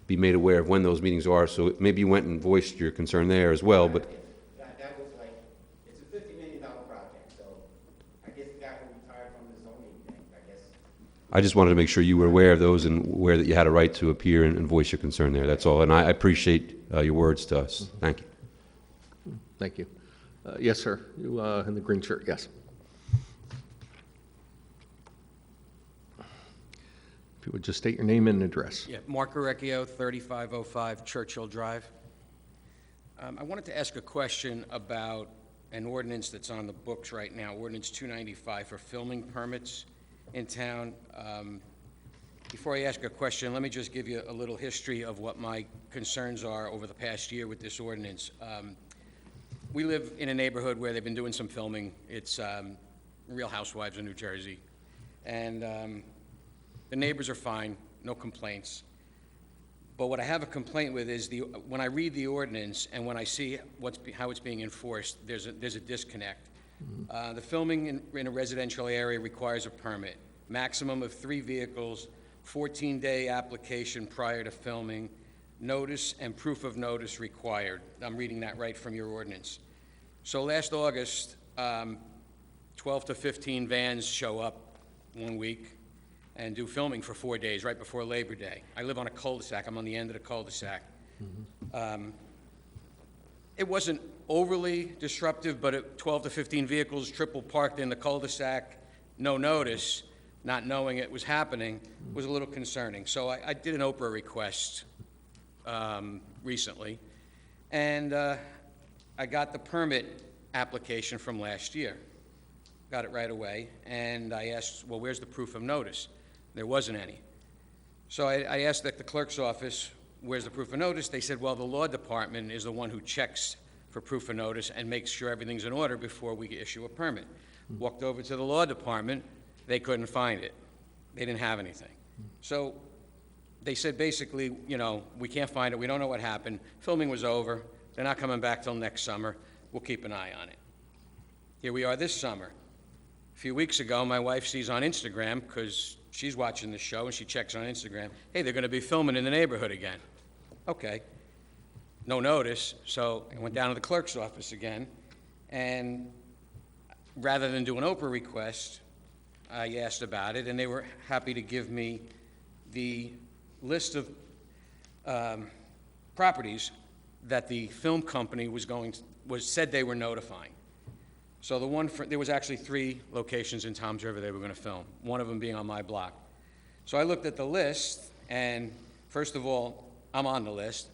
be made aware of when those meetings are, so maybe you went and voiced your concern there as well, but. That was like, it's a $50 million project, so I guess the guy who retired from the zoning thing, I guess. I just wanted to make sure you were aware of those and aware that you had a right to appear and voice your concern there, that's all, and I appreciate your words to us. Thank you. Thank you. Yes, sir. You in the green shirt, yes. If you would just state your name and address. Yeah, Mark Orecchio, 3505 Churchill Drive. I wanted to ask a question about an ordinance that's on the books right now, Ordinance 295 for filming permits in town. Before I ask a question, let me just give you a little history of what my concerns are over the past year with this ordinance. We live in a neighborhood where they've been doing some filming. It's Real Housewives of New Jersey. And the neighbors are fine, no complaints. But what I have a complaint with is when I read the ordinance and when I see how it's being enforced, there's a disconnect. The filming in a residential area requires a permit, maximum of 3 vehicles, 14-day application prior to filming, notice and proof of notice required. I'm reading that right from your ordinance. So last August, 12 to 15 vans show up one week and do filming for 4 days, right before Labor Day. I live on a cul-de-sac. I'm on the end of the cul-de-sac. It wasn't overly disruptive, but 12 to 15 vehicles triple parked in the cul-de-sac, no notice, not knowing it was happening, was a little concerning. So I did an Oprah request recently, and I got the permit application from last year. Got it right away, and I asked, well, where's the proof of notice? There wasn't any. So I asked at the clerk's office, where's the proof of notice? They said, well, the law department is the one who checks for proof of notice and makes sure everything's in order before we issue a permit. Walked over to the law department, they couldn't find it. They didn't have anything. So they said basically, you know, we can't find it, we don't know what happened, filming was over, they're not coming back till next summer, we'll keep an eye on it. Here we are this summer. A few weeks ago, my wife sees on Instagram, because she's watching the show, and she checks on Instagram, hey, they're going to be filming in the neighborhood again. Okay. No notice, so I went down to the clerk's office again, and rather than do an Oprah request, I asked about it, and they were happy to give me the list of properties that the film company said they were notifying. So there was actually 3 locations in Toms River they were going to film, one of them being on my block. So I looked at the list, and first of all, I'm on the list,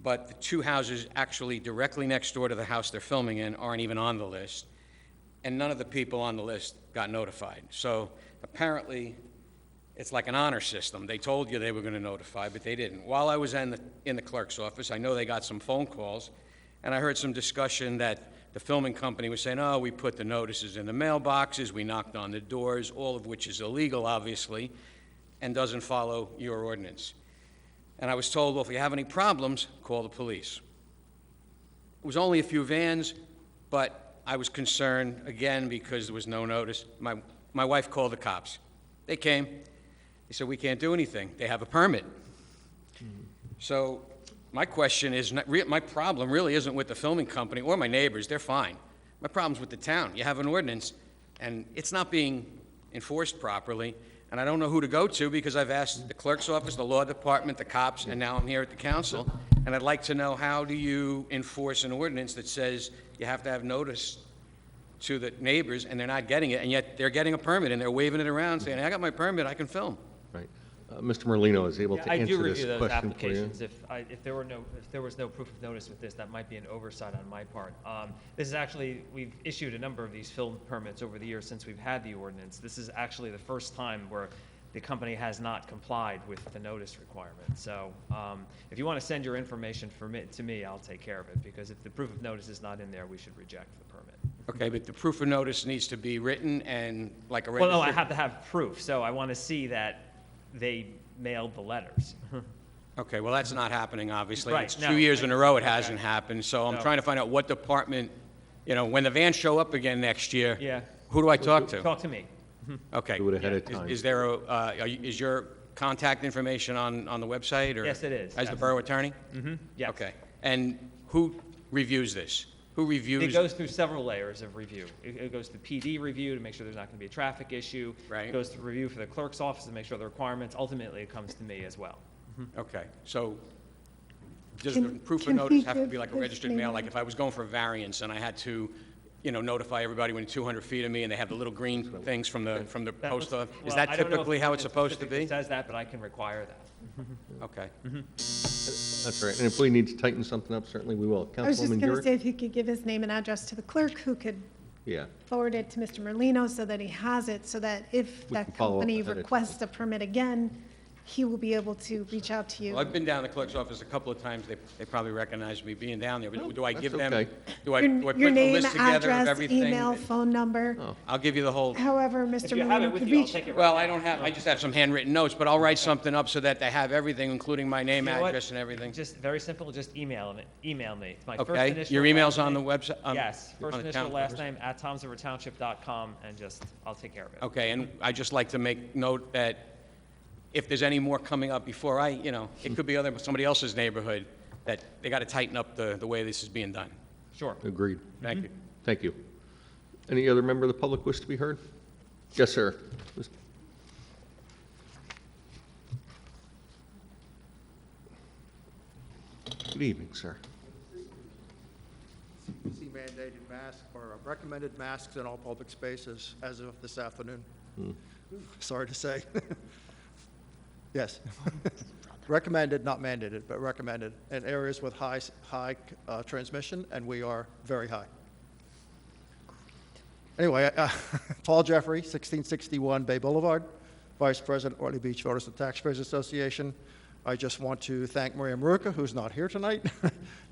but the 2 houses actually directly next door to the house they're filming in aren't even on the list, and none of the people on the list got notified. So apparently, it's like an honor system. They told you they were going to notify, but they didn't. While I was in the clerk's office, I know they got some phone calls, and I heard some discussion that the filming company was saying, oh, we put the notices in the mailboxes, we knocked on the doors, all of which is illegal, obviously, and doesn't follow your ordinance. And I was told, well, if you have any problems, call the police. It was only a few vans, but I was concerned, again, because there was no notice. My wife called the cops. They came. They said, we can't do anything. They have a permit. So my question is, my problem really isn't with the filming company or my neighbors. They're fine. My problem's with the town. You have an ordinance, and it's not being enforced properly, and I don't know who to go to because I've asked the clerk's office, the law department, the cops, and now I'm here at the council, and I'd like to know, how do you enforce an ordinance that says you have to have notice to the neighbors, and they're not getting it, and yet they're getting a permit, and they're waving it around saying, I got my permit, I can film. Right. Mr. Merlino is able to I do answer this review those question for you. applications. If there was no proof of notice with this, that might be an oversight on my part. This is actually, we've issued a number of these film permits over the years since we've had the ordinance. This is actually the first time where the company has not complied with the notice requirement. So if you want to send your information to me, I'll take care of it, because if the proof of notice is not in there, we should reject the permit. Okay, but the proof of notice needs to be written and like a registered... Well, no, I have to have proof, so I want to see that they mailed the letters. Okay, well, that's not happening, obviously. Right, It's no, 2 years in a row it okay. hasn't happened, so I'm No. trying to find out what department, when the vans show up again next year, Yeah. who do I talk to? Talk to me. Okay. Do it ahead of time. Is there is your contact information on the website, or? Yes, it is. As the borough attorney? Mm-hmm, yes. Okay. And who reviews this? Who reviews? It goes through several layers of review. It goes to PD review to make sure there's not going to be a traffic issue. Right. It goes to review for the clerk's office to make sure the requirements. Ultimately, it comes to me as well. Okay, so does Can- the proof of can notice he have to be give like a his registered name mail? and- Like if I was going for a variance and I had to, notify everybody within 200 feet of me, and they have the little green things from the post office? Is Well, that I don't know if typically how it's it supposed to specifically be? says that, but I can require that. Okay. That's right. And if we need to tighten something up, certainly we will. I was just Councilwoman going to Burek? say if he could give his name and address to the clerk, who could Yeah. forward it to Mr. Merlino so that he has it, so that if We that can follow up company ahead of time. requests a permit again, he will be able to reach out to you. Well, I've been down to the clerk's office a couple of times. They probably recognize me being down there. But do I give them, okay. do I Your put your the name, list together of address, everything? email, phone number. I'll give you the whole... However, If Mr. you have it Merlino with could you, I'll reach. take it. Well, I just have some handwritten notes, but I'll write something up so that they have everything, including my name, You know what? address, and everything. Just very simple. Just email me. It's my first Okay? initial. Your email's last on the name. website? Yes, first on the initial, town last website? name at tomsrivertownship.com, and I'll take care of it. Okay, and I just like to make note that if there's any more coming up before it could be somebody else's neighborhood, that they got to tighten up the way this is being done. Sure. Agreed. Thank you. Thank you. Any other member of the public wish to be heard? Yes, sir. Good evening, sir. CDC mandated masks or recommended masks in all public spaces as of this afternoon. Sorry to say. Yes. Recommended, not mandated, but recommended in areas with high transmission, and we are very high. Anyway, Paul Jeffrey, 1661 Bay Boulevard, Vice President, Ortley Beach Voters and Taxpayers Association. I just want to thank Maria Maruka, who's not here tonight,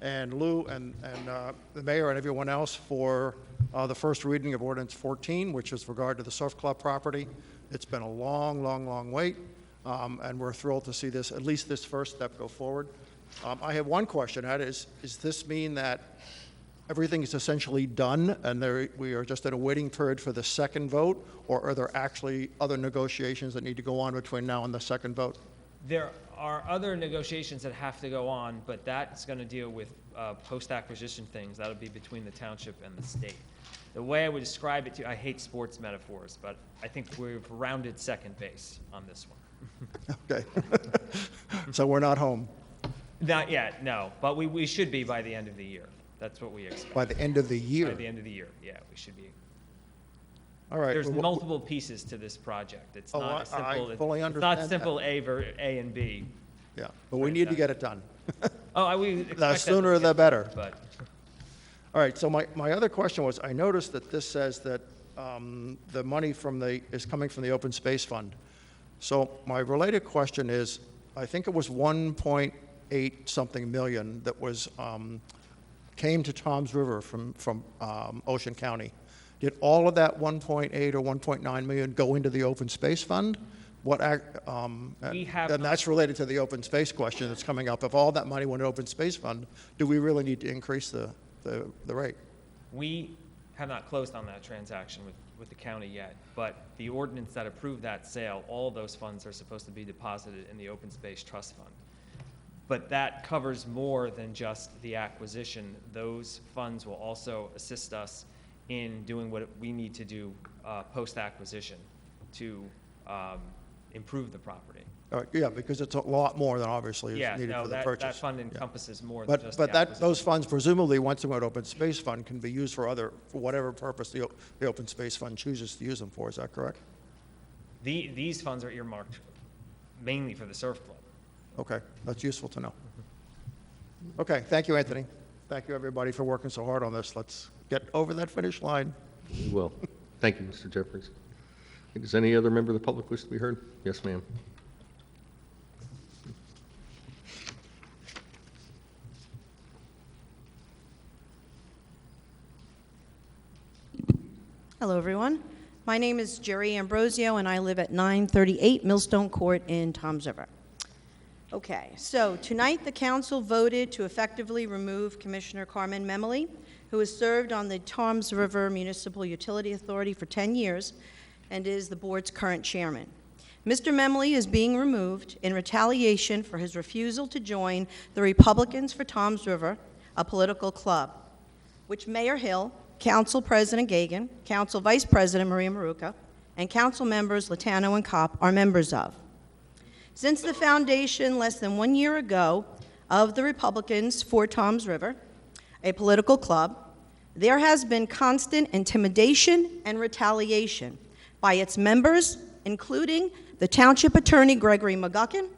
and Lou and the mayor and everyone else for the first reading of Ordinance 14, which is regard to the Surf Club property. It's been a long, long, long wait, and we're thrilled to see this, at least this first step, go forward. I have one question. That is, does this mean that everything is essentially done, and we are just at a waiting period for the second vote, or are there actually other negotiations that need to go on between now and the second vote? There are other negotiations that have to go on, but that's going to deal with post-acquisition things. That'll be between the township and the state. The way I would describe it to you, I hate sports metaphors, but I think we've rounded second base on this one. Okay. So we're not home Not yet, no, but we should be by the end of the year. That's what we expect. by the end of the year? By the end of the year, yeah, we should be. All right. There's Well, multiple pieces to this project. It's Oh, not I simple. fully It's not understand that. simple A and B. Yeah, but we need to get it done. We expect The that to sooner get the better. done, But All right, so my other question was, I noticed that this says that the money is coming from the open space fund. So my related question is, I think it was 1.8 something million that was, came to Toms River from Ocean County. Did all of that 1.8 or 1.9 million go into the open space fund? We have And that's related to the open space question that's coming up. If all that money went to open space fund, do we really need to increase the rate? we have not closed on that transaction with the county yet, but the ordinance that approved that sale, all those funds are supposed to be deposited in the open space trust fund. But that covers more than just the acquisition. Those funds will also assist us in doing what we need to do post-acquisition to improve the property. Yeah, because it's a lot more than obviously Yeah, is needed no, for the that purchase. fund encompasses more than But, just but the that, acquisition. those funds presumably, once they go to open space fund, can be used for whatever purpose the open space fund chooses to use them for, is that correct? These funds are earmarked mainly for the surf club. Okay, that's useful to know. Okay, thank you, Anthony. Thank you, everybody, for working so hard on this. Let's get over that finish line. We will. Thank you, Mr. Jeffries. Does any other member of the public wish to be heard? Yes, ma'am. Hello, everyone. My name is Jerry Ambrosio, and I live at 938 Millstone Court in Toms River. Okay, so tonight the council voted to effectively remove Commissioner Carmen Memoli, who has served on the Toms River Municipal Utility Authority for 10 years and is the board's current chairman. Mr. Memoli is being removed in retaliation for his refusal to join the Republicans for Toms River, a political club, which Mayor Hill, Council President Gagan, Council Vice President Maria Maruca, and Council members Latano and Kopp are members of. Since the foundation less than 1 year ago of the Republicans for Toms River, a political club, there has been constant intimidation and retaliation by its members, including the Township Attorney Gregory McGuckin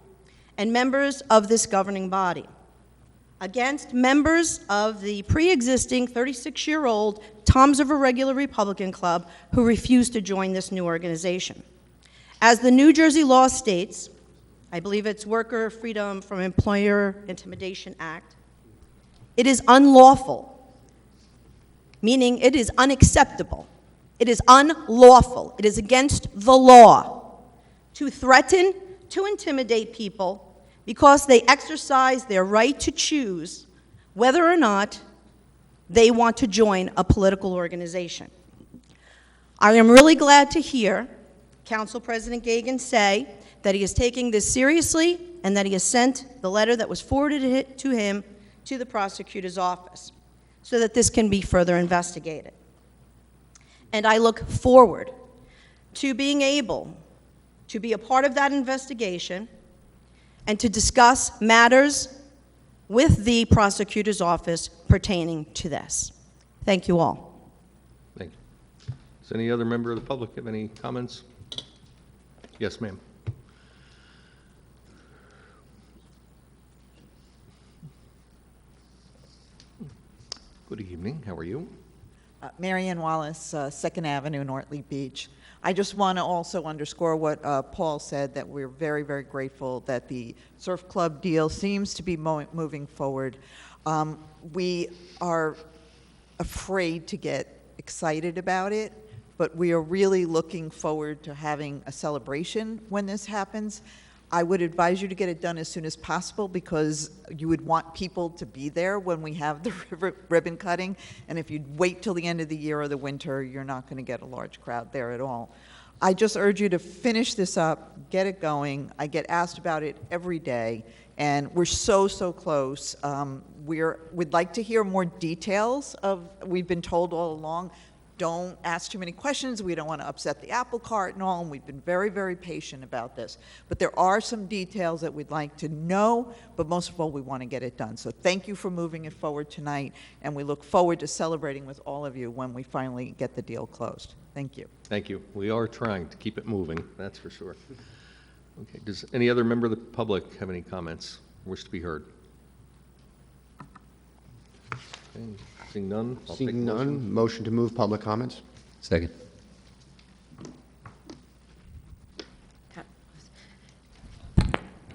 and members of this governing body, against members of the pre-existing 36-year-old Toms River Regular Republican Club who refused to join this new organization. As the New Jersey law states, I believe it's Worker Freedom from Employer Intimidation Act, it is unlawful, meaning it is unacceptable. It is unlawful. It is against the law to threaten, to intimidate people because they exercise their right to choose whether or not they want to join a political organization. I am really glad to hear Council President Gagan say that he is taking this seriously and that he has sent the letter that was forwarded to him to the prosecutor's office so that this can be further investigated. And I look forward to being able to be a part of that investigation and to discuss matters with the prosecutor's office pertaining to this. Thank you all. Thank you. Does any other member of the public have any comments? Yes, ma'am. Good evening. How are you? Marianne Wallace, 2nd Avenue, Nortley Beach. I just want to also underscore what Paul said, that we're very, very grateful that the surf club deal seems to be moving forward. We are afraid to get excited about it, but we are really looking forward to having a celebration when this happens. I would advise you to get it done as soon as possible because you would want people to be there when we have the ribbon cutting. And if you wait till the end of the year or the winter, you're not going to get a large crowd there at all. I just urge you to finish this up, get it going. I get asked about it every day, and we're so close. We'd like to hear more details we've been told all along, don't ask too many questions. We don't want to upset the apple cart and all, and we've been very patient about this. But there are some details that we'd like to know, but most of all, we want to get it done. So thank you for moving it forward tonight, and we look forward to celebrating with all of you when we finally get the deal closed. Thank you. Thank you. We are trying to keep it moving, that's for sure. Okay, does any other member of the public have any comments, wish to be heard? Okay, seeing none, I'll take a Seeing motion. none, motion to move public comments? Second.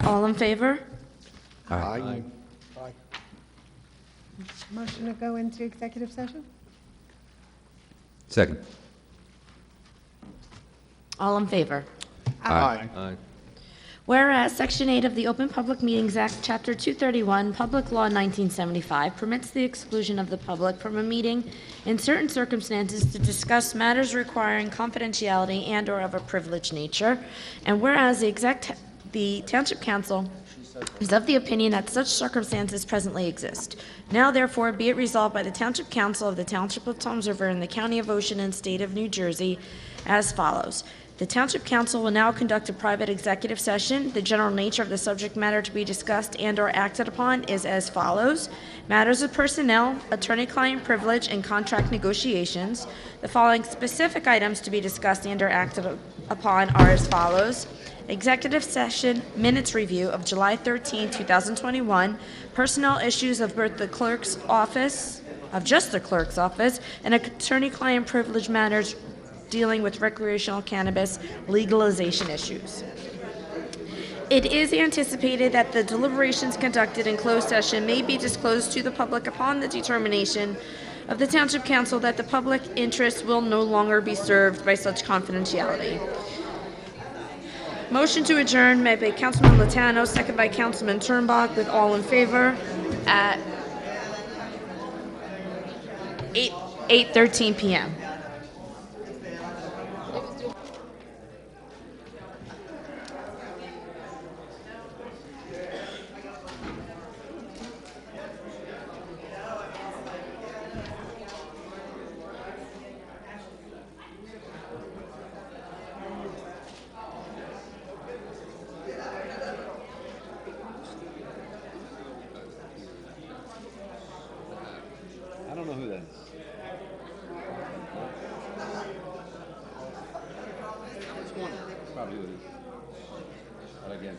All in favor? Aye. Motion to go into executive session? Second. All in favor? Aye. Aye. Whereas Section 8 of the Open Public Meetings Act, Chapter 231, Public Law 1975, permits the exclusion of the public from a meeting in certain circumstances to discuss matters requiring confidentiality and/or of a privileged nature, and whereas the Township Council is of the opinion that such circumstances presently exist. Now, therefore, be it resolved by the Township Council of the Township of Toms River in the County of Ocean and State of New Jersey as follows. The Township Council will now conduct a private executive session. The general nature of the subject matter to be discussed and/or acted upon is as follows. Matters of personnel, attorney-client privilege, and contract negotiations. The following specific items to be discussed and/or acted upon are as follows. Executive session minutes review of July 13, 2021, personnel issues of both the clerk's office, just the clerk's office, and attorney-client privilege matters dealing with recreational cannabis legalization issues. It is anticipated that the deliberations conducted in closed session may be disclosed to the public upon the determination of the Township Council that the public interest will no longer be served by such confidentiality. Motion to adjourn made by Councilman Latano, second by Councilman Turnbach, with all in favor at 8:13 p.m. I don't know who that is. Probably who it is. But again.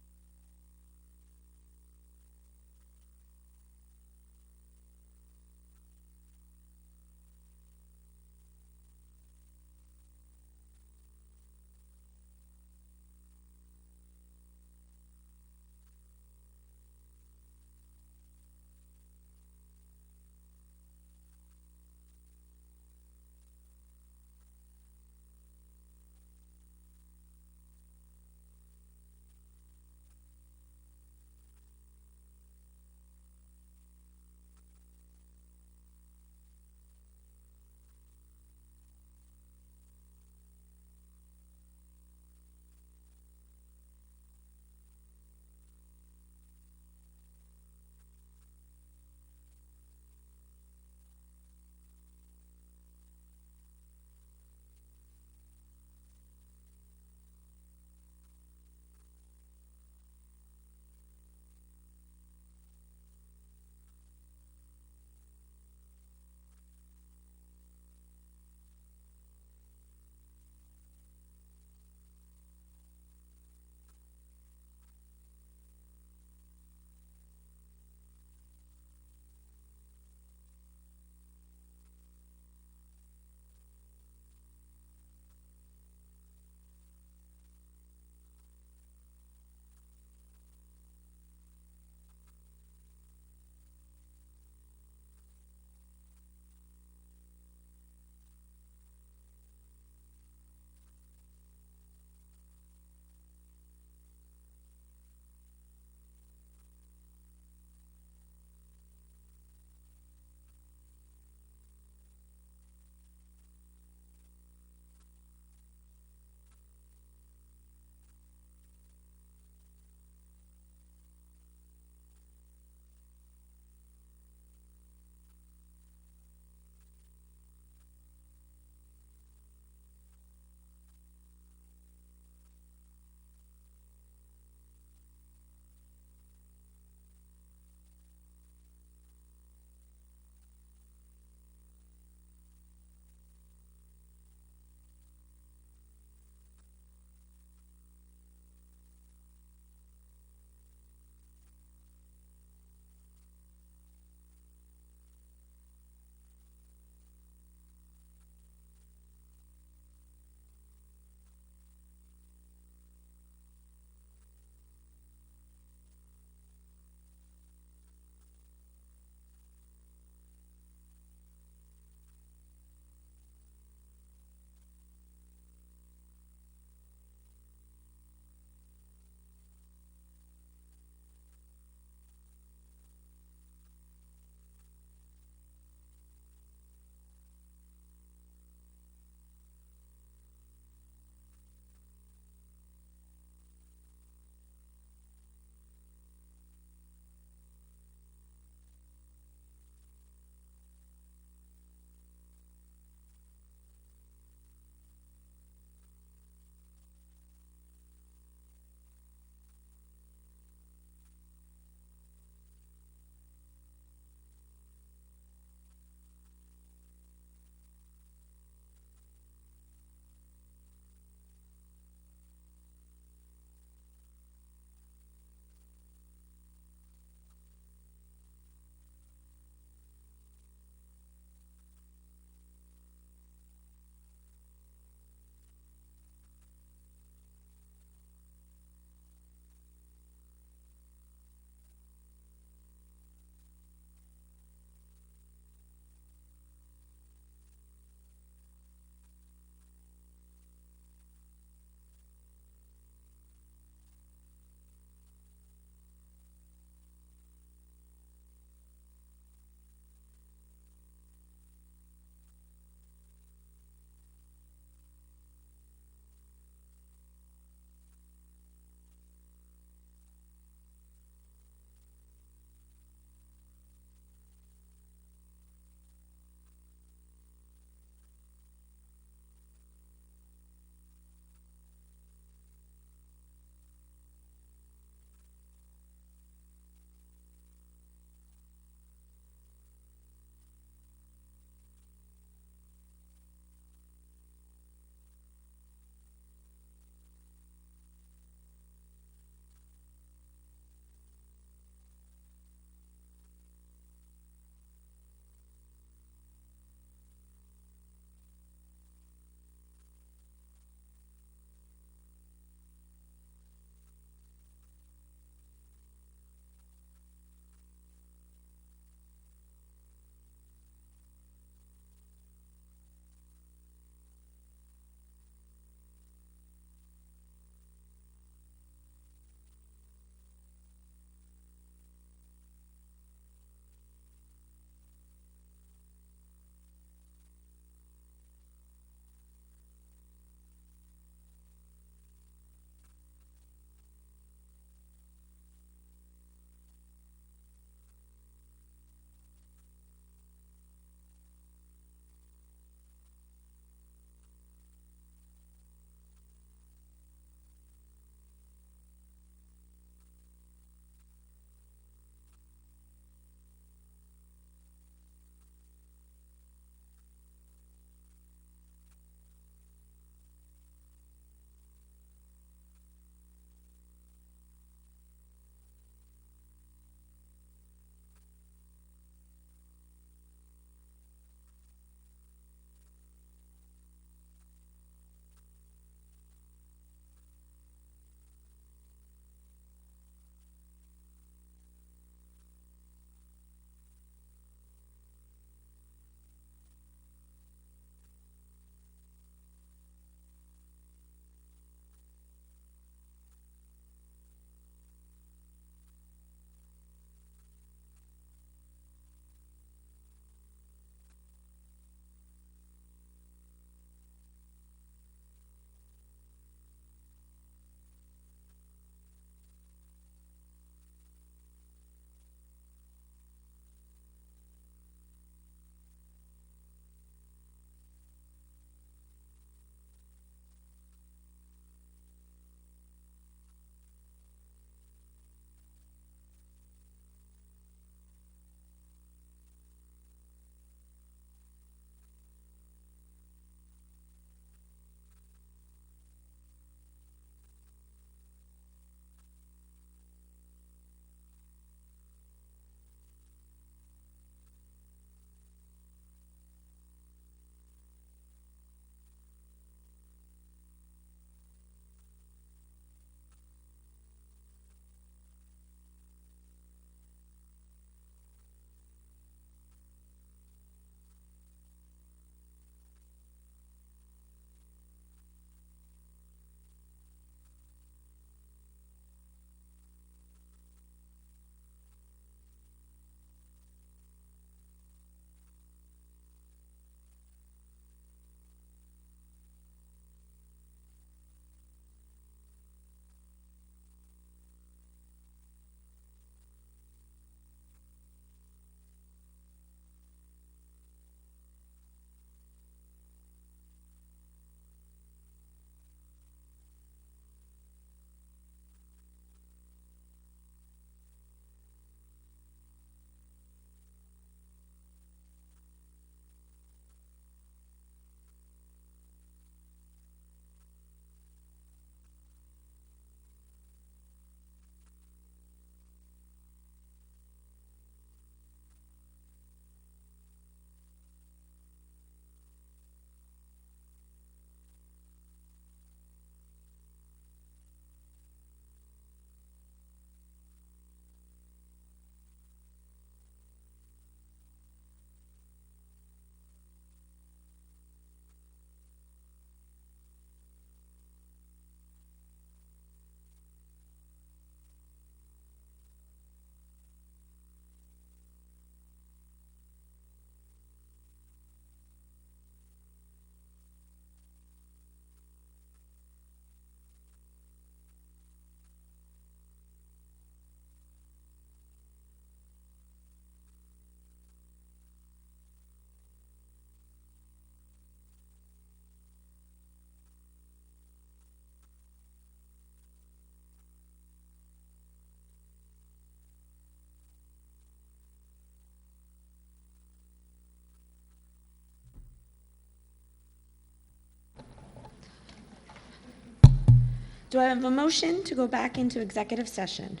Do I have a motion to go back into executive session?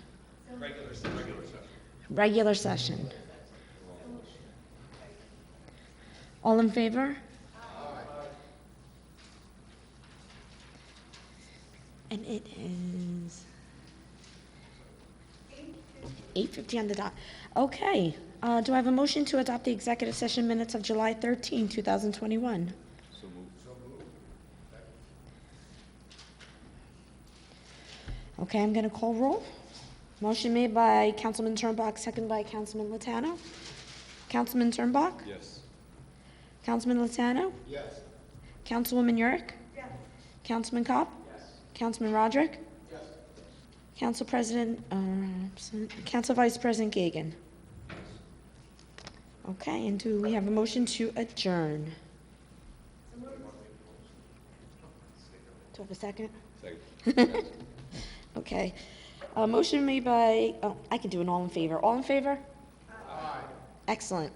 Regular session. All in favor? And it is 8:50 on the dot. Okay, do I have a motion to adopt the executive session minutes of July 13, 2021? Okay, I'm going to call roll. Motion made by Councilman Turnbuck, second by Councilman Latano. Councilman Turnbuck? Yes. Councilman Latano? Yes. Councilwoman Yurick? Yes. Councilman Kopp? Yes. Councilman Roderick? Yes. Council President, Council Vice President Gagan? Okay, and do we have a motion to adjourn? Do I have a second? Second. Okay. Motion made by, I can do an all in favor. All in favor? Aye. Excellent.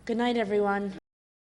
Good night, everyone.